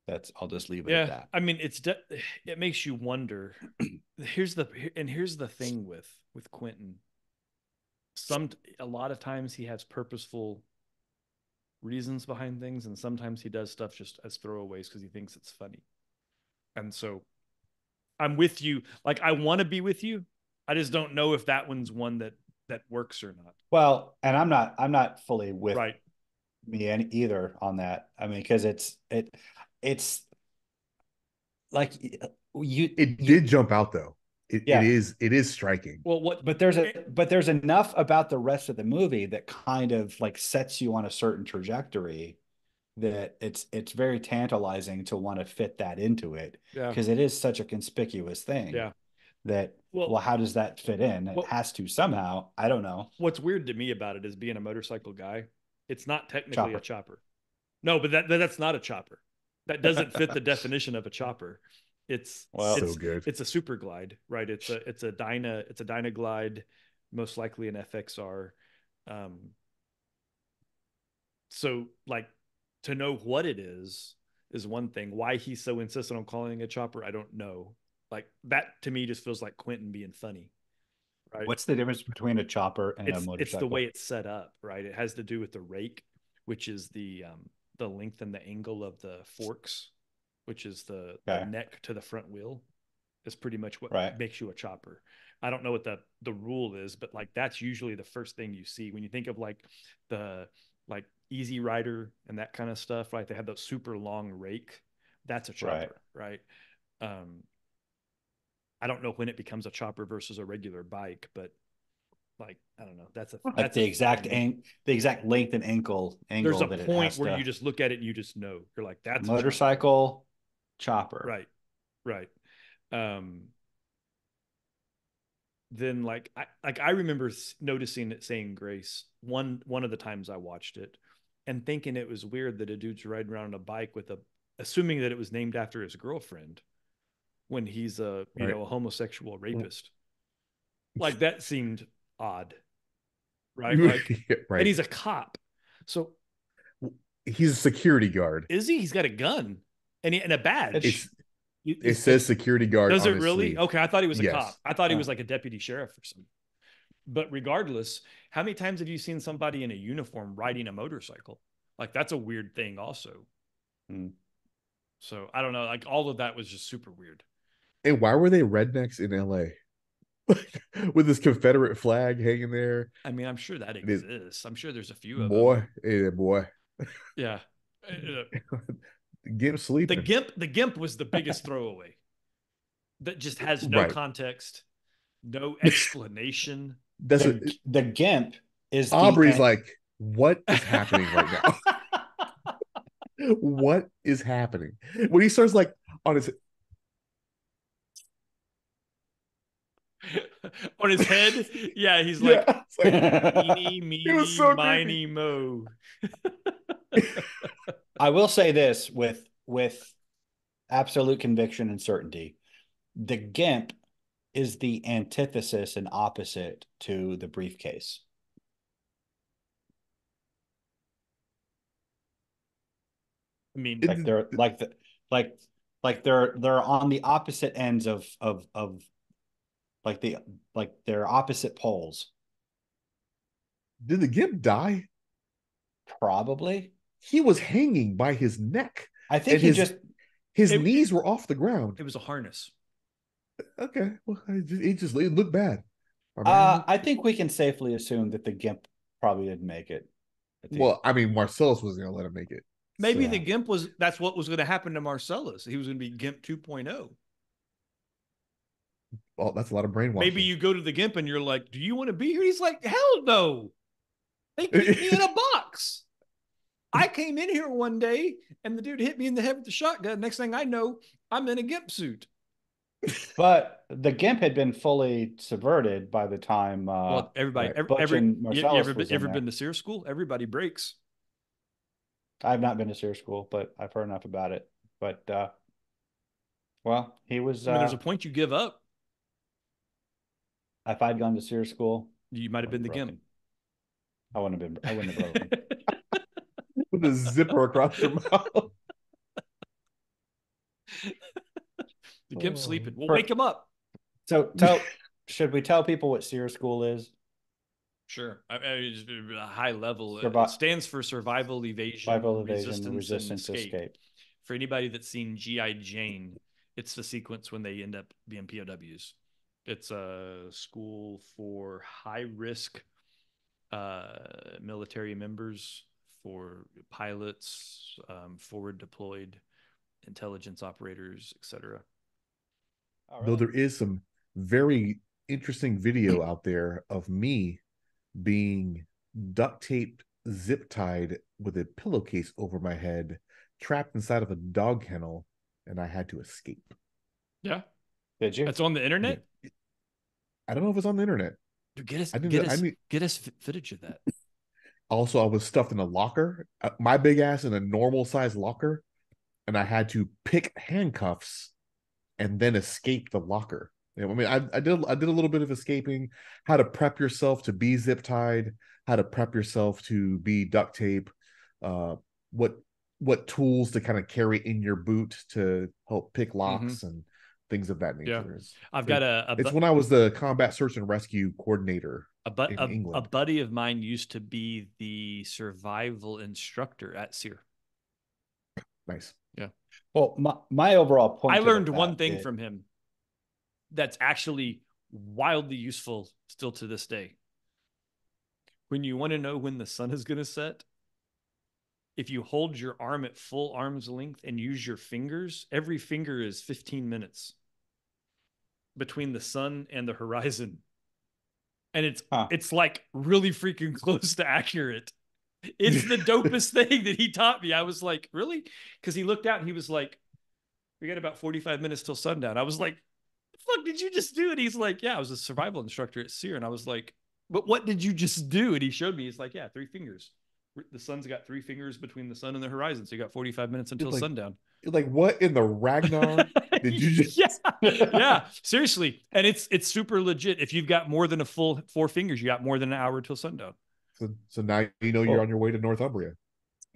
Speaker 2: I'll just leave it at that.
Speaker 3: I mean, it makes you wonder. Here's the thing with Quentin. A lot of times he has purposeful reasons behind things, and sometimes he does stuff just as throwaways because he thinks it's funny. And so I'm with you. Like, I want to be with you. I just don't know if that one's one that works or not.
Speaker 2: Well, and I'm not fully with
Speaker 3: right.
Speaker 2: me either on that. I mean, because it's like
Speaker 1: it did jump out though. It is striking.
Speaker 3: Well,
Speaker 2: but there's enough about the rest of the movie that kind of like sets you on a certain trajectory that it's very tantalizing to want to fit that into it, because it is such a conspicuous thing. That, well, how does that fit in? It has to somehow. I don't know.
Speaker 3: What's weird to me about it is, being a motorcycle guy, it's not technically a chopper. No, but that's not a chopper. That doesn't fit the definition of a chopper. It's
Speaker 1: so good.
Speaker 3: It's a super glide, right? It's a Dynaglide, most likely an FXR. So like, to know what it is one thing. Why he's so insistent on calling it a chopper, I don't know. Like, that to me just feels like Quentin being funny. Right?
Speaker 2: What's the difference between a chopper and a motorcycle?
Speaker 3: It's the way it's set up, right? It has to do with the rake, which is the length and the angle of the forks, which is the neck to the front wheel, is pretty much what makes you a chopper. I don't know what the rule is, but like, that's usually the first thing you see when you think of like the Easy Rider and that kind of stuff, right? They have those super long rake. That's a chopper, right? I don't know when it becomes a chopper versus a regular bike, but like, I don't know. That's
Speaker 2: the exact length and angle.
Speaker 3: There's a point where you just look at it and you just know. You're like, that's
Speaker 2: motorcycle chopper.
Speaker 3: Right. Then I remember noticing it saying grace one of the times I watched it, and thinking it was weird that a dude's riding around on a bike assuming that it was named after his girlfriend, when he's a homosexual rapist. Like, that seemed odd, right? Like, right. And he's a cop, so
Speaker 1: he's a security guard.
Speaker 3: Is he? He's got a gun and a badge.
Speaker 1: It says security guard.
Speaker 3: Does
Speaker 1: on
Speaker 3: it
Speaker 1: his
Speaker 3: really?
Speaker 1: sleeve.
Speaker 3: Okay, I thought he was a cop. I thought he was like a deputy sheriff or something. But regardless, how many times have you seen somebody in a uniform riding a motorcycle? Like, that's a weird thing also. So I don't know. Like, all of that was just super weird.
Speaker 1: And why were they rednecks in LA? with his Confederate flag hanging there.
Speaker 3: I mean, I'm sure that exists. I'm sure there's a few of
Speaker 1: Boy,
Speaker 3: them.
Speaker 1: yeah, boy.
Speaker 3: Yeah.
Speaker 1: Get him sleeping.
Speaker 3: The gimp was the biggest throwaway. That just has no
Speaker 1: Right.
Speaker 3: context, no explanation.
Speaker 1: That's
Speaker 2: the gimp is
Speaker 1: Aubrey's like, what is happening right now? What is happening? When he starts like on his
Speaker 3: on his head, yeah, he's
Speaker 1: yeah,
Speaker 3: like, eeny,
Speaker 1: it was
Speaker 3: meeny,
Speaker 1: so
Speaker 3: miny,
Speaker 1: creepy.
Speaker 3: mo.
Speaker 2: I will say this with absolute conviction and certainty. The gimp is the antithesis and opposite to the briefcase.
Speaker 3: I mean,
Speaker 2: Like they're they're on the opposite ends of like they're opposite poles.
Speaker 1: Did the gimp die?
Speaker 2: Probably.
Speaker 1: He was hanging by his neck.
Speaker 2: I think
Speaker 1: his knees were off the ground.
Speaker 3: It was a harness.
Speaker 1: Okay, well, it looked bad.
Speaker 2: I think we can safely assume that the gimp probably didn't make it.
Speaker 1: Well, I mean, Marcellus wasn't going to let him make it.
Speaker 3: Maybe the gimp that's what was going to happen to Marcellus. He was going to be Gimp 2.0.
Speaker 1: Well, that's a lot of brainwashing.
Speaker 3: Maybe you go to the gimp and you're like, do you want to be here? He's like, hell no. They keep me in a box. I came in here one day and the dude hit me in the head with the shotgun. Next thing I know, I'm in a gimp suit.
Speaker 2: But the gimp had been fully subverted by the time.
Speaker 3: Well, everybody,
Speaker 2: you
Speaker 3: ever been to Sears School? Everybody breaks.
Speaker 2: I've not been to Sears School, but I've heard enough about it. But well, he was.
Speaker 3: I mean, there's a point you give up.
Speaker 2: If I'd gone to Sears School,
Speaker 3: you might have been the gimp.
Speaker 2: I wouldn't have broken.
Speaker 1: With a zipper across your mouth.
Speaker 3: The gimp's sleeping. We'll wake him up.
Speaker 2: So should we tell people what Sears School is?
Speaker 3: Sure. I mean, a high level. It stands for survival, evasion, resistance, escape. For anybody that's seen G.I. Jane, it's the sequence when they end up being POWs. It's a school for high-risk military members, for pilots, forward deployed intelligence operators, etc.
Speaker 2: Oh, really?
Speaker 1: Though there is some very interesting video out there of me being duct taped, zip tied with a pillowcase over my head, trapped inside of a dog kennel, and I had to escape.
Speaker 3: Yeah.
Speaker 2: Did you?
Speaker 3: That's on the internet?
Speaker 1: Yeah. I don't know if it's on the internet.
Speaker 3: Dude, get us footage of that.
Speaker 1: Also, I was stuffed in a locker, my big ass in a normal size locker, and I had to pick handcuffs and then escape the locker. I mean, I did a little bit of escaping, how to prep yourself to be zip tied, how to prep yourself to be duct tape, what tools to kind of carry in your boot to help pick locks and things of that nature.
Speaker 3: Yeah.
Speaker 1: It's when I was the combat search and rescue coordinator in England.
Speaker 3: A buddy of mine used to be the survival instructor at SEER.
Speaker 1: Nice.
Speaker 3: Yeah.
Speaker 2: Well, my overall point.
Speaker 3: I learned one thing from him that's actually wildly useful still to this day. When you want to know when the sun is going to set, if you hold your arm at full arm's length and use your fingers, every finger is 15 minutes between the sun and the horizon. And it's like really freaking close to accurate. It's the dopest thing that he taught me. I was like, really? Because he looked out and he was like, we got about 45 minutes till sundown. I was like, the fuck did you just do? And he's like, yeah, I was a survival instructor at SEER. And I was like, but what did you just do? And he showed me. He's like, yeah, 3 fingers. The sun's got 3 fingers between the sun and the horizon. So you got 45 minutes until sundown.
Speaker 1: Like, what in the Ragnar did you just...
Speaker 3: Yeah, seriously. And it's super legit. If you've got more than a full 4 fingers, you got more than an hour till sundown.
Speaker 1: So now you know you're on your way to Northumbria.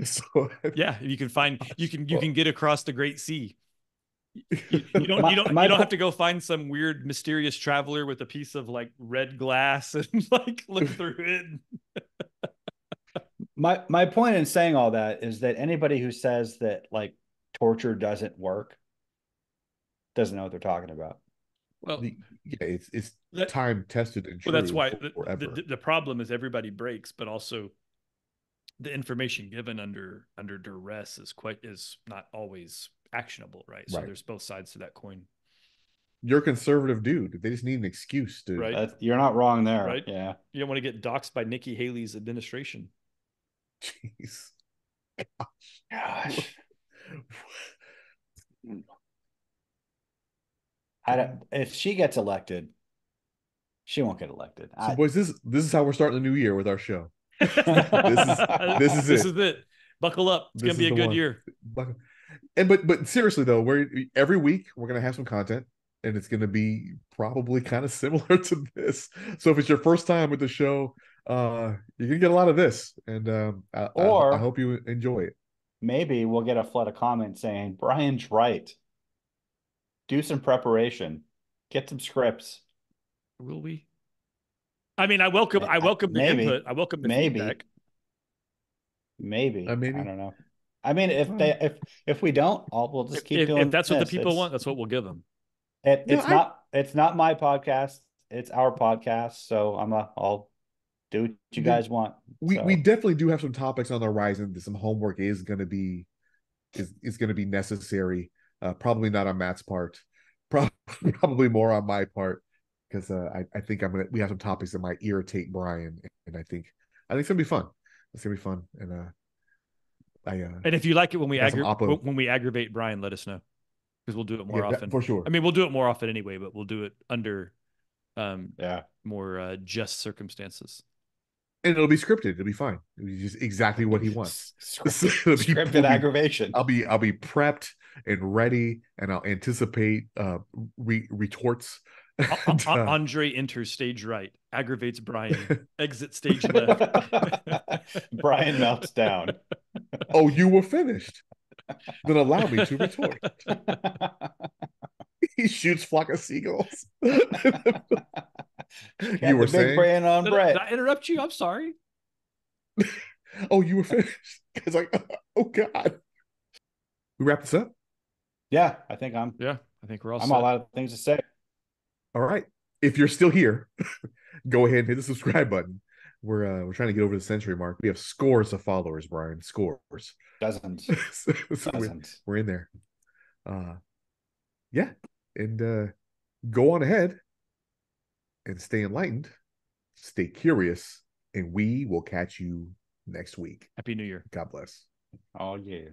Speaker 1: So
Speaker 3: yeah, you can get across the Great Sea. You don't have to go find some weird mysterious traveler with a piece of like red glass and like look through it.
Speaker 2: My point in saying all that is that anybody who says that like torture doesn't work doesn't know what they're talking about.
Speaker 3: Well,
Speaker 1: yeah, it's
Speaker 3: that,
Speaker 1: time tested and
Speaker 3: well, that's
Speaker 1: true
Speaker 3: why
Speaker 1: forever.
Speaker 3: the problem is everybody breaks, but also the information given under duress is not always actionable, right? So
Speaker 1: Right.
Speaker 3: there's both sides to that coin,
Speaker 1: You're a conservative dude. They just need an excuse to.
Speaker 3: right?
Speaker 2: You're not wrong there.
Speaker 3: Right?
Speaker 2: Yeah.
Speaker 3: You don't want to get doxxed by Nikki Haley's administration.
Speaker 1: Jeez.
Speaker 2: Gosh. If she gets elected, she won't get elected.
Speaker 1: So, boys, this is how we're starting the new year with our show. This is it.
Speaker 3: Buckle up. It's gonna be a good year.
Speaker 1: And but seriously though, every week we're gonna have some content, and it's gonna be probably kind of similar to this. So if it's your first time with the show, you're gonna get a lot of this, and I
Speaker 2: Or
Speaker 1: hope you enjoy it.
Speaker 2: maybe we'll get a flood of comments saying Brian's right. Do some preparation. Get some scripts.
Speaker 3: Will we? I mean, I welcome the
Speaker 2: Maybe.
Speaker 3: input. I welcome the
Speaker 2: Maybe.
Speaker 3: feedback.
Speaker 2: Maybe.
Speaker 1: Maybe.
Speaker 2: I don't know. I mean, if we don't, we'll just keep doing.
Speaker 3: If that's what the
Speaker 2: this.
Speaker 3: people want, that's what we'll give them.
Speaker 2: It's not my podcast. It's our podcast. So I'll do what you guys want.
Speaker 1: We definitely do have some topics on the horizon. Some homework is going to be necessary. Probably not on Matt's part. Probably more on my part, because I think we have some topics that might irritate Brian, and I think it's gonna be fun. It's gonna be fun, and
Speaker 3: and if you like it when we
Speaker 1: when
Speaker 3: we aggravate Brian, let us know, because we'll do it more often
Speaker 1: for sure.
Speaker 3: I mean, we'll do it more often anyway, but we'll do it under more just circumstances.
Speaker 1: And it'll be scripted. It'll be fine. It'll be just exactly what he wants.
Speaker 2: Scripted aggravation.
Speaker 1: I'll be prepped and ready, and I'll anticipate retorts.
Speaker 3: Andre enters stage right, aggravates Brian, exit stage left.
Speaker 2: Brian melts down.
Speaker 1: Oh, you were finished. Then allow me to retort. He shoots flock of seagulls. You were saying,
Speaker 2: brain on Brett.
Speaker 3: Did I interrupt you? I'm sorry.
Speaker 1: Oh, you were finished. It's like, oh God. We wrap this up?
Speaker 2: Yeah, I think we're all. I'm all out of things to say.
Speaker 1: All right. If you're still here, go ahead and hit the subscribe button. We're trying to get over the century mark. We have scores of followers, Brian. Scores.
Speaker 2: Dozens.
Speaker 1: Dozens. We're in there. Yeah. And go on ahead and stay enlightened, stay curious, and we will catch you next week.
Speaker 3: Happy New Year.
Speaker 1: God bless.
Speaker 2: Oh, yeah.